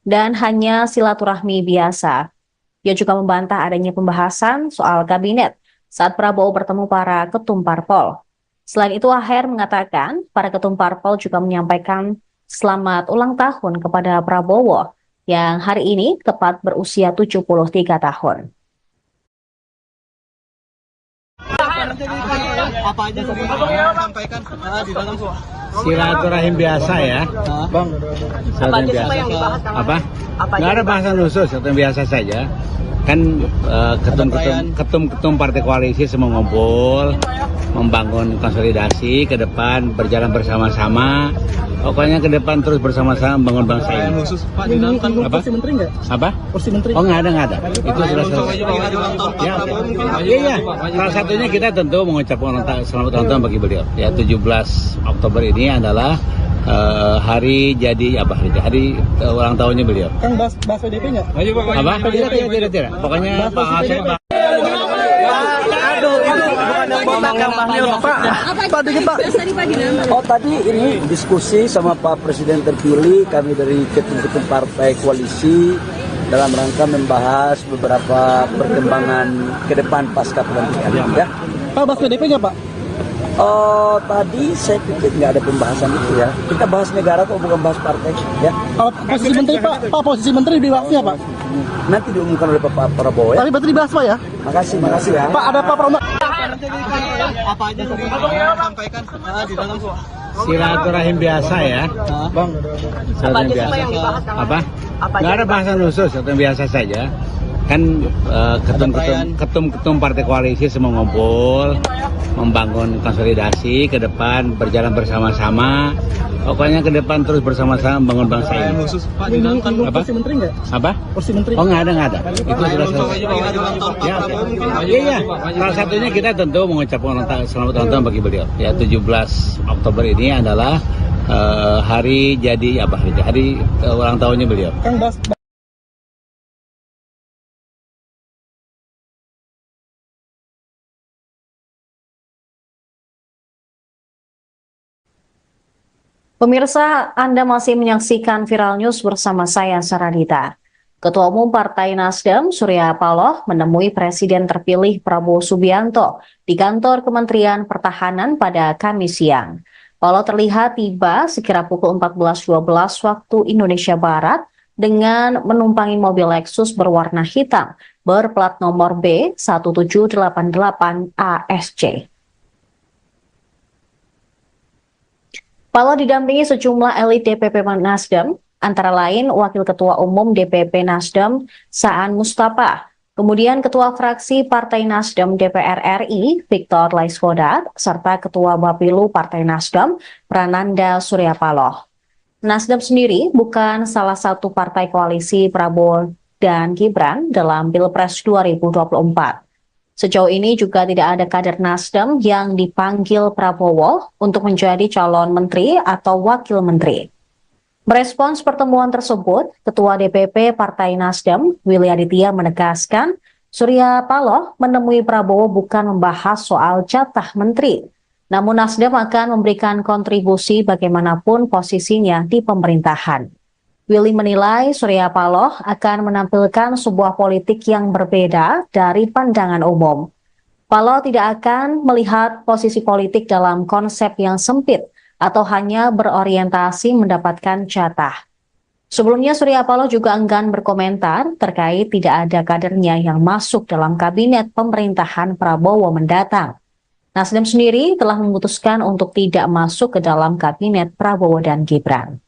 dan hanya silaturahmi biasa. Ia juga membantah adanya pembahasan soal kabinet saat Prabowo bertemu para ketum parpol. Selain itu, Aher mengatakan para ketum parpol juga menyampaikan selamat ulang tahun kepada Prabowo yang hari ini tepat berusia 73 tahun. Apa aja sampaikan di dalam Silaturahim biasa ya. Bang, Silaturahim biasa. Apa? Nggak ada bahasan khusus, yang biasa saja. Kan ketum-ketum partai koalisi semua ngumpul, membangun konsolidasi ke depan, berjalan bersama-sama. Pokoknya ke depan terus bersama-sama membangun bangsa ini. Apa? kursi menteri nggak? Apa? Kursi menteri. Oh, nggak ada. Itu sudah selesai. Ya, iya. Salah satunya kita tentu mengucapkan selamat ulang tahun bagi beliau. Ya, 17 Oktober ini adalah hari jadi hari ulang tahunnya beliau. Kang bahas PDP nggak? Apa? Tidak. Pokoknya Pak Hasyim. Oh, tadi ini diskusi sama Pak Presiden terpilih, kami dari ketum-ketum partai koalisi dalam rangka membahas beberapa perkembangan ke depan pasca pelantikan. Ya. Pak, bahas PDP nggak, Pak? Oh, tadi saya pikir nggak ada pembahasan itu ya. Kita bahas negara kok, bukan bahas partai. Ya. Posisi menteri, Pak. Pak, posisi menteri dibahasnya, Pak. Nanti diumumkan oleh Pak Prabowo ya. Tapi berarti dibahas, Pak ya? Makasih ya. Pak, ada Pak Prabowo. apa aja sampaikan di dalam Silaturahim biasa ya. Bang, Silaturahim biasa. Apa? Nggak ada bahasan khusus, yang biasa saja. Kan ketum-ketum partai koalisi semua ngumpul, membangun konsolidasi ke depan, berjalan bersama-sama. Pokoknya ke depan terus bersama-sama membangun bangsa ini. Apa? kursi menteri nggak? Apa? Kursi menteri. Oh, nggak ada. Itu sudah selesai. Ya, iya. Salah satunya kita tentu mengucapkan selamat ulang tahun bagi beliau. Ya, 17 Oktober ini adalah hari jadi hari ulang tahunnya beliau. Kang bahas. Pemirsa, Anda masih menyaksikan Viral News bersama saya, Saradita. Ketua Umum Partai Nasdem, Surya Paloh, menemui Presiden terpilih Prabowo Subianto di kantor Kementerian Pertahanan pada Kamis siang. Paloh terlihat tiba sekira pukul 14.12 waktu Indonesia Barat dengan menumpangi mobil Lexus berwarna hitam berplat nomor B1788 ASC. Paloh didampingi sejumlah elit DPP Nasdem, antara lain Wakil Ketua Umum DPP Nasdem Saan Mustafa, kemudian Ketua Fraksi Partai Nasdem DPR RI Victor Laiskodat, serta Ketua Bapilu Partai Nasdem Prananda Surya Paloh. Nasdem sendiri bukan salah satu partai koalisi Prabowo dan Gibran dalam Pilpres 2024. Sejauh ini juga tidak ada kader Nasdem yang dipanggil Prabowo untuk menjadi calon menteri atau wakil menteri. Merespons pertemuan tersebut, Ketua DPP Partai Nasdem, Willy Aditya menegaskan, Surya Paloh menemui Prabowo bukan membahas soal jatah menteri, namun Nasdem akan memberikan kontribusi bagaimanapun posisinya di pemerintahan. Willy menilai Surya Paloh akan menampilkan sebuah politik yang berbeda dari pandangan umum. Paloh tidak akan melihat posisi politik dalam konsep yang sempit atau hanya berorientasi mendapatkan jatah. Sebelumnya Surya Paloh juga enggan berkomentar terkait tidak ada kadernya yang masuk dalam kabinet pemerintahan Prabowo mendatang. Nasdem sendiri telah memutuskan untuk tidak masuk ke dalam kabinet Prabowo dan Gibran.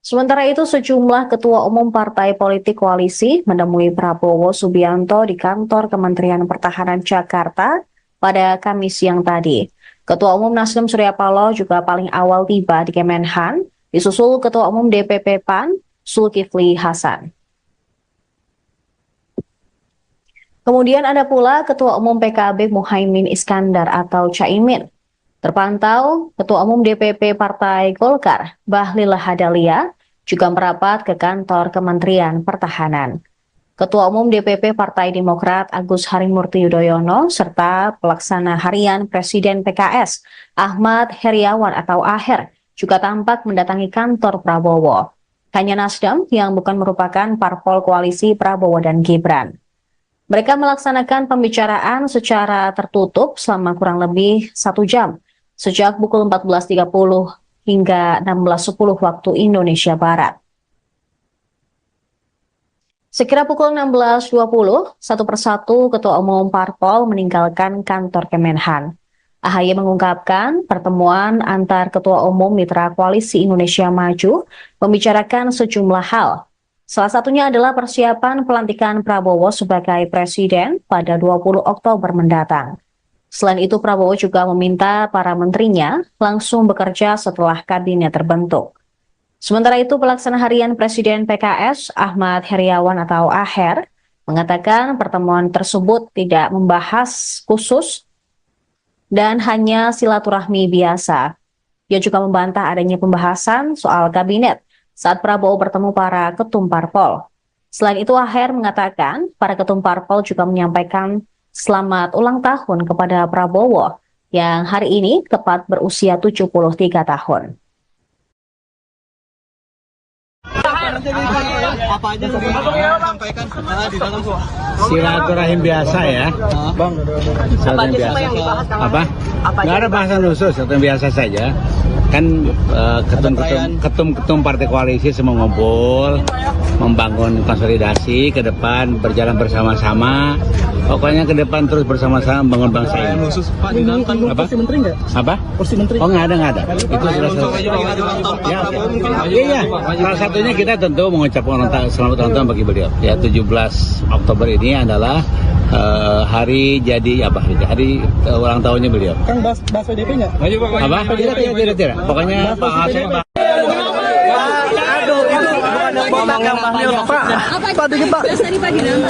Sementara itu, sejumlah ketua umum partai politik koalisi menemui Prabowo Subianto di kantor Kementerian Pertahanan Jakarta pada Kamis siang tadi. Ketua umum Nasdem Surya Paloh juga paling awal tiba di Kemenhan, disusul Ketua umum DPP PAN Zulkifli Hasan. Kemudian ada pula Ketua umum PKB Muhaimin Iskandar atau Caimin. Terpantau, Ketua Umum DPP Partai Golkar, Bahlil Lahadalia, juga merapat ke kantor Kementerian Pertahanan. Ketua Umum DPP Partai Demokrat Agus Harimurti Yudhoyono, serta Pelaksana Harian Presiden PKS, Ahmad Heriawan atau Aher, juga tampak mendatangi kantor Prabowo. Hanya Nasdem yang bukan merupakan parpol koalisi Prabowo dan Gibran. Mereka melaksanakan pembicaraan secara tertutup selama kurang lebih 1 jam, sejak pukul 14.30 hingga 16.10 waktu Indonesia Barat. Sekira pukul 16.20, satu persatu ketua umum parpol meninggalkan kantor Kemenhan. AHY mengungkapkan pertemuan antar ketua umum mitra koalisi Indonesia Maju membicarakan sejumlah hal. Salah satunya adalah persiapan pelantikan Prabowo sebagai presiden pada 20 Oktober mendatang. Selain itu, Prabowo juga meminta para menterinya langsung bekerja setelah kabinet terbentuk. Sementara itu, Pelaksana Harian Presiden PKS, Ahmad Heriawan atau Aher, mengatakan pertemuan tersebut tidak membahas khusus dan hanya silaturahmi biasa. Ia juga membantah adanya pembahasan soal kabinet saat Prabowo bertemu para ketum parpol. Selain itu, Aher mengatakan para ketum parpol juga menyampaikan selamat ulang tahun kepada Prabowo yang hari ini tepat berusia 73 tahun. Apa aja sampaikan di dalam Silaturahim biasa ya, Bang. Silaturahim biasa. Apa? Nggak ada bahasan khusus, atau biasa saja. Kan ketum-ketum partai koalisi semua ngumpul, membangun konsolidasi ke depan, berjalan bersama-sama. Pokoknya ke depan terus bersama-sama membangun bangsa ini. Apa? Kursi menteri nggak? Apa? Kursi menteri? Oh nggak ada. Itu sudah selesai. Iya. Salah satunya kita tentu mengucapkan selamat ulang tahun bagi beliau. Ya 17 Oktober ini adalah hari jadi apa? Hari ulang tahunnya beliau. Kang bahas PDP nggak? Apa? Tidak. Pokoknya Pak Hasan.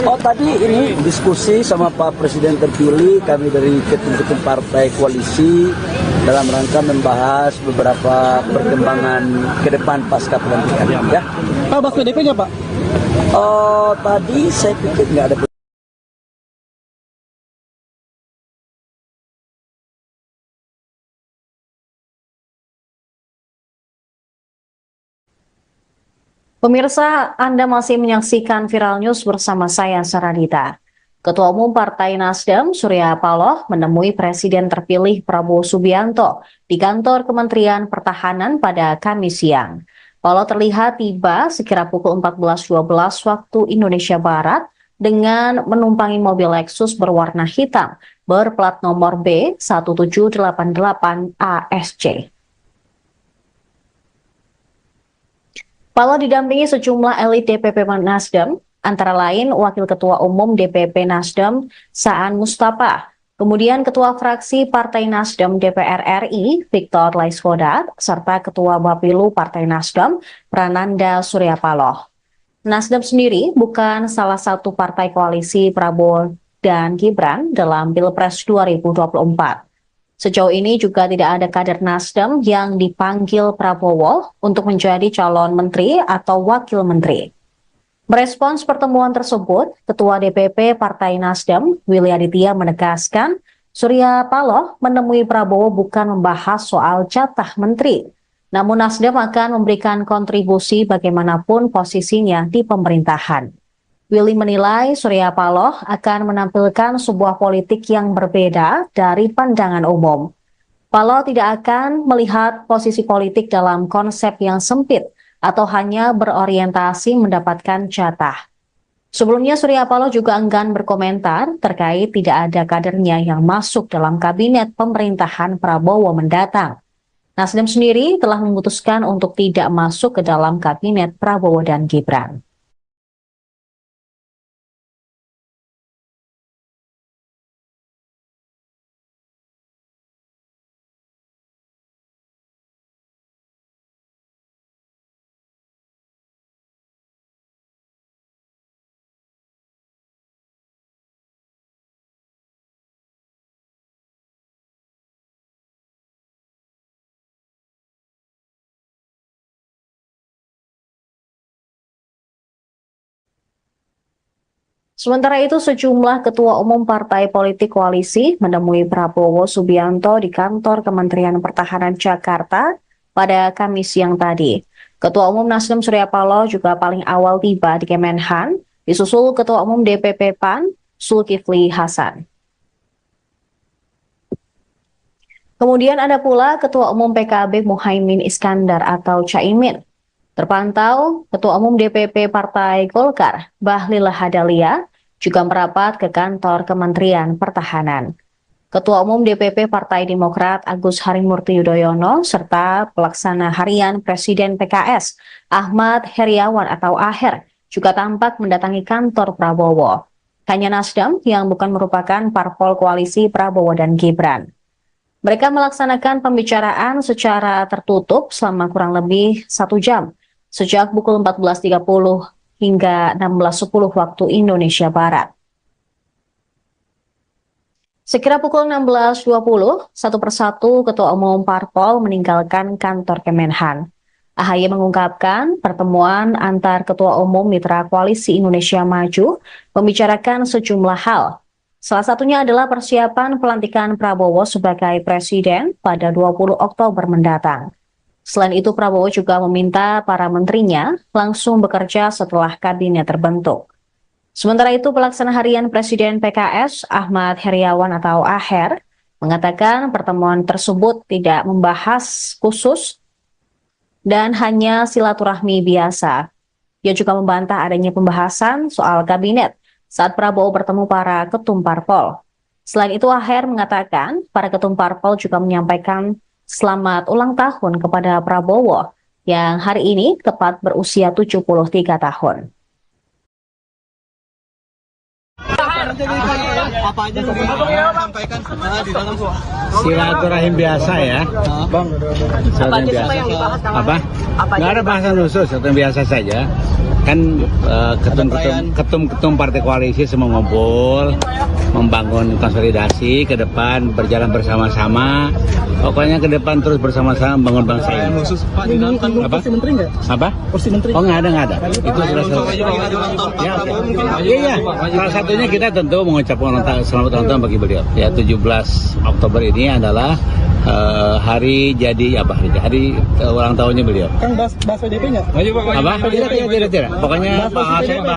Oh tadi ini diskusi sama Pak Presiden terpilih, kami dari ketum-ketum partai koalisi dalam rangka membahas beberapa perkembangan ke depan pasca pelantikan ya. Pak bahas PDP nggak Pak? Oh tadi saya pikir nggak ada. Pemirsa, Anda masih menyaksikan Viral News bersama saya, Saradita. Ketua Umum Partai Nasdem, Surya Paloh, menemui Presiden terpilih Prabowo Subianto di kantor Kementerian Pertahanan pada Kamis siang. Paloh terlihat tiba sekira pukul 14.12 waktu Indonesia Barat dengan menumpangi mobil Lexus berwarna hitam berplat nomor B1788 ASC. Paloh didampingi sejumlah elit DPP Nasdem, antara lain Wakil Ketua Umum DPP Nasdem Saan Mustafa, kemudian Ketua Fraksi Partai Nasdem DPR RI Victor Laiskodat, serta Ketua Bapilu Partai Nasdem Prananda Surya Paloh. Nasdem sendiri bukan salah satu partai koalisi Prabowo dan Gibran dalam Pilpres 2024. Sejauh ini juga tidak ada kader Nasdem yang dipanggil Prabowo untuk menjadi calon menteri atau wakil menteri. Merespons pertemuan tersebut, Ketua DPP Partai Nasdem, Willy Aditya menegaskan, Surya Paloh menemui Prabowo bukan membahas soal jatah menteri, namun Nasdem akan memberikan kontribusi bagaimanapun posisinya di pemerintahan. Willy menilai Surya Paloh akan menampilkan sebuah politik yang berbeda dari pandangan umum. Paloh tidak akan melihat posisi politik dalam konsep yang sempit atau hanya berorientasi mendapatkan jatah. Sebelumnya Surya Paloh juga enggan berkomentar terkait tidak ada kadernya yang masuk dalam kabinet pemerintahan Prabowo mendatang. Nasdem sendiri telah memutuskan untuk tidak masuk ke dalam kabinet Prabowo dan Gibran. Sementara itu, sejumlah ketua umum partai politik koalisi menemui Prabowo Subianto di kantor Kementerian Pertahanan Jakarta pada Kamis siang tadi. Ketua umum Nasdem Surya Paloh juga paling awal tiba di Kemenhan, disusul Ketua umum DPP PAN Zulkifli Hasan. Kemudian ada pula Ketua umum PKB Muhaimin Iskandar atau Caimin. Terpantau, Ketua umum DPP Partai Golkar Bahlil Lahadalia juga merapat ke kantor Kementerian Pertahanan. Ketua umum DPP Partai Demokrat Agus Harimurti Yudhoyono serta pelaksana harian Presiden PKS Ahmad Heriawan atau Aher juga tampak mendatangi kantor Prabowo. Hanya Nasdem yang bukan merupakan parpol koalisi Prabowo dan Gibran. Mereka melaksanakan pembicaraan secara tertutup selama kurang lebih 1 jam, sejak pukul 14.30 hingga 16.10 waktu Indonesia Barat. Sekira pukul 16.20, satu persatu Ketua Umum Parpol meninggalkan kantor Kemenhan. AHY mengungkapkan pertemuan antar Ketua Umum Mitra Koalisi Indonesia Maju membicarakan sejumlah hal. Salah satunya adalah persiapan pelantikan Prabowo sebagai Presiden pada 20 Oktober mendatang. Selain itu, Prabowo juga meminta para menterinya langsung bekerja setelah kabinet terbentuk. Sementara itu, pelaksana harian Presiden PKS Ahmad Heriawan atau Aher mengatakan pertemuan tersebut tidak membahas khusus dan hanya silaturahmi biasa. Ia juga membantah adanya pembahasan soal kabinet saat Prabowo bertemu para ketum parpol. Selain itu, Aher mengatakan para ketum parpol juga menyampaikan selamat ulang tahun kepada Prabowo yang hari ini tepat berusia 73 tahun. Apa aja yang sampaikan di dalam Silaturahim biasa ya, Bang. Silaturahim biasa. Apa? Nggak ada bahasan khusus, silaturahim biasa saja. Kan ketum-ketum partai koalisi semua ngumpul, membangun konsolidasi ke depan, berjalan bersama-sama. Pokoknya ke depan terus bersama-sama membangun bangsa ini. Apa? Kursi menteri nggak? Apa? Kursi menteri? Oh, nggak ada. Itu sudah selesai. Ya, iya. Salah satunya kita tentu mengucapkan selamat ulang tahun bagi beliau. Ya, 17 Oktober ini adalah hari jadi hari ulang tahunnya beliau. Kang bahas PDP nggak? Apa? Tidak. Pokoknya Pak Hasan.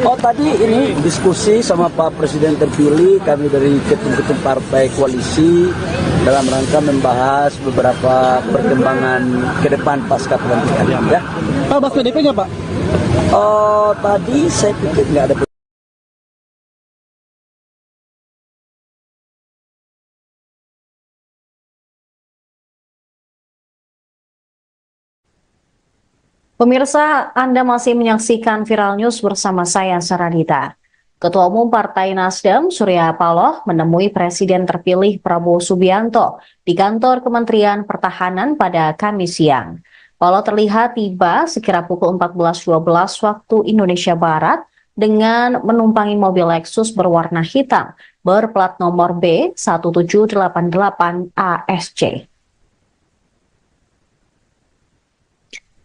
Oh, tadi ini diskusi sama Pak Presiden terpilih, kami dari ketum-ketum partai koalisi dalam rangka membahas beberapa perkembangan ke depan pasca pelantikan. Ya. Pak, bahas PDP nggak, Pak? Oh, tadi saya pikir nggak ada. Pemirsa, Anda masih menyaksikan Viral News bersama saya, Saradita. Ketua Umum Partai Nasdem, Surya Paloh, menemui Presiden terpilih Prabowo Subianto di kantor Kementerian Pertahanan pada Kamis siang. Paloh terlihat tiba sekira pukul 14.12 waktu Indonesia Barat dengan menumpangi mobil Lexus berwarna hitam berplat nomor B1788 ASC.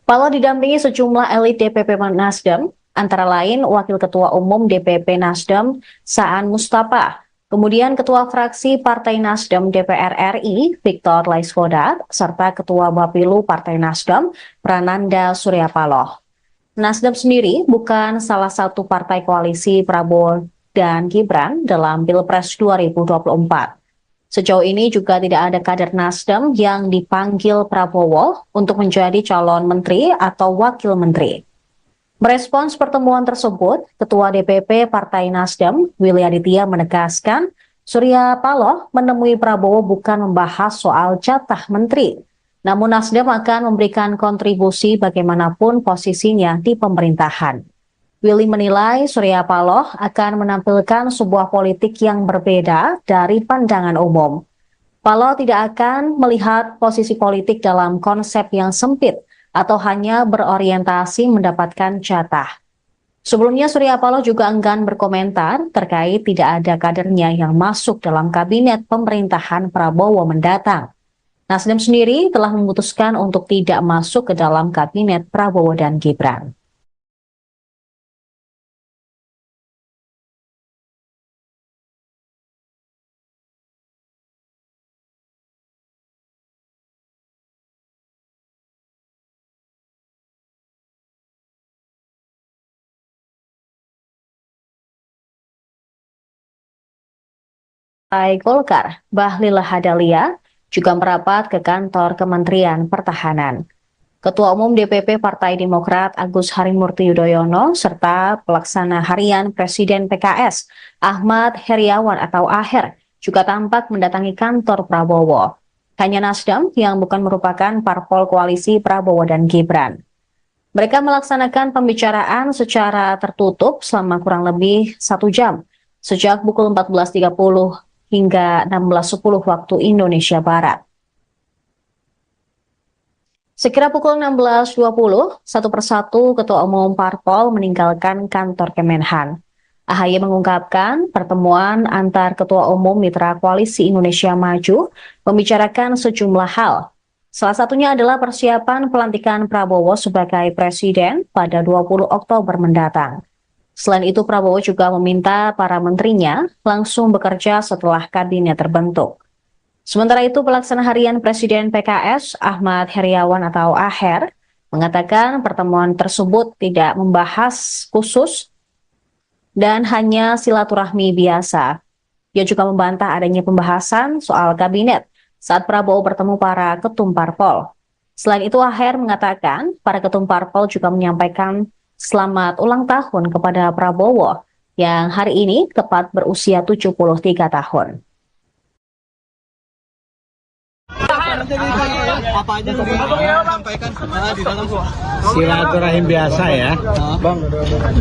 Paloh didampingi sejumlah elit DPP Nasdem, antara lain Wakil Ketua Umum DPP Nasdem Saan Mustafa, kemudian Ketua Fraksi Partai Nasdem DPR RI Victor Laiskodat, serta Ketua Bapilu Partai Nasdem Prananda Suryapaloh. Nasdem sendiri bukan salah satu partai koalisi Prabowo dan Gibran dalam Pilpres 2024. Sejauh ini juga tidak ada kader Nasdem yang dipanggil Prabowo untuk menjadi calon menteri atau wakil menteri. Merespons pertemuan tersebut, Ketua DPP Partai Nasdem, Willy Aditya menegaskan, Surya Paloh menemui Prabowo bukan membahas soal jatah menteri, namun Nasdem akan memberikan kontribusi bagaimanapun posisinya di pemerintahan. Willy menilai Surya Paloh akan menampilkan sebuah politik yang berbeda dari pandangan umum. Paloh tidak akan melihat posisi politik dalam konsep yang sempit atau hanya berorientasi mendapatkan jatah. Sebelumnya Surya Paloh juga enggan berkomentar terkait tidak ada kadernya yang masuk dalam kabinet pemerintahan Prabowo mendatang. Nasdem sendiri telah memutuskan untuk tidak masuk ke dalam kabinet Prabowo dan Gibran. Partai Golkar, Bahlil Lahadalia, juga merapat ke kantor Kementerian Pertahanan. Ketua Umum DPP Partai Demokrat Agus Harimurti Yudhoyono serta pelaksana harian Presiden PKS Ahmad Heriawan atau Aher juga tampak mendatangi kantor Prabowo. Hanya Nasdem yang bukan merupakan parpol koalisi Prabowo dan Gibran. Mereka melaksanakan pembicaraan secara tertutup selama kurang lebih 1 jam, sejak pukul 14.30 hingga 16.10 waktu Indonesia Barat. Sekira pukul 16.20, satu persatu Ketua Umum Parpol meninggalkan kantor Kemenhan. AHY mengungkapkan pertemuan antar Ketua Umum Mitra Koalisi Indonesia Maju membicarakan sejumlah hal. Salah satunya adalah persiapan pelantikan Prabowo sebagai Presiden pada 20 Oktober mendatang. Selain itu, Prabowo juga meminta para menterinya langsung bekerja setelah kabinet terbentuk. Sementara itu, pelaksana harian Presiden PKS Ahmad Heriawan atau Aher mengatakan pertemuan tersebut tidak membahas khusus dan hanya silaturahmi biasa. Dia juga membantah adanya pembahasan soal kabinet saat Prabowo bertemu para ketum parpol. Selain itu, Aher mengatakan para ketum parpol juga menyampaikan selamat ulang tahun kepada Prabowo yang hari ini tepat berusia 73 tahun. Apa aja sampaikan di dalam Silaturahim biasa ya, Bang.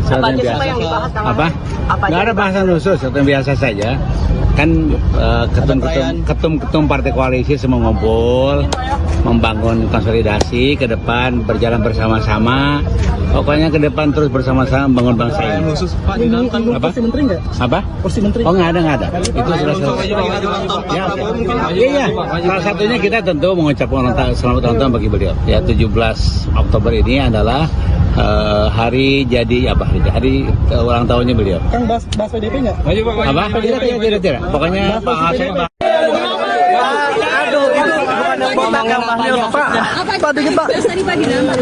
Silaturahim biasa. Apa? Nggak ada bahasan khusus, yang biasa saja. Kan ketum-ketum partai koalisi semua ngumpul, membangun konsolidasi ke depan, berjalan bersama-sama. Pokoknya ke depan terus bersama-sama membangun bangsa ini. Apa? Kursi menteri nggak? Apa? Kursi menteri? Oh, nggak ada. Itu sudah selesai. Ya, iya. Salah satunya kita tentu mengucapkan selamat ulang tahun bagi beliau. Ya, 17 Oktober ini adalah hari jadi apa? Hari ulang tahunnya beliau. Kang bahas PDP nggak? Apa? Tidak. Pokoknya Pak Hasan.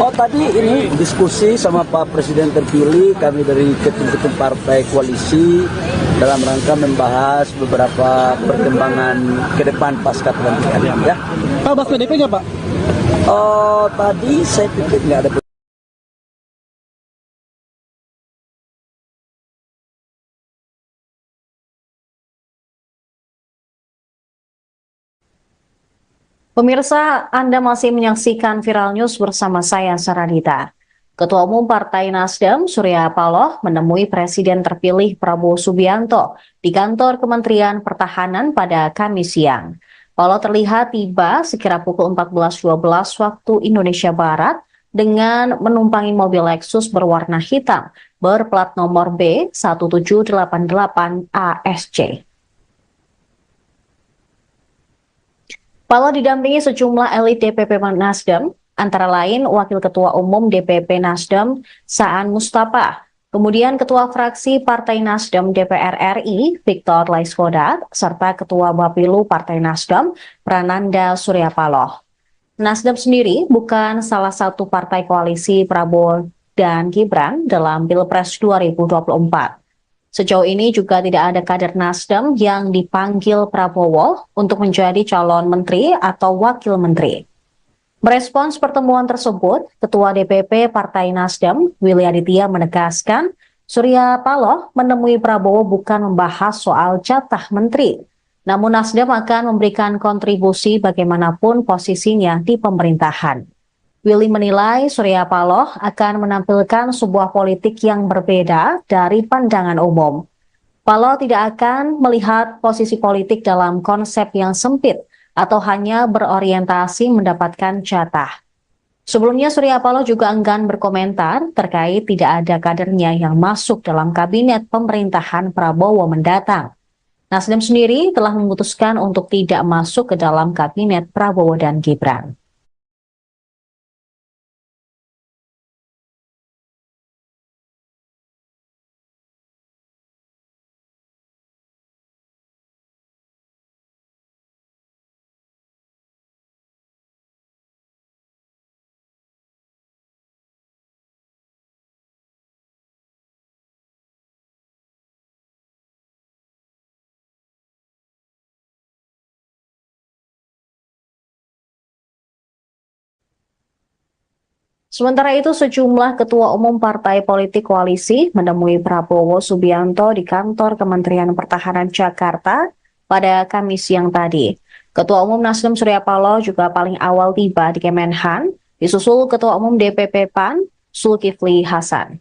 Oh tadi ini diskusi sama Pak Presiden terpilih, kami dari ketum-ketum partai koalisi dalam rangka membahas beberapa perkembangan ke depan pasca pelantikan ya. Pak bahas PDP nggak Pak? Oh tadi saya pikir nggak ada. Pemirsa, Anda masih menyaksikan Viral News bersama saya, Saradita. Ketua Umum Partai Nasdem, Surya Paloh, menemui Presiden terpilih Prabowo Subianto di kantor Kementerian Pertahanan pada Kamis siang. Paloh terlihat tiba sekira pukul 14.12 waktu Indonesia Barat dengan menumpangi mobil Lexus berwarna hitam berplat nomor B1788 ASC. Paloh didampingi sejumlah elit DPP Nasdem, antara lain Wakil Ketua Umum DPP Nasdem Saan Mustafa, kemudian Ketua Fraksi Partai Nasdem DPR RI Victor Laiskodat, serta Ketua Bapilu Partai Nasdem Prananda Surya Paloh. Nasdem sendiri bukan salah satu partai koalisi Prabowo dan Gibran dalam Pilpres 2024. Sejauh ini juga tidak ada kader Nasdem yang dipanggil Prabowo untuk menjadi calon menteri atau wakil menteri. Merespons pertemuan tersebut, Ketua DPP Partai Nasdem, Willy Aditya menegaskan, Surya Paloh menemui Prabowo bukan membahas soal jatah menteri, namun Nasdem akan memberikan kontribusi bagaimanapun posisinya di pemerintahan. Willy menilai Surya Paloh akan menampilkan sebuah politik yang berbeda dari pandangan umum. Paloh tidak akan melihat posisi politik dalam konsep yang sempit, atau hanya berorientasi mendapatkan jatah. Sebelumnya Surya Paloh juga enggan berkomentar terkait tidak ada kadernya yang masuk dalam kabinet pemerintahan Prabowo mendatang. Nasdem sendiri telah memutuskan untuk tidak masuk ke dalam kabinet Prabowo dan Gibran. Sementara itu, sejumlah ketua umum partai politik koalisi menemui Prabowo Subianto di kantor Kementerian Pertahanan Jakarta pada Kamis siang tadi. Ketua umum Nasdem Surya Paloh juga paling awal tiba di Kemenhan, disusul Ketua umum DPP PAN Zulkifli Hasan.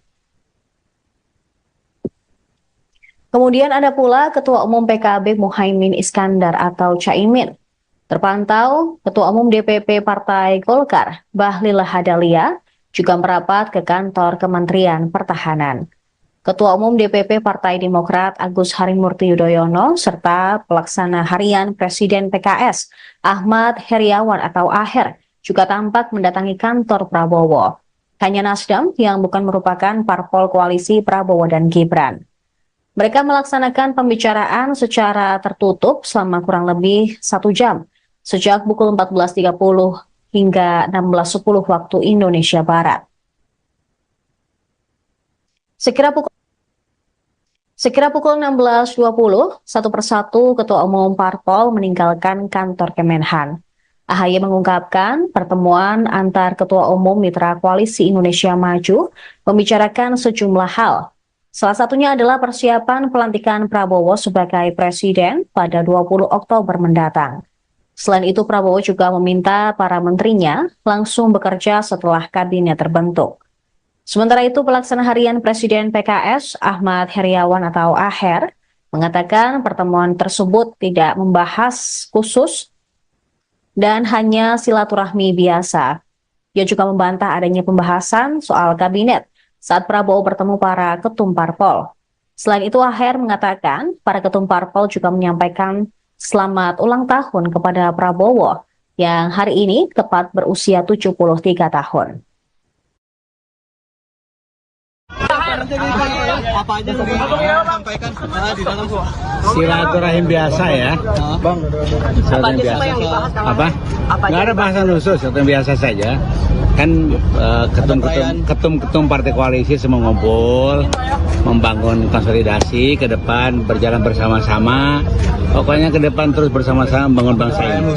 Kemudian ada pula Ketua umum PKB Muhaimin Iskandar atau Caimin. Terpantau, Ketua Umum DPP Partai Golkar, Bahlil Lahadalia, juga merapat ke kantor Kementerian Pertahanan. Ketua Umum DPP Partai Demokrat Agus Harimurti Yudhoyono, serta Pelaksana Harian Presiden PKS, Ahmad Heriawan atau Aher, juga tampak mendatangi kantor Prabowo. Hanya Nasdem yang bukan merupakan parpol koalisi Prabowo dan Gibran. Mereka melaksanakan pembicaraan secara tertutup selama kurang lebih 1 jam, sejak pukul 14.30 hingga 16.10 waktu Indonesia Barat. Sekira pukul 16.20, satu persatu Ketua Umum Parpol meninggalkan kantor Kemenhan. AHY mengungkapkan pertemuan antar Ketua Umum Mitra Koalisi Indonesia Maju membicarakan sejumlah hal. Salah satunya adalah persiapan pelantikan Prabowo sebagai Presiden pada 20 Oktober mendatang. Selain itu, Prabowo juga meminta para menterinya langsung bekerja setelah kabinet terbentuk. Sementara itu, Pelaksana Harian Presiden PKS, Ahmad Heriawan atau Aher, mengatakan pertemuan tersebut tidak membahas khusus dan hanya silaturahmi biasa. Ia juga membantah adanya pembahasan soal kabinet saat Prabowo bertemu para ketum parpol. Selain itu, Aher mengatakan para ketum parpol juga menyampaikan selamat ulang tahun kepada Prabowo yang hari ini tepat berusia 73 tahun. Apa aja sampaikan di dalam Silaturahim biasa ya, Bang. Silaturahim biasa. Apa? Nggak ada bahasan khusus, silaturahim biasa saja. Kan ketum-ketum partai koalisi semua ngumpul, membangun konsolidasi ke depan, berjalan bersama-sama. Pokoknya ke depan terus bersama-sama membangun bangsa ini.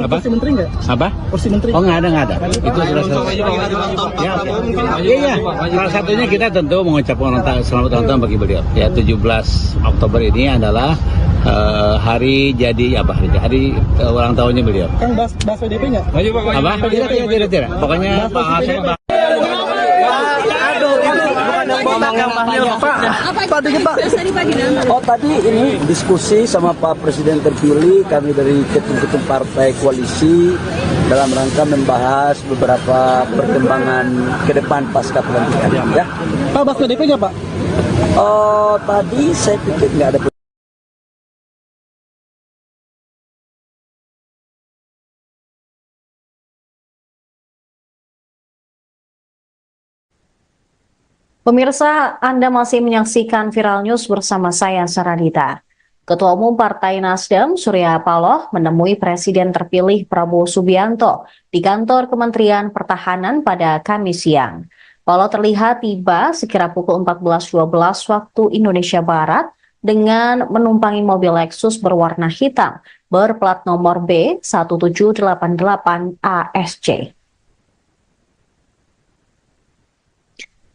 Apa? Kursi menteri nggak? Apa? Kursi menteri? Oh, nggak ada. Itu sudah selesai. Iya. Salah satunya kita tentu mengucapkan selamat ulang tahun bagi beliau. Ya, 17 Oktober ini adalah hari jadi hari ulang tahunnya beliau. Kang bahas PDP nggak? Apa? Tidak. Pokoknya Pak Hasim. Oh, tadi ini diskusi sama Pak Presiden terpilih, kami dari ketum-ketum partai koalisi dalam rangka membahas beberapa perkembangan ke depan pasca pelantikan. Ya. Pak, bahas PDP nggak Pak? Tadi saya pikir nggak ada. Pemirsa, Anda masih menyaksikan Viral News bersama saya, Saradita. Ketua Umum Partai Nasdem, Surya Paloh, menemui Presiden terpilih Prabowo Subianto di kantor Kementerian Pertahanan pada Kamis siang. Paloh terlihat tiba sekira pukul 14.12 waktu Indonesia Barat dengan menumpangi mobil Lexus berwarna hitam berplat nomor B1788 ASC.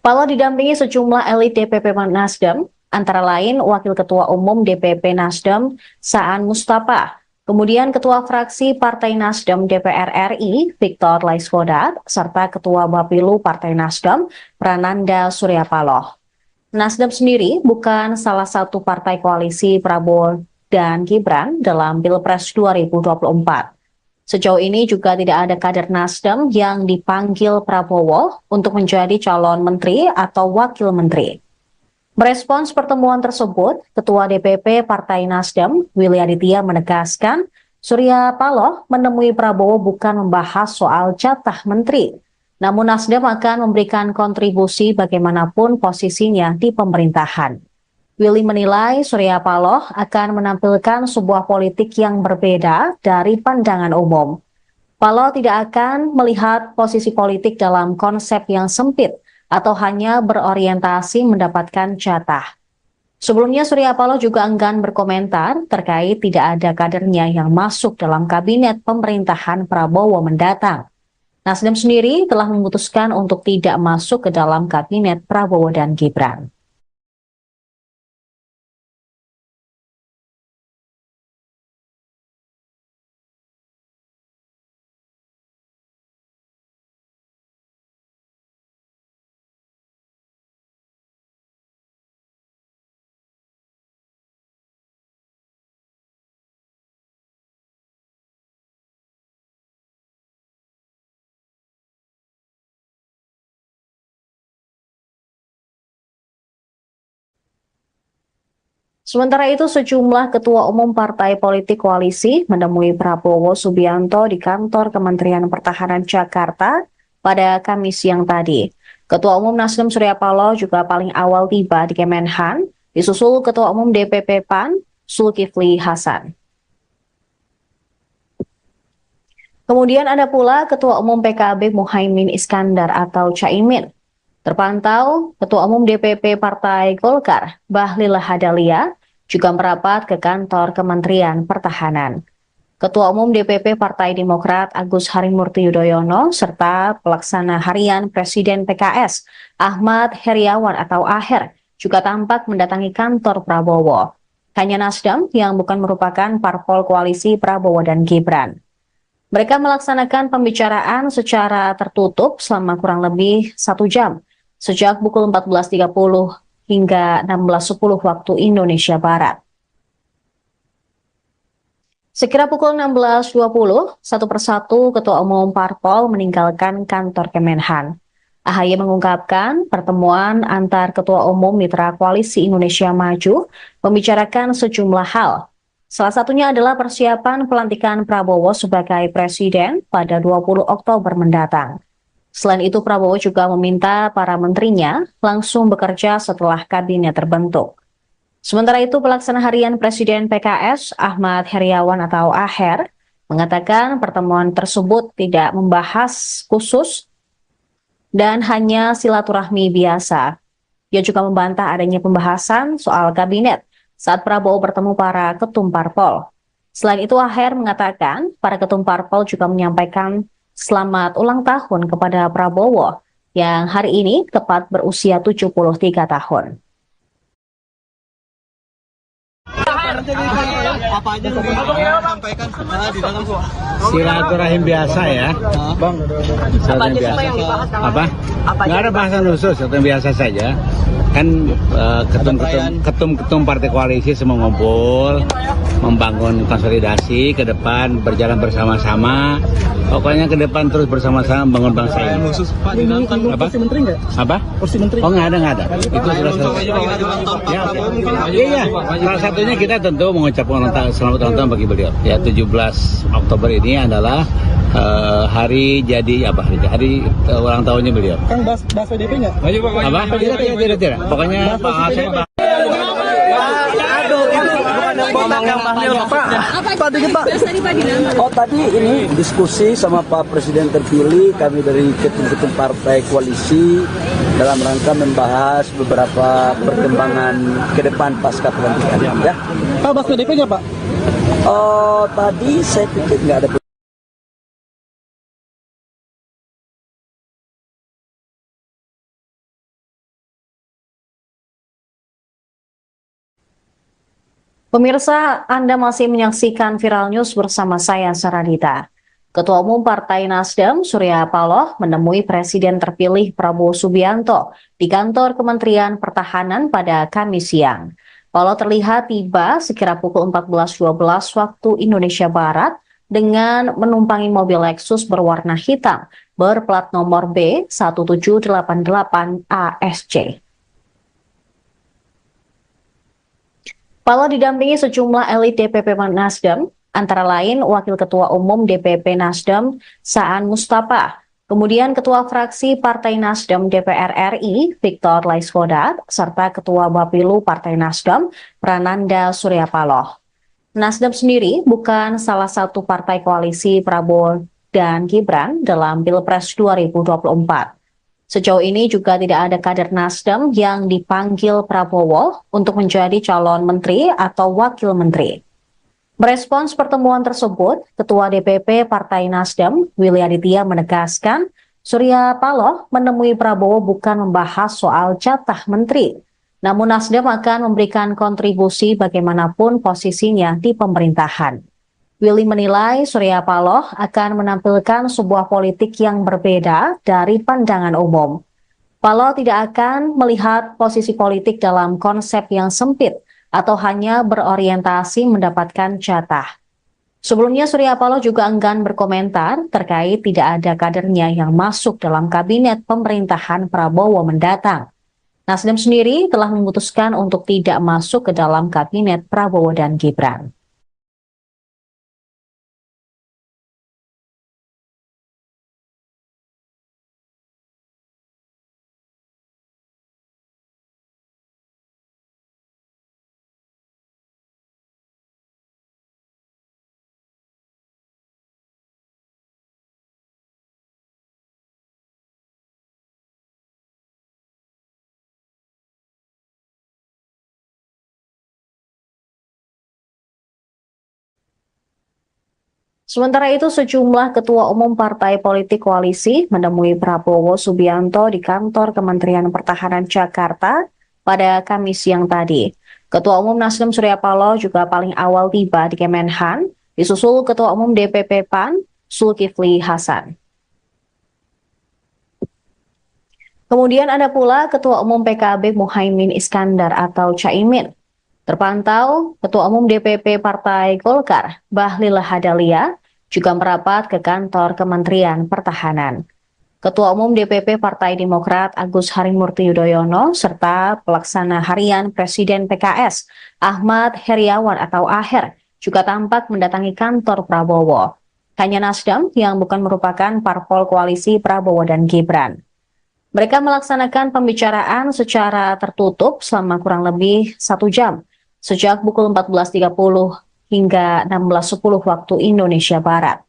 Paloh didampingi sejumlah elit DPP Nasdem, antara lain Wakil Ketua Umum DPP Nasdem, Saan Mustafa, kemudian Ketua Fraksi Partai Nasdem DPR RI, Victor Laiskodat, serta Ketua Bapilu Partai Nasdem, Prananda Surya Paloh. Nasdem sendiri bukan salah satu partai koalisi Prabowo dan Gibran dalam Pilpres 2024. Sejauh ini juga tidak ada kader Nasdem yang dipanggil Prabowo untuk menjadi calon menteri atau wakil menteri. Merespons pertemuan tersebut, Ketua DPP Partai Nasdem, Willy Aditya menegaskan, Surya Paloh menemui Prabowo bukan membahas soal jatah menteri, namun Nasdem akan memberikan kontribusi bagaimanapun posisinya di pemerintahan. Willy menilai Surya Paloh akan menampilkan sebuah politik yang berbeda dari pandangan umum. Paloh tidak akan melihat posisi politik dalam konsep yang sempit atau hanya berorientasi mendapatkan jatah. Sebelumnya Surya Paloh juga enggan berkomentar terkait tidak ada kadernya yang masuk dalam kabinet pemerintahan Prabowo mendatang. Nasdem sendiri telah memutuskan untuk tidak masuk ke dalam kabinet Prabowo dan Gibran. Sementara itu, sejumlah ketua umum partai politik koalisi menemui Prabowo Subianto di kantor Kementerian Pertahanan Jakarta pada Kamis siang tadi. Ketua Umum Nasdem Surya Paloh juga paling awal tiba di Kemenhan, disusul Ketua Umum DPP PAN Zulkifli Hasan. Kemudian ada pula Ketua Umum PKB Muhaimin Iskandar atau Caimin. Terpantau, Ketua Umum DPP Partai Golkar, Bahlil Lahadalia, juga merapat ke kantor Kementerian Pertahanan. Ketua Umum DPP Partai Demokrat Agus Harimurti Yudhoyono, serta Pelaksana Harian Presiden PKS, Ahmad Heriawan atau Aher, juga tampak mendatangi kantor Prabowo. Hanya Nasdem yang bukan merupakan parpol koalisi Prabowo dan Gibran. Mereka melaksanakan pembicaraan secara tertutup selama kurang lebih 1 jam, sejak pukul 14.30 hingga 16.10 waktu Indonesia Barat. Sekira pukul 16.20, satu persatu Ketua Umum Parpol meninggalkan kantor Kemenhan. AHY mengungkapkan pertemuan antar Ketua Umum Mitra Koalisi Indonesia Maju membicarakan sejumlah hal. Salah satunya adalah persiapan pelantikan Prabowo sebagai Presiden pada 20 Oktober mendatang. Selain itu, Prabowo juga meminta para menterinya langsung bekerja setelah kabinet terbentuk. Sementara itu, Pelaksana Harian Presiden PKS, Ahmad Heriawan atau Aher, mengatakan pertemuan tersebut tidak membahas khusus dan hanya silaturahmi biasa. Ia juga membantah adanya pembahasan soal kabinet saat Prabowo bertemu para ketum parpol. Selain itu, Aher mengatakan para ketum parpol juga menyampaikan selamat ulang tahun kepada Prabowo yang hari ini tepat berusia 73 tahun. Apa aja yang sampaikan di dalam Silaturahim biasa ya, Bang. silaturahim biasa. Apa? Nggak ada bahasan khusus, atau biasa saja. Kan ketum-ketum partai koalisi semua ngumpul, membangun konsolidasi ke depan, berjalan bersama-sama. Pokoknya ke depan terus bersama-sama membangun bangsa ini. Khusus Pak di dalam kantor. Apa? Kursi menteri nggak? Apa? Kursi menteri. Oh nggak ada. Itu sudah selesai. Ya, iya. Salah satunya kita tentu mengucapkan selamat ulang tahun bagi beliau. Ya 17 Oktober ini adalah hari jadi apa? Hari ulang tahunnya beliau. Kang bahas PDP nggak? Apa? Tidak. Pokoknya Pak Hasim. Oh tadi ini diskusi sama Pak Presiden terpilih, kami dari ketum-ketum partai koalisi dalam rangka membahas beberapa perkembangan ke depan pasca pelantikan. Ya. Pak bahas PDP nggak Pak? Oh tadi saya pikir nggak ada. Pemirsa, Anda masih menyaksikan Viral News bersama saya, Saradita. Ketua Umum Partai Nasdem, Surya Paloh, menemui Presiden terpilih Prabowo Subianto di kantor Kementerian Pertahanan pada Kamis siang. Paloh terlihat tiba sekira pukul 14.12 waktu Indonesia Barat dengan menumpangi mobil Lexus berwarna hitam berplat nomor B1788 ASC. Paloh didampingi sejumlah elit DPP Nasdem, antara lain Wakil Ketua Umum DPP Nasdem, Saan Mustafa, kemudian Ketua Fraksi Partai Nasdem DPR RI, Victor Laiskodat, serta Ketua Bapilu Partai Nasdem, Prananda Surya Paloh. Nasdem sendiri bukan salah satu partai koalisi Prabowo dan Gibran dalam Pilpres 2024. Sejauh ini juga tidak ada kader Nasdem yang dipanggil Prabowo untuk menjadi calon menteri atau wakil menteri. Merespons pertemuan tersebut, Ketua DPP Partai Nasdem, Willy Aditya menegaskan, Surya Paloh menemui Prabowo bukan membahas soal jatah menteri, namun Nasdem akan memberikan kontribusi bagaimanapun posisinya di pemerintahan. Willy menilai Surya Paloh akan menampilkan sebuah politik yang berbeda dari pandangan umum. Paloh tidak akan melihat posisi politik dalam konsep yang sempit atau hanya berorientasi mendapatkan jatah. Sebelumnya Surya Paloh juga enggan berkomentar terkait tidak ada kadernya yang masuk dalam kabinet pemerintahan Prabowo mendatang. Nasdem sendiri telah memutuskan untuk tidak masuk ke dalam kabinet Prabowo dan Gibran. Sementara itu, sejumlah ketua umum partai politik koalisi menemui Prabowo Subianto di kantor Kementerian Pertahanan Jakarta pada Kamis siang tadi. Ketua Umum Nasdem Surya Paloh juga paling awal tiba di Kemenhan, disusul Ketua Umum DPP PAN Zulkifli Hasan. Kemudian ada pula Ketua Umum PKB Muhaimin Iskandar atau Caimin. Terpantau, Ketua Umum DPP Partai Golkar Bahlil Lahadalia juga merapat ke kantor Kementerian Pertahanan. Ketua Umum DPP Partai Demokrat Agus Harimurti Yudhoyono serta Pelaksana Harian Presiden PKS Ahmad Heriawan atau Aher juga tampak mendatangi kantor Prabowo. Hanya Nasdem yang bukan merupakan parpol koalisi Prabowo dan Gibran. Mereka melaksanakan pembicaraan secara tertutup selama kurang lebih 1 jam, sejak pukul 14.30 hingga 16.10 waktu Indonesia Barat.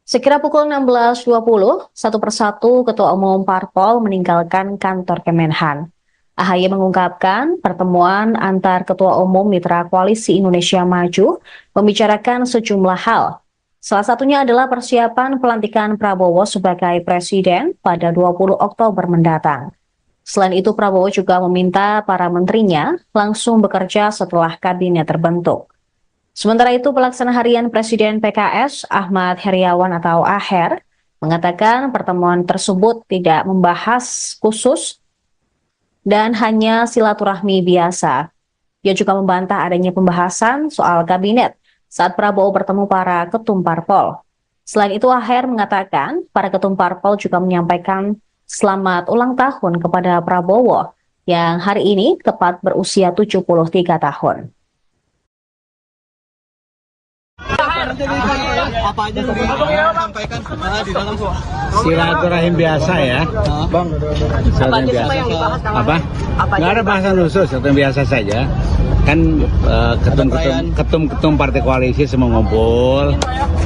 Sekira pukul 16.20, satu persatu Ketua Umum Parpol meninggalkan kantor Kemenhan. AHY mengungkapkan pertemuan antar Ketua Umum Mitra Koalisi Indonesia Maju membicarakan sejumlah hal. Salah satunya adalah persiapan pelantikan Prabowo sebagai Presiden pada 20 Oktober mendatang. Selain itu, Prabowo juga meminta para menterinya langsung bekerja setelah kabinet terbentuk. Sementara itu, Pelaksana Harian Presiden PKS Ahmad Heriawan atau Aher mengatakan pertemuan tersebut tidak membahas khusus dan hanya silaturahmi biasa. Ia juga membantah adanya pembahasan soal kabinet saat Prabowo bertemu para ketum parpol. Selain itu, Aher mengatakan para ketum parpol juga menyampaikan selamat ulang tahun kepada Prabowo yang hari ini tepat berusia 73 tahun. Apa aja yang sampaikan di dalam kok? Silaturahim biasa ya, Bang, silaturahim biasa. Apa? Nggak ada bahasan khusus, yang biasa saja. Kan ketum-ketum partai koalisi semua ngumpul,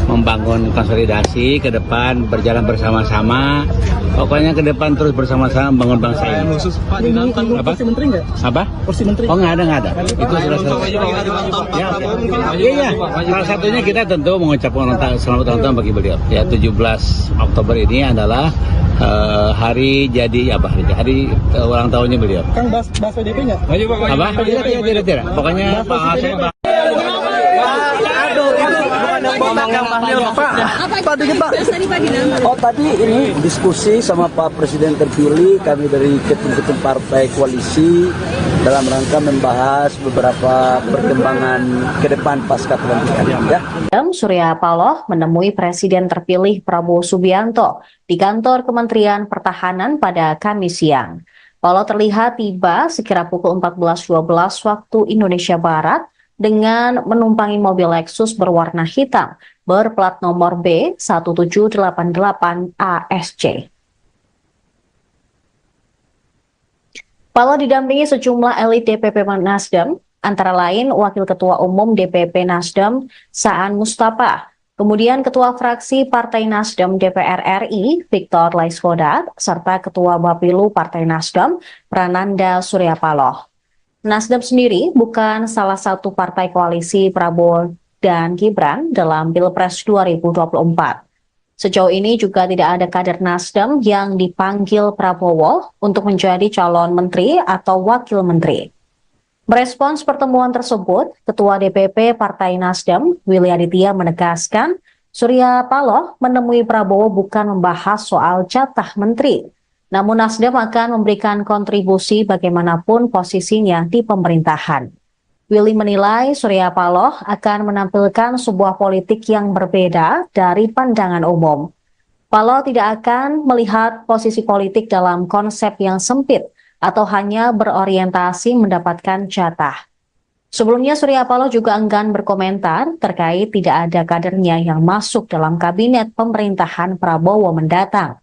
membangun konsolidasi ke depan, berjalan bersama-sama. Pokoknya ke depan terus bersama-sama membangun bangsa ini. Khusus Pak di dalam Apa? kursi menteri nggak? Apa? Kursi menteri. Oh nggak ada. Itu sudah selesai. Iya. Salah satunya kita tentu mengucapkan selamat ulang tahun bagi beliau. Ya 17 Oktober ini adalah hari jadi hari ulang tahunnya beliau. Kang bahas PDP nggak? Apa? Tidak. Pokoknya Pak Hasim. Oh tadi ini diskusi sama Pak Presiden terpilih, kami dari ketum-ketum partai koalisi dalam rangka membahas beberapa perkembangan ke depan pasca pelantikan. Ya. Surya Paloh menemui Presiden terpilih Prabowo Subianto di kantor Kementerian Pertahanan pada Kamis siang. Paloh terlihat tiba sekira pukul 14.12 waktu Indonesia Barat dengan menumpangi mobil Lexus berwarna hitam berplat nomor B1788 ASC. Paloh didampingi sejumlah elit DPP Nasdem, antara lain Wakil Ketua Umum DPP Nasdem Saan Mustafa, kemudian Ketua Fraksi Partai Nasdem DPR RI Victor Laiskodat, serta Ketua Bapilu Partai Nasdem Prananda Surya Paloh. Nasdem sendiri bukan salah satu partai koalisi Prabowo dan Gibran dalam Pilpres 2024. Sejauh ini juga tidak ada kader Nasdem yang dipanggil Prabowo untuk menjadi calon menteri atau wakil menteri. Merespons pertemuan tersebut, Ketua DPP Partai Nasdem, Willy Aditya menegaskan, Surya Paloh menemui Prabowo bukan membahas soal jatah menteri, namun Nasdem akan memberikan kontribusi bagaimanapun posisinya di pemerintahan. Willy menilai Surya Paloh akan menampilkan sebuah politik yang berbeda dari pandangan umum. Paloh tidak akan melihat posisi politik dalam konsep yang sempit atau hanya berorientasi mendapatkan jatah. Sebelumnya Surya Paloh juga enggan berkomentar terkait tidak ada kadernya yang masuk dalam kabinet pemerintahan Prabowo mendatang.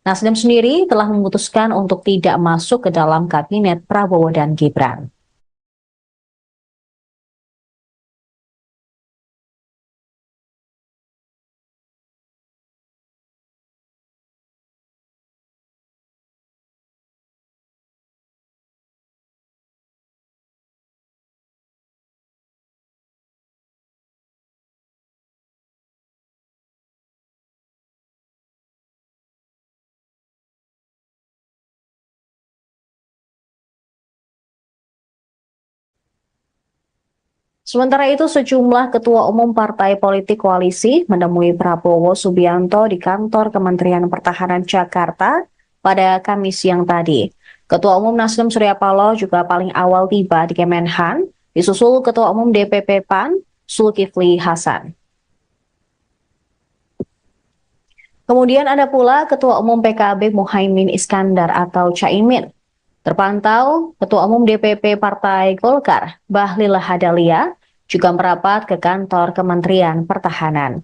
Nasdem sendiri telah memutuskan untuk tidak masuk ke dalam kabinet Prabowo dan Gibran. Sementara itu, sejumlah ketua umum partai politik koalisi menemui Prabowo Subianto di kantor Kementerian Pertahanan Jakarta pada Kamis siang tadi. Ketua umum Nasdem Surya Paloh juga paling awal tiba di Kemenhan, disusul Ketua umum DPP PAN Zulkifli Hasan. Kemudian ada pula Ketua umum PKB Muhaimin Iskandar atau Caimin. Terpantau, Ketua Umum DPP Partai Golkar, Bahlil Lahadalia, juga merapat ke kantor Kementerian Pertahanan.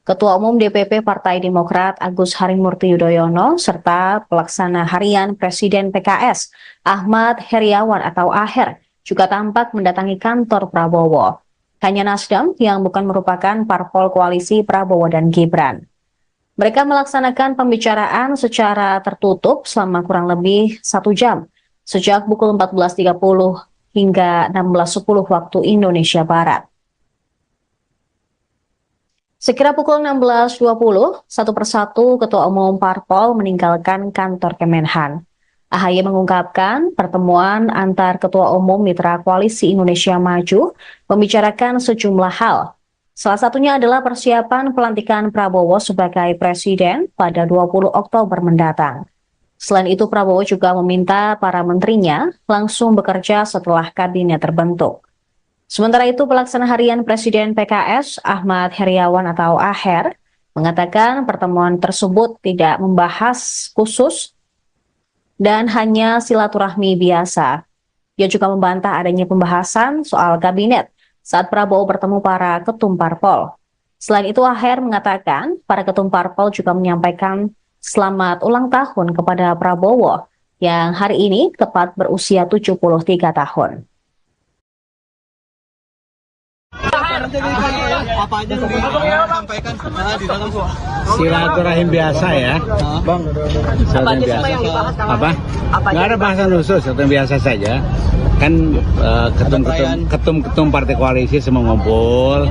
Ketua Umum DPP Partai Demokrat Agus Harimurti Yudhoyono, serta Pelaksana Harian Presiden PKS, Ahmad Heriawan atau Aher, juga tampak mendatangi kantor Prabowo. Hanya Nasdem yang bukan merupakan parpol koalisi Prabowo dan Gibran. Mereka melaksanakan pembicaraan secara tertutup selama kurang lebih 1 jam, sejak pukul 14.30 hingga 16.10 waktu Indonesia Barat. Sekira pukul 16.20, satu persatu Ketua Umum Parpol meninggalkan kantor Kemenhan. AHY mengungkapkan pertemuan antar Ketua Umum Mitra Koalisi Indonesia Maju membicarakan sejumlah hal. Salah satunya adalah persiapan pelantikan Prabowo sebagai Presiden pada 20 Oktober mendatang. Selain itu, Prabowo juga meminta para menterinya langsung bekerja setelah kabinet terbentuk. Sementara itu, pelaksana harian Presiden PKS Ahmad Heriawan atau Aher mengatakan pertemuan tersebut tidak membahas khusus dan hanya silaturahmi biasa. Dia juga membantah adanya pembahasan soal kabinet saat Prabowo bertemu para ketum parpol. Selain itu, Aher mengatakan para ketum parpol juga menyampaikan selamat ulang tahun kepada Prabowo yang hari ini tepat berusia 73 tahun. Apa aja yang disampaikan di dalam kok? Silaturahim biasa ya, Bang, silaturahim biasa. Apa? Nggak ada bahasan khusus, silaturahim biasa saja. Kan ketum-ketum partai koalisi semua ngumpul,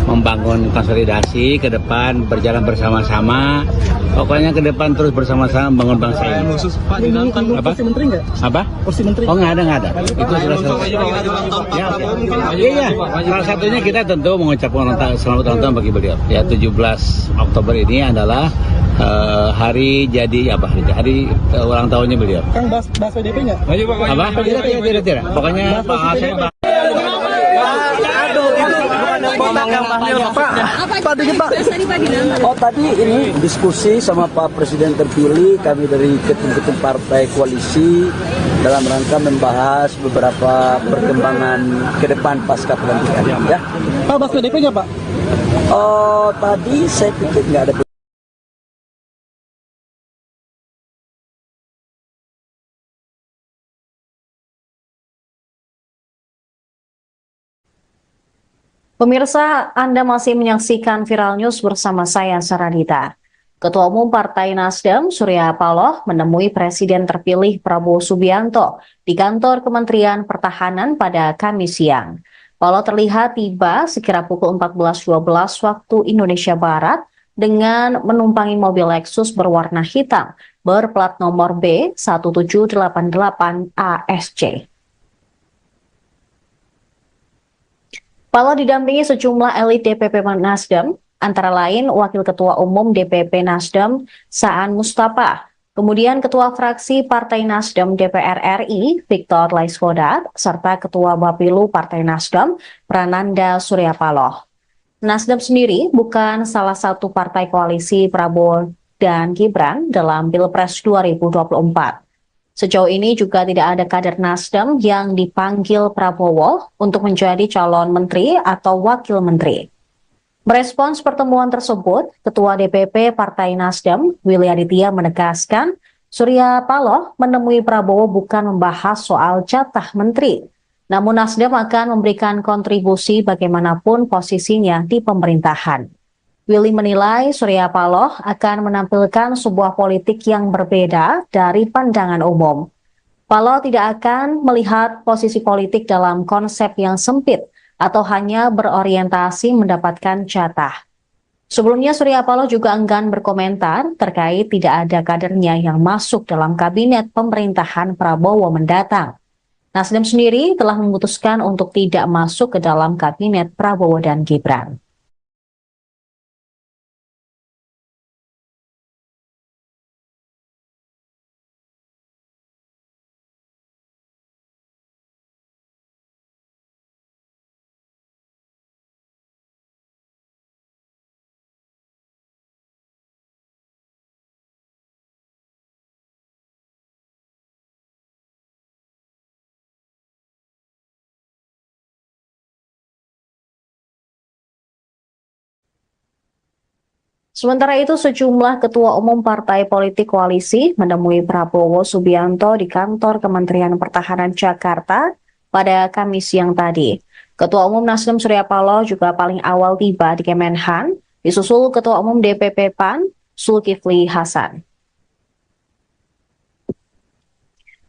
membangun konsolidasi ke depan, berjalan bersama-sama. Pokoknya ke depan terus bersama-sama membangun bangsa ini. Khusus Pak di dalam kan Apa? kursi menteri nggak? Apa? Kursi menteri. Oh nggak ada. Itu sudah selesai. Ya, iya. Salah satunya kita tentu mengucapkan selamat ulang tahun bagi beliau. Ya 17 Oktober ini adalah hari jadi apa? Hari ulang tahunnya beliau. Kang bahas PDP nggak? Apa? Tidak. Pokoknya Pak Hasim. Oh tadi ini diskusi sama Pak Presiden terpilih, kami dari ketum-ketum partai koalisi dalam rangka membahas beberapa perkembangan ke depan pasca pelantikan ya. Pak, bahas PDP nggak Pak? Oh tadi saya pikir nggak ada. Pemirsa, Anda masih menyaksikan Viral News bersama saya, Saradita. Ketua Umum Partai Nasdem, Surya Paloh, menemui Presiden terpilih Prabowo Subianto di kantor Kementerian Pertahanan pada Kamis siang. Paloh terlihat tiba sekira pukul 14.12 waktu Indonesia Barat dengan menumpangi mobil Lexus berwarna hitam berplat nomor B1788 ASC. Paloh didampingi sejumlah elit DPP Nasdem, antara lain Wakil Ketua Umum DPP Nasdem Saan Mustafa, kemudian Ketua Fraksi Partai Nasdem DPR RI Victor Laiskodat, serta Ketua Bapilu Partai Nasdem Prananda Surya Paloh. Nasdem sendiri bukan salah satu partai koalisi Prabowo dan Gibran dalam Pilpres 2024. Sejauh ini juga tidak ada kader Nasdem yang dipanggil Prabowo untuk menjadi calon menteri atau wakil menteri. Merespons pertemuan tersebut, Ketua DPP Partai Nasdem, Willy Aditya menegaskan, Surya Paloh menemui Prabowo bukan membahas soal jatah menteri, namun Nasdem akan memberikan kontribusi bagaimanapun posisinya di pemerintahan. Willy menilai Surya Paloh akan menampilkan sebuah politik yang berbeda dari pandangan umum. Paloh tidak akan melihat posisi politik dalam konsep yang sempit atau hanya berorientasi mendapatkan jatah. Sebelumnya Surya Paloh juga enggan berkomentar terkait tidak ada kadernya yang masuk dalam kabinet pemerintahan Prabowo mendatang. Nasdem sendiri telah memutuskan untuk tidak masuk ke dalam kabinet Prabowo dan Gibran. Sementara itu, sejumlah ketua umum partai politik koalisi menemui Prabowo Subianto di kantor Kementerian Pertahanan Jakarta pada Kamis siang tadi. Ketua Umum Nasdem Surya Paloh juga paling awal tiba di Kemenhan, disusul Ketua Umum DPP PAN Zulkifli Hasan.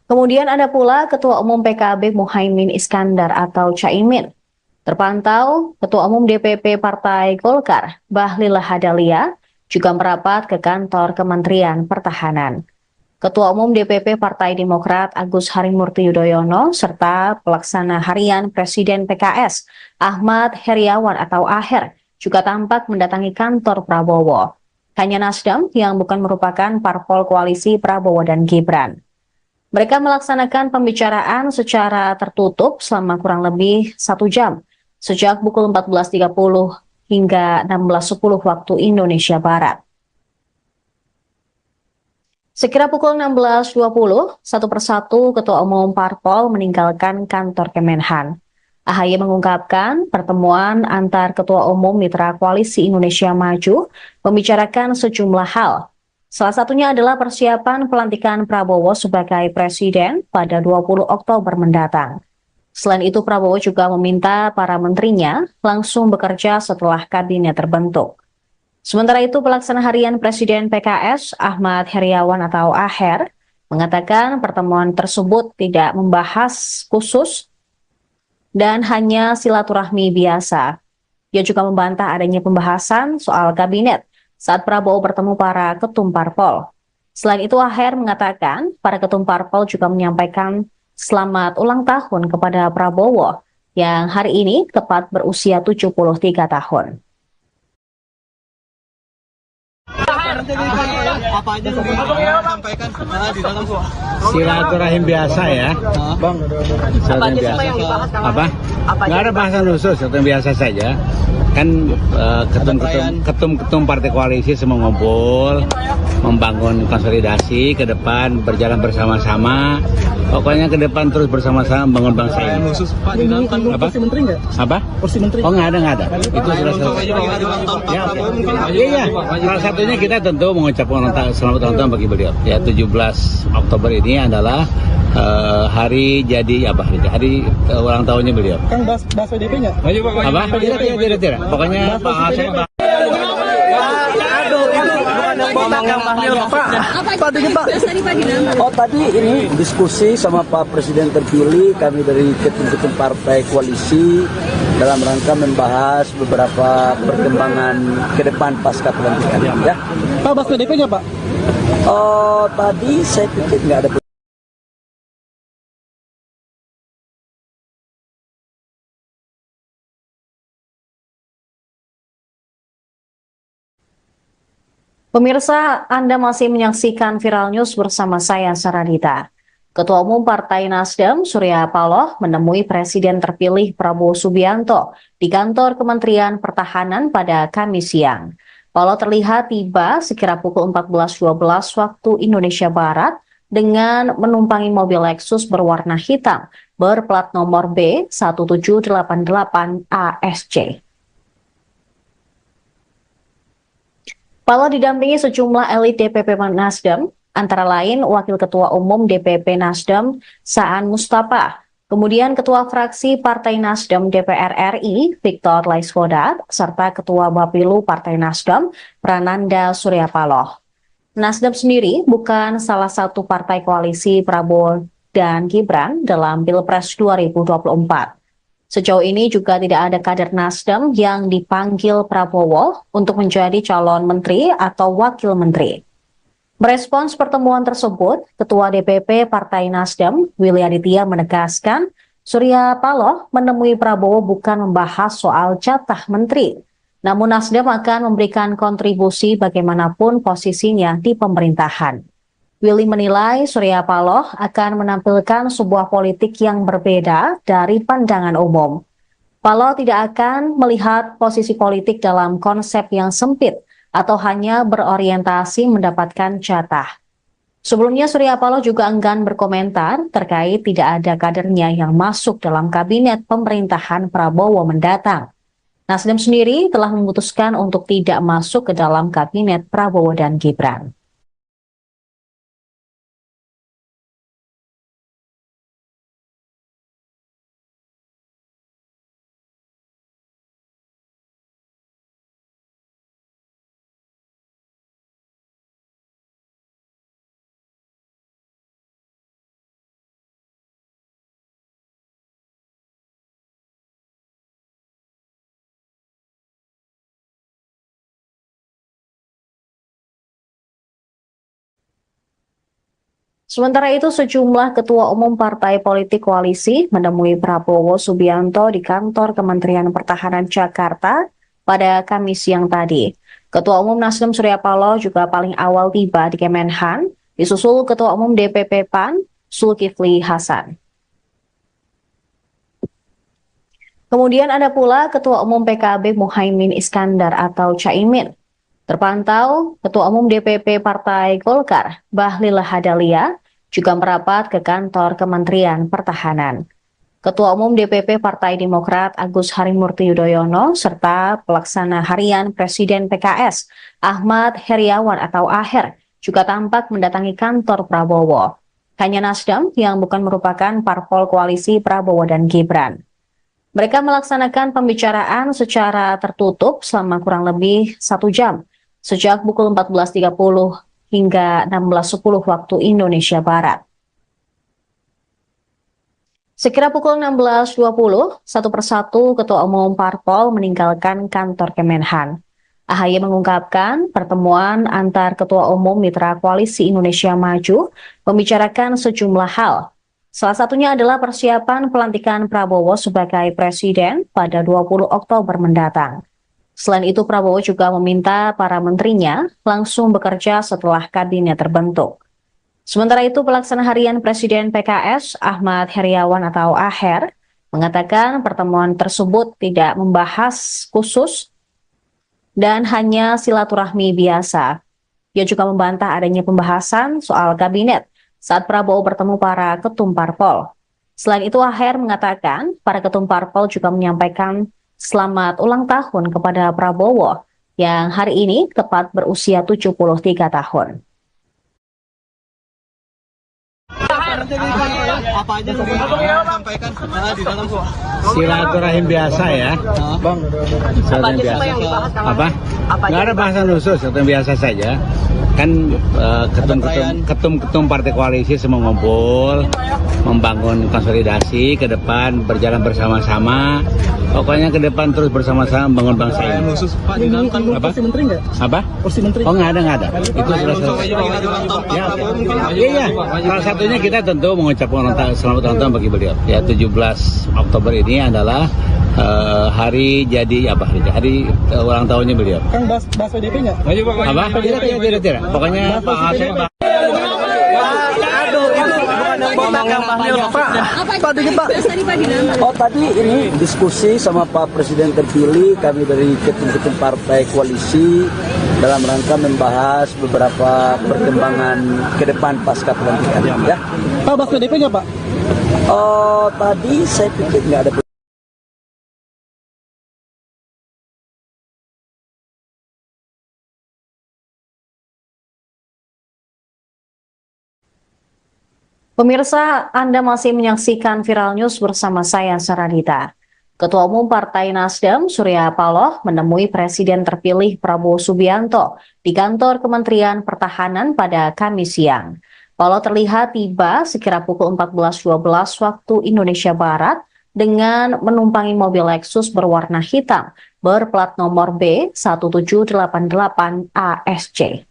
Kemudian ada pula Ketua Umum PKB Muhaimin Iskandar atau Caimin. Terpantau, Ketua Umum DPP Partai Golkar Bahlil Lahadalia juga merapat ke kantor Kementerian Pertahanan. Ketua Umum DPP Partai Demokrat Agus Harimurti Yudhoyono serta pelaksana harian Presiden PKS Ahmad Heriawan atau Aher juga tampak mendatangi kantor Prabowo. hanya Nasdem yang bukan merupakan parpol koalisi Prabowo dan Gibran. Mereka melaksanakan pembicaraan secara tertutup selama kurang lebih 1 jam, sejak pukul 14.30 hingga 16.10 waktu Indonesia Barat. Sekira pukul 16.20, satu persatu Ketua Umum Parpol meninggalkan kantor Kemenhan. AHY mengungkapkan pertemuan antar Ketua Umum Mitra Koalisi Indonesia Maju membicarakan sejumlah hal. Salah satunya adalah persiapan pelantikan Prabowo sebagai Presiden pada 20 Oktober mendatang. Selain itu, Prabowo juga meminta para menterinya langsung bekerja setelah kabinet terbentuk. Sementara itu, pelaksana harian Presiden PKS Ahmad Heriawan atau Aher mengatakan pertemuan tersebut tidak membahas khusus dan hanya silaturahmi biasa. Ia juga membantah adanya pembahasan soal kabinet saat Prabowo bertemu para ketum parpol. Selain itu, Aher mengatakan para ketum parpol juga menyampaikan selamat ulang tahun kepada Prabowo yang hari ini tepat berusia 73 tahun. Apa aja yang sampaikan di dalam kok? Silaturahim biasa ya, Bang, silaturahim biasa. Apa? Nggak ada bahasan khusus, yang biasa saja. Kan ketum-ketum partai koalisi semua ngumpul, membangun konsolidasi ke depan, berjalan bersama-sama. Pokoknya ke depan terus bersama-sama membangun bangsa ini. Khusus Pak di dalam kan Apa? Kursi menteri nggak? Apa? Kursi menteri. Oh nggak ada. Itu sudah selesai. Ya, iya. Salah satunya kita tentu mengucapkan selamat ulang tahun bagi beliau. Ya 17 Oktober ini adalah hari jadi hari ulang tahunnya beliau. Kang bahas PDP nggak? Apa? Tidak. Pokoknya Pak Hasan Pak. Oh tadi ini diskusi sama Pak Presiden terpilih, kami dari ketum-ketum partai koalisi dalam rangka membahas beberapa perkembangan ke depan pasca pelantikan. Ya. Pak, bahas PDP nggak Pak? Oh tadi saya pikir nggak ada. Pemirsa, Anda masih menyaksikan Viral News bersama saya, Saradita. Ketua Umum Partai Nasdem, Surya Paloh, menemui Presiden terpilih Prabowo Subianto di kantor Kementerian Pertahanan pada Kamis siang. Paloh terlihat tiba sekira pukul 14.12 waktu Indonesia Barat dengan menumpangi mobil Lexus berwarna hitam berplat nomor B1788 ASC. Paloh didampingi sejumlah elit DPP Nasdem, antara lain Wakil Ketua Umum DPP Nasdem Saan Mustafa, kemudian Ketua Fraksi Partai Nasdem DPR RI Victor Laiskodat, serta Ketua Bapilu Partai Nasdem Prananda Surya Paloh. Nasdem sendiri bukan salah satu partai koalisi Prabowo dan Gibran dalam Pilpres 2024. Sejauh ini juga tidak ada kader Nasdem yang dipanggil Prabowo untuk menjadi calon menteri atau wakil menteri. Merespons pertemuan tersebut, Ketua DPP Partai Nasdem, Willy Aditya menegaskan, Surya Paloh menemui Prabowo bukan membahas soal jatah menteri, namun Nasdem akan memberikan kontribusi bagaimanapun posisinya di pemerintahan. Willy menilai Surya Paloh akan menampilkan sebuah politik yang berbeda dari pandangan umum. Paloh tidak akan melihat posisi politik dalam konsep yang sempit atau hanya berorientasi mendapatkan jatah. Sebelumnya Surya Paloh juga enggan berkomentar terkait tidak ada kadernya yang masuk dalam kabinet pemerintahan Prabowo mendatang. Nasdem sendiri telah memutuskan untuk tidak masuk ke dalam kabinet Prabowo dan Gibran. Sementara itu, sejumlah ketua umum partai politik koalisi menemui Prabowo Subianto di kantor Kementerian Pertahanan Jakarta pada Kamis siang tadi. Ketua Umum Nasdem Surya Paloh juga paling awal tiba di Kemenhan, disusul Ketua Umum DPP PAN Zulkifli Hasan. Kemudian ada pula Ketua Umum PKB Muhaimin Iskandar atau Caimin. Terpantau, Ketua Umum DPP Partai Golkar, Bahlil Lahadalia, juga merapat ke kantor Kementerian Pertahanan. Ketua Umum DPP Partai Demokrat Agus Harimurti Yudhoyono, serta pelaksana harian Presiden PKS, Ahmad Heriawan atau Aher, juga tampak mendatangi kantor Prabowo. Hanya Nasdem yang bukan merupakan parpol koalisi Prabowo dan Gibran. Mereka melaksanakan pembicaraan secara tertutup selama kurang lebih 1 jam, sejak pukul 14.30 hingga 16.10 waktu Indonesia Barat. Sekira pukul 16.20, satu persatu Ketua Umum Parpol meninggalkan kantor Kemenhan. AHY mengungkapkan pertemuan antar Ketua Umum Mitra Koalisi Indonesia Maju membicarakan sejumlah hal. Salah satunya adalah persiapan pelantikan Prabowo sebagai Presiden pada 20 Oktober mendatang. Selain itu, Prabowo juga meminta para menterinya langsung bekerja setelah kabinet terbentuk. Sementara itu, pelaksana harian Presiden PKS, Ahmad Heriawan atau Aher, mengatakan pertemuan tersebut tidak membahas khusus dan hanya silaturahmi biasa. Ia juga membantah adanya pembahasan soal kabinet saat Prabowo bertemu para ketum parpol. Selain itu, Aher mengatakan para ketum parpol juga menyampaikan selamat ulang tahun kepada Prabowo yang hari ini tepat berusia 73 tahun. Apa aja yang sampaikan di dalam Silaturahim biasa ya, Bang. Silaturahim biasa. Apa? Nggak ada bahasan khusus, silaturahim biasa saja. Kan ketum-ketum partai koalisi semua ngumpul, membangun konsolidasi ke depan, berjalan bersama-sama. Pokoknya ke depan terus bersama-sama membangun bangsa ini. Apa? Kursi menteri nggak? Apa? Kursi menteri? Oh, nggak ada. Itu sudah selesai. Iya. Salah satunya kita tentu mengucapkan selamat ulang tahun bagi beliau. Ya, 17 Oktober ini adalah hari jadi hari ulang tahunnya beliau. Kang bahas PDP nggak? Apa? Tidak. Pokoknya Pak Hasan. Oh, tadi ini diskusi sama Pak Presiden terpilih, kami dari ketum-ketum partai koalisi dalam rangka membahas beberapa perkembangan ke depan pasca pelantikan. Ya. Pak, bahas PDP nggak, Pak? Oh, tadi saya pikir nggak ada. Pemirsa, Anda masih menyaksikan Viral News bersama saya, Saradita. Ketua Umum Partai Nasdem, Surya Paloh, menemui Presiden terpilih Prabowo Subianto di kantor Kementerian Pertahanan pada Kamis siang. Paloh terlihat tiba sekira pukul 14.12 waktu Indonesia Barat dengan menumpangi mobil Lexus berwarna hitam berplat nomor B1788 ASC.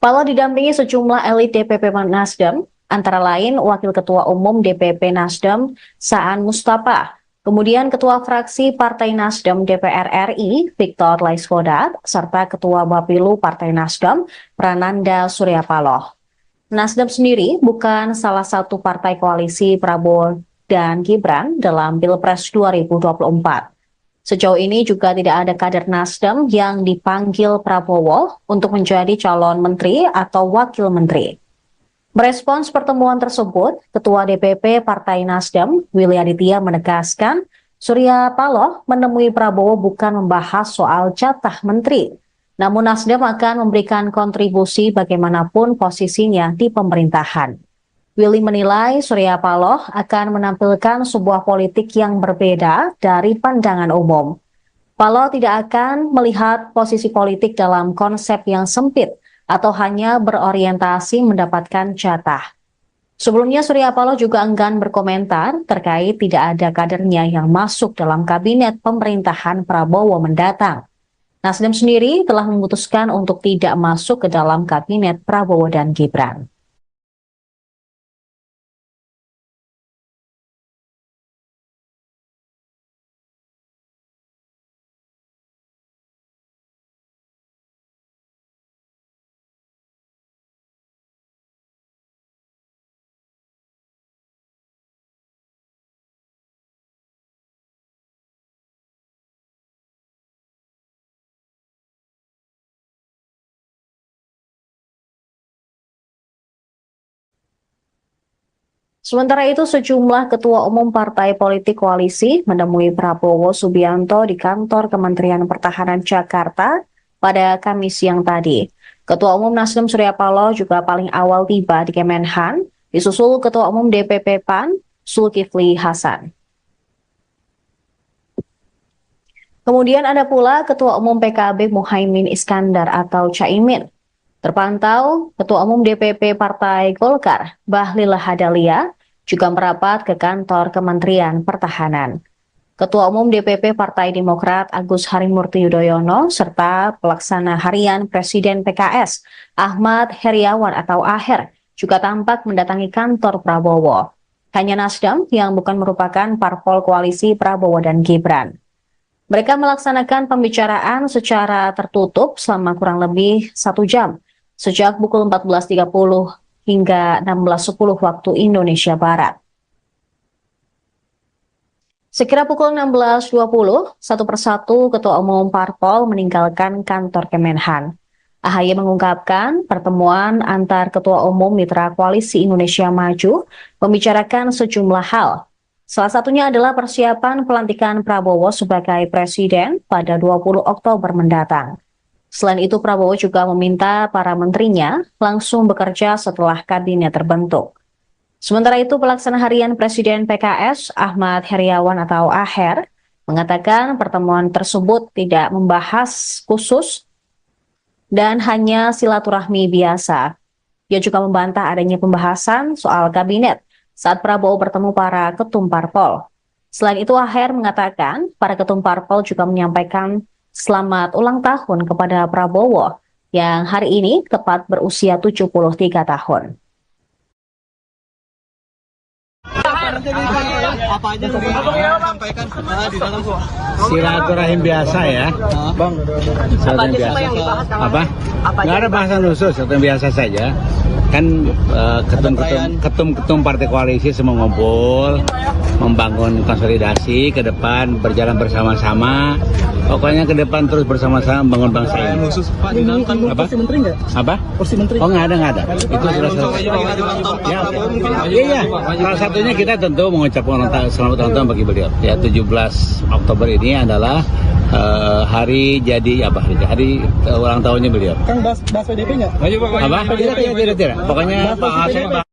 Paloh didampingi sejumlah elit DPP Nasdem, antara lain Wakil Ketua Umum DPP Nasdem Saan Mustafa, kemudian Ketua Fraksi Partai Nasdem DPR RI Victor Laiskodat, serta Ketua Bapilu Partai Nasdem Prananda Surya Paloh. Nasdem sendiri bukan salah satu partai koalisi Prabowo dan Gibran dalam Pilpres 2024. Sejauh ini juga tidak ada kader Nasdem yang dipanggil Prabowo untuk menjadi calon menteri atau wakil menteri. Merespons pertemuan tersebut, Ketua DPP Partai Nasdem, Willy Aditya menegaskan, Surya Paloh menemui Prabowo bukan membahas soal jatah menteri, namun Nasdem akan memberikan kontribusi bagaimanapun posisinya di pemerintahan. Willy menilai Surya Paloh akan menampilkan sebuah politik yang berbeda dari pandangan umum. Paloh tidak akan melihat posisi politik dalam konsep yang sempit atau hanya berorientasi mendapatkan jatah. Sebelumnya Surya Paloh juga enggan berkomentar terkait tidak ada kadernya yang masuk dalam kabinet pemerintahan Prabowo mendatang. Nasdem sendiri telah memutuskan untuk tidak masuk ke dalam kabinet Prabowo dan Gibran. Sementara itu, sejumlah ketua umum partai politik koalisi menemui Prabowo Subianto di kantor Kementerian Pertahanan Jakarta pada Kamis siang tadi. Ketua umum Nasdem Surya Paloh juga paling awal tiba di Kemenhan, disusul Ketua umum DPP PAN Zulkifli Hasan. Kemudian ada pula Ketua umum PKB Muhaimin Iskandar atau Caimin. Terpantau, Ketua Umum DPP Partai Golkar, Bahlil Lahadalia, juga merapat ke kantor Kementerian Pertahanan. Ketua Umum DPP Partai Demokrat Agus Harimurti Yudhoyono, serta Pelaksana Harian Presiden PKS, Ahmad Heriawan atau Aher, juga tampak mendatangi kantor Prabowo. Hanya Nasdem yang bukan merupakan parpol koalisi Prabowo dan Gibran. Mereka melaksanakan pembicaraan secara tertutup selama kurang lebih 1 jam, sejak pukul 14.30 hingga 16.10 waktu Indonesia Barat. Sekira pukul 16.20, satu persatu Ketua Umum Parpol meninggalkan kantor Kemenhan. AHY mengungkapkan pertemuan antar Ketua Umum Mitra Koalisi Indonesia Maju membicarakan sejumlah hal. Salah satunya adalah persiapan pelantikan Prabowo sebagai Presiden pada 20 Oktober mendatang. Selain itu, Prabowo juga meminta para menterinya langsung bekerja setelah kabinet terbentuk. Sementara itu, Pelaksana Harian Presiden PKS, Ahmad Heriawan atau Aher, mengatakan pertemuan tersebut tidak membahas khusus dan hanya silaturahmi biasa. Dia juga membantah adanya pembahasan soal kabinet saat Prabowo bertemu para ketum parpol. Selain itu, Aher mengatakan para ketum parpol juga menyampaikan selamat ulang tahun kepada Prabowo yang hari ini tepat berusia 73 tahun. Apa aja yang disampaikan di dalam kok? Silaturahim biasa ya, Bang. Silaturahim biasa. Apa? Nggak ada bahasan khusus, silaturahim biasa saja. Kan ketum-ketum partai koalisi semua ngumpul, membangun konsolidasi ke depan, berjalan bersama-sama. Pokoknya ke depan terus bersama-sama membangun bangsa ini. Khusus Pak di dalam kan Apa? Kursi menteri nggak? Apa? Kursi menteri. Oh nggak ada. Itu sudah selesai. Ya, iya. Salah satunya kita tentu mengucapkan selamat ulang tahun bagi beliau. Ya, 17 Oktober ini adalah hari jadi apa? Hari ulang tahunnya beliau. Kang bahas PDP nggak? Apa? Tidak. Pokoknya Pak Hasan.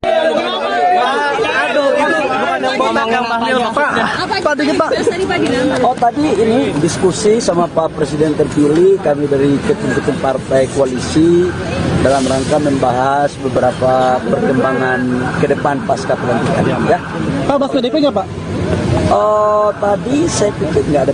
Oh tadi ini diskusi sama Pak Presiden terpilih, kami dari ketum-ketum partai koalisi dalam rangka membahas beberapa perkembangan ke depan pasca pelantikan ya. Pak bahas PDP nggak Pak? Oh tadi saya pikir nggak ada.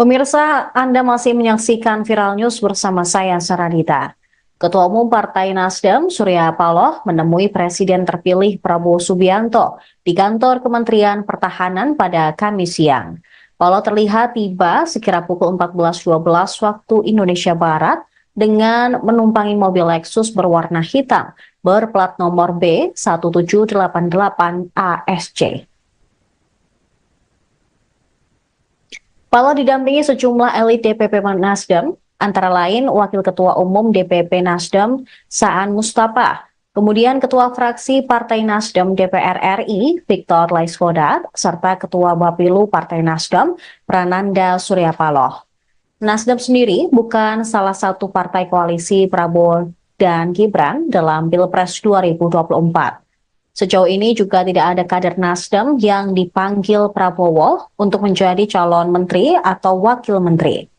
Pemirsa, Anda masih menyaksikan Viral News bersama saya, Saradita. Ketua Umum Partai Nasdem, Surya Paloh, menemui Presiden terpilih Prabowo Subianto di kantor Kementerian Pertahanan pada Kamis siang. Paloh terlihat tiba sekira pukul 14.12 waktu Indonesia Barat dengan menumpangi mobil Lexus berwarna hitam berplat nomor B1788 ASC. Paloh didampingi sejumlah elit DPP Nasdem, antara lain Wakil Ketua Umum DPP Nasdem Saan Mustafa, kemudian Ketua Fraksi Partai Nasdem DPR RI Victor Laiskodat, serta Ketua Bapilu Partai Nasdem Prananda Surya Paloh. Nasdem sendiri bukan salah satu partai koalisi Prabowo dan Gibran dalam Pilpres 2024. Sejauh ini juga tidak ada kader Nasdem yang dipanggil Prabowo untuk menjadi calon menteri atau wakil menteri.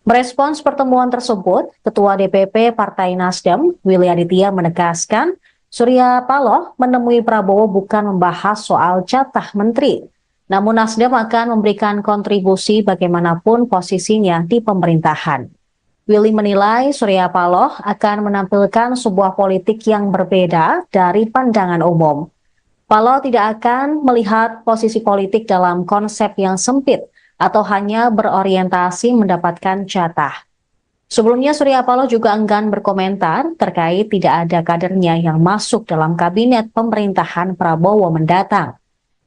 Merespons pertemuan tersebut, Ketua DPP Partai Nasdem, Willy Aditya menegaskan, Surya Paloh menemui Prabowo bukan membahas soal jatah menteri, namun Nasdem akan memberikan kontribusi bagaimanapun posisinya di pemerintahan. Willy menilai Surya Paloh akan menampilkan sebuah politik yang berbeda dari pandangan umum. Paloh tidak akan melihat posisi politik dalam konsep yang sempit atau hanya berorientasi mendapatkan jatah. Sebelumnya Surya Paloh juga enggan berkomentar terkait tidak ada kadernya yang masuk dalam kabinet pemerintahan Prabowo mendatang.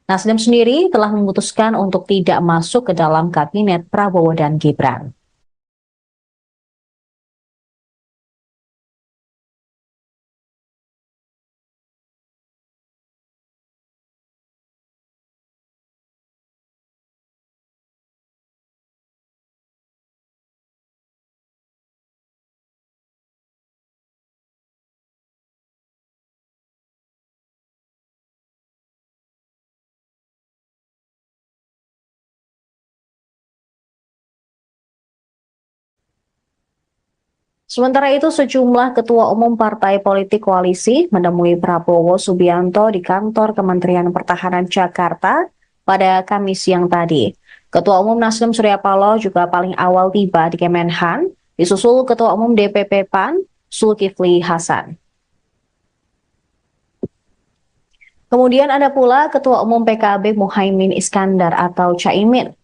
Nasdem sendiri telah memutuskan untuk tidak masuk ke dalam kabinet Prabowo dan Gibran. Sementara itu, sejumlah ketua umum partai politik koalisi menemui Prabowo Subianto di kantor Kementerian Pertahanan Jakarta pada Kamis siang tadi. Ketua umum Nasdem Surya Paloh juga paling awal tiba di Kemenhan, disusul Ketua umum DPP PAN Zulkifli Hasan. Kemudian ada pula Ketua umum PKB Muhaimin Iskandar atau Caimin.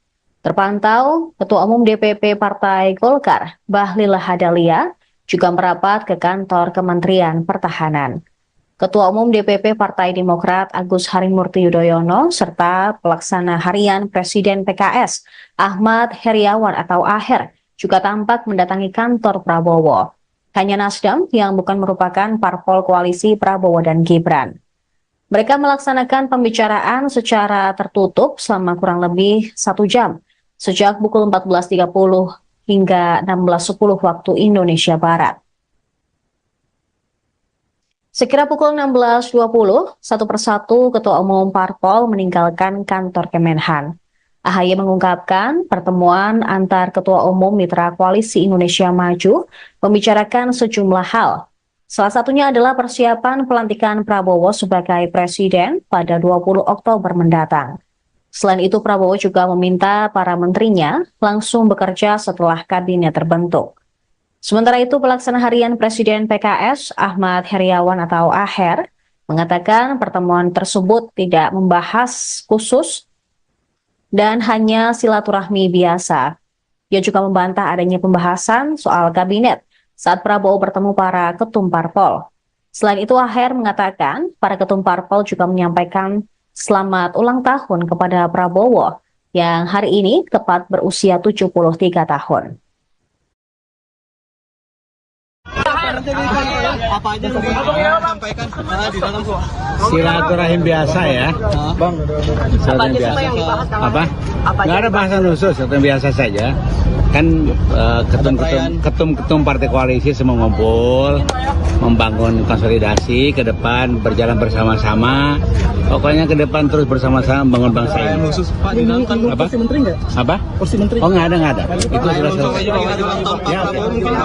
Terpantau, Ketua Umum DPP Partai Golkar, Bahlil Lahadalia, juga merapat ke kantor Kementerian Pertahanan. Ketua Umum DPP Partai Demokrat Agus Harimurti Yudhoyono, serta Pelaksana Harian Presiden PKS, Ahmad Heriawan atau Aher, juga tampak mendatangi kantor Prabowo. Hanya Nasdem yang bukan merupakan parpol koalisi Prabowo dan Gibran. Mereka melaksanakan pembicaraan secara tertutup selama kurang lebih 1 jam, sejak pukul 14.30 hingga 16.10 waktu Indonesia Barat. Sekira pukul 16.20, satu persatu Ketua Umum Parpol meninggalkan kantor Kemenhan. AHY mengungkapkan pertemuan antar Ketua Umum Mitra Koalisi Indonesia Maju membicarakan sejumlah hal. Salah satunya adalah persiapan pelantikan Prabowo sebagai Presiden pada 20 Oktober mendatang. Selain itu, Prabowo juga meminta para menterinya langsung bekerja setelah kabinet terbentuk. Sementara itu, Pelaksana Harian Presiden PKS, Ahmad Heriawan atau Aher, mengatakan pertemuan tersebut tidak membahas khusus dan hanya silaturahmi biasa. Ia juga membantah adanya pembahasan soal kabinet saat Prabowo bertemu para ketum parpol. Selain itu, Aher mengatakan para ketum parpol juga menyampaikan selamat ulang tahun kepada Prabowo yang hari ini tepat berusia 73 tahun. Apa aja yang sampaikan di dalam kok? Silaturahim biasa ya, Bang, silaturahim biasa. Apa? Nggak ada bahasan khusus, silaturahim biasa saja. Kan ketum-ketum partai koalisi semua ngumpul, membangun konsolidasi ke depan, berjalan bersama-sama. Pokoknya ke depan terus bersama-sama membangun bangsa ini. Khusus Pak di dalam kan Apa? Kursi menteri nggak? Apa? Kursi menteri. Oh nggak ada. Itu sudah selesai.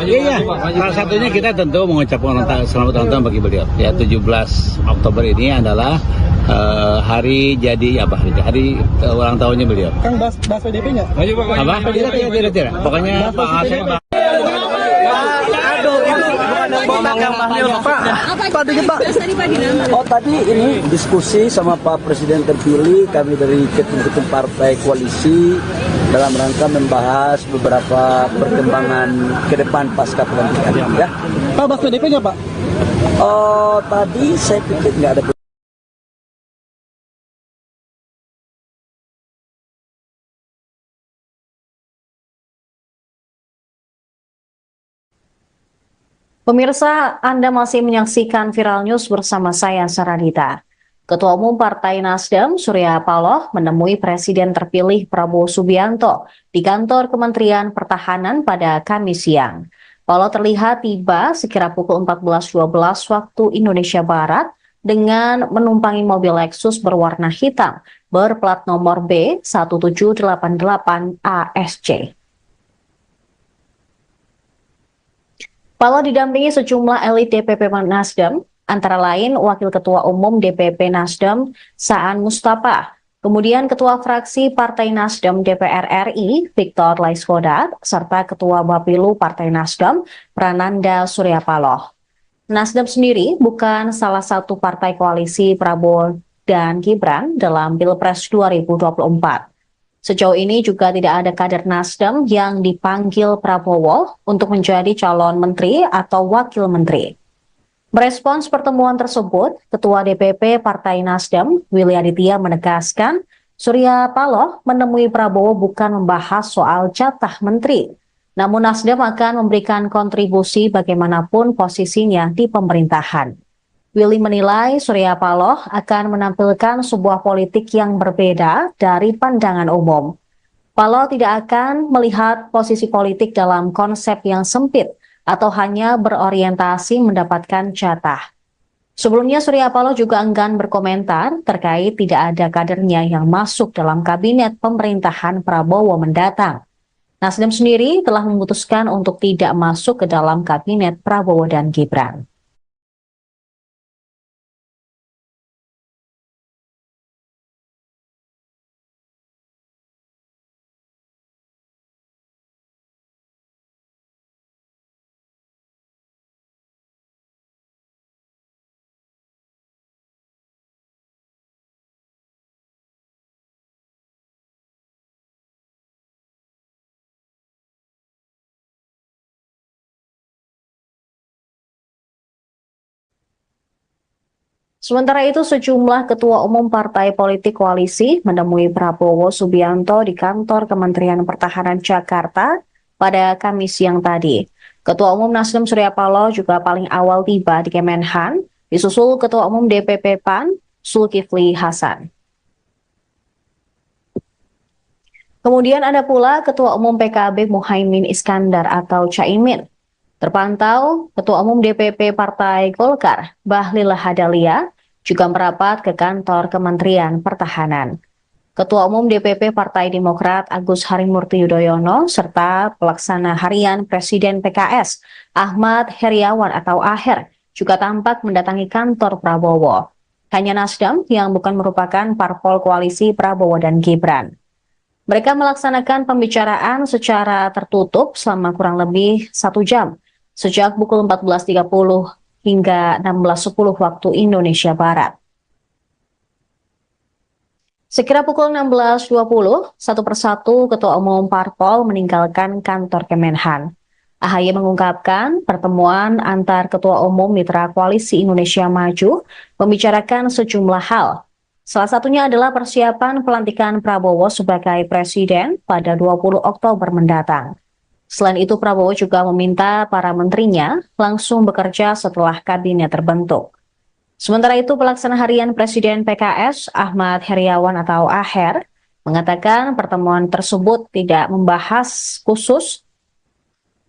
Ya, iya. Salah satunya kita tentu mengucapkan selamat ulang tahun bagi beliau. Ya, 17 Oktober ini adalah hari jadi hari ulang tahunnya beliau. Kang bahas PDP nggak? Apa? Tidak. Pokoknya Pak Hasan. Oh tadi ini diskusi sama Pak Presiden terpilih, kami dari ketum-ketum partai koalisi dalam rangka membahas beberapa perkembangan ke depan pasca pelantikan. Ya. Pak, bahas PDP nggak Pak? Oh tadi saya pikir nggak ada. Pemirsa, Anda masih menyaksikan Viral News bersama saya, Saradita. Ketua Umum Partai Nasdem, Surya Paloh, menemui Presiden terpilih Prabowo Subianto di kantor Kementerian Pertahanan pada Kamis siang. Paloh terlihat tiba sekira pukul 14.12 waktu Indonesia Barat dengan menumpangi mobil Lexus berwarna hitam berplat nomor B1788 ASC. Paloh didampingi sejumlah elit DPP Nasdem, antara lain Wakil Ketua Umum DPP Nasdem Saan Mustafa, kemudian Ketua Fraksi Partai Nasdem DPR RI Victor Laiskodat, serta Ketua Bapilu Partai Nasdem Prananda Surya Paloh. Nasdem sendiri bukan salah satu partai koalisi Prabowo dan Gibran dalam Pilpres 2024. Sejauh ini juga tidak ada kader Nasdem yang dipanggil Prabowo untuk menjadi calon menteri atau wakil menteri. Merespons pertemuan tersebut, Ketua DPP Partai Nasdem, Willy Aditya menegaskan Surya Paloh menemui Prabowo bukan membahas soal jatah menteri, namun Nasdem akan memberikan kontribusi bagaimanapun posisinya di pemerintahan. Willy menilai Surya Paloh akan menampilkan sebuah politik yang berbeda dari pandangan umum. Paloh tidak akan melihat posisi politik dalam konsep yang sempit atau hanya berorientasi mendapatkan jatah. Sebelumnya Surya Paloh juga enggan berkomentar terkait tidak ada kadernya yang masuk dalam kabinet pemerintahan Prabowo mendatang. Nasdem sendiri telah memutuskan untuk tidak masuk ke dalam kabinet Prabowo dan Gibran. Sementara itu, sejumlah ketua umum partai politik koalisi menemui Prabowo Subianto di kantor Kementerian Pertahanan Jakarta pada Kamis siang tadi. Ketua umum Nasdem Surya Paloh juga paling awal tiba di Kemenhan, disusul Ketua umum DPP PAN Zulkifli Hasan. Kemudian ada pula Ketua umum PKB Muhaimin Iskandar atau Caimin. Terpantau, Ketua umum DPP Partai Golkar Bahlil Lahadalia juga merapat ke kantor Kementerian Pertahanan. Ketua umum DPP Partai Demokrat Agus Harimurti Yudhoyono serta pelaksana harian Presiden PKS Ahmad Heriawan atau Aher juga tampak mendatangi kantor Prabowo. Hanya Nasdem yang bukan merupakan parpol koalisi Prabowo dan Gibran. Mereka melaksanakan pembicaraan secara tertutup selama kurang lebih 1 jam, sejak pukul 14.30 hingga 16.10 waktu Indonesia Barat. Sekira pukul 16.20, satu persatu Ketua Umum Parpol meninggalkan kantor Kemenhan. AHY mengungkapkan pertemuan antar Ketua Umum Mitra Koalisi Indonesia Maju membicarakan sejumlah hal. Salah satunya adalah persiapan pelantikan Prabowo sebagai Presiden pada 20 Oktober mendatang. Selain itu, Prabowo juga meminta para menterinya langsung bekerja setelah kabinet terbentuk. Sementara itu, pelaksana harian Presiden PKS Ahmad Heriawan atau Aher mengatakan pertemuan tersebut tidak membahas khusus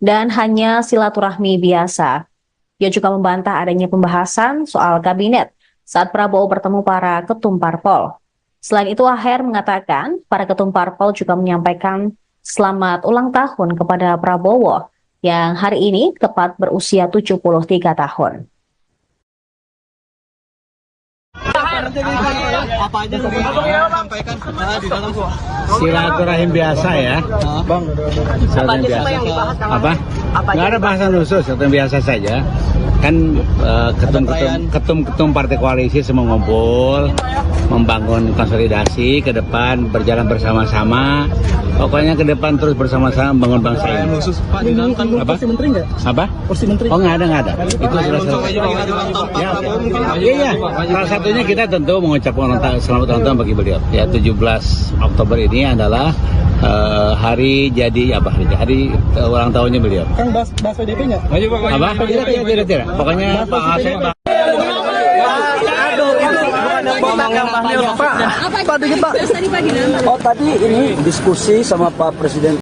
dan hanya silaturahmi biasa. Ia juga membantah adanya pembahasan soal kabinet saat Prabowo bertemu para ketum parpol. Selain itu, Aher mengatakan para ketum parpol juga menyampaikan selamat ulang tahun kepada Prabowo yang hari ini tepat berusia 73 tahun. Apa aja sampaikan di dalam Silaturahim biasa ya, Bang. Silaturahim biasa. Apa? Nggak ada bahasan khusus, silaturahim biasa saja. Kan ketum-ketum partai koalisi semua ngumpul, membangun konsolidasi ke depan, berjalan bersama-sama. Pokoknya ke depan terus bersama-sama membangun bangsa ini. Apa? Kursi menteri nggak? Apa? Kursi menteri? Oh, nggak ada. Itu sudah selesai. Iya. Salah satunya kita tentu mengucapkan selamat ulang tahun bagi beliau. Ya, 17 Oktober ini adalah hari jadi hari ulang tahunnya beliau. Kang bahas PDP nggak? Apa? Tidak. Pokoknya Pak Hasan. Pak, dikit Pak. Oh tadi ini diskusi sama Pak Presiden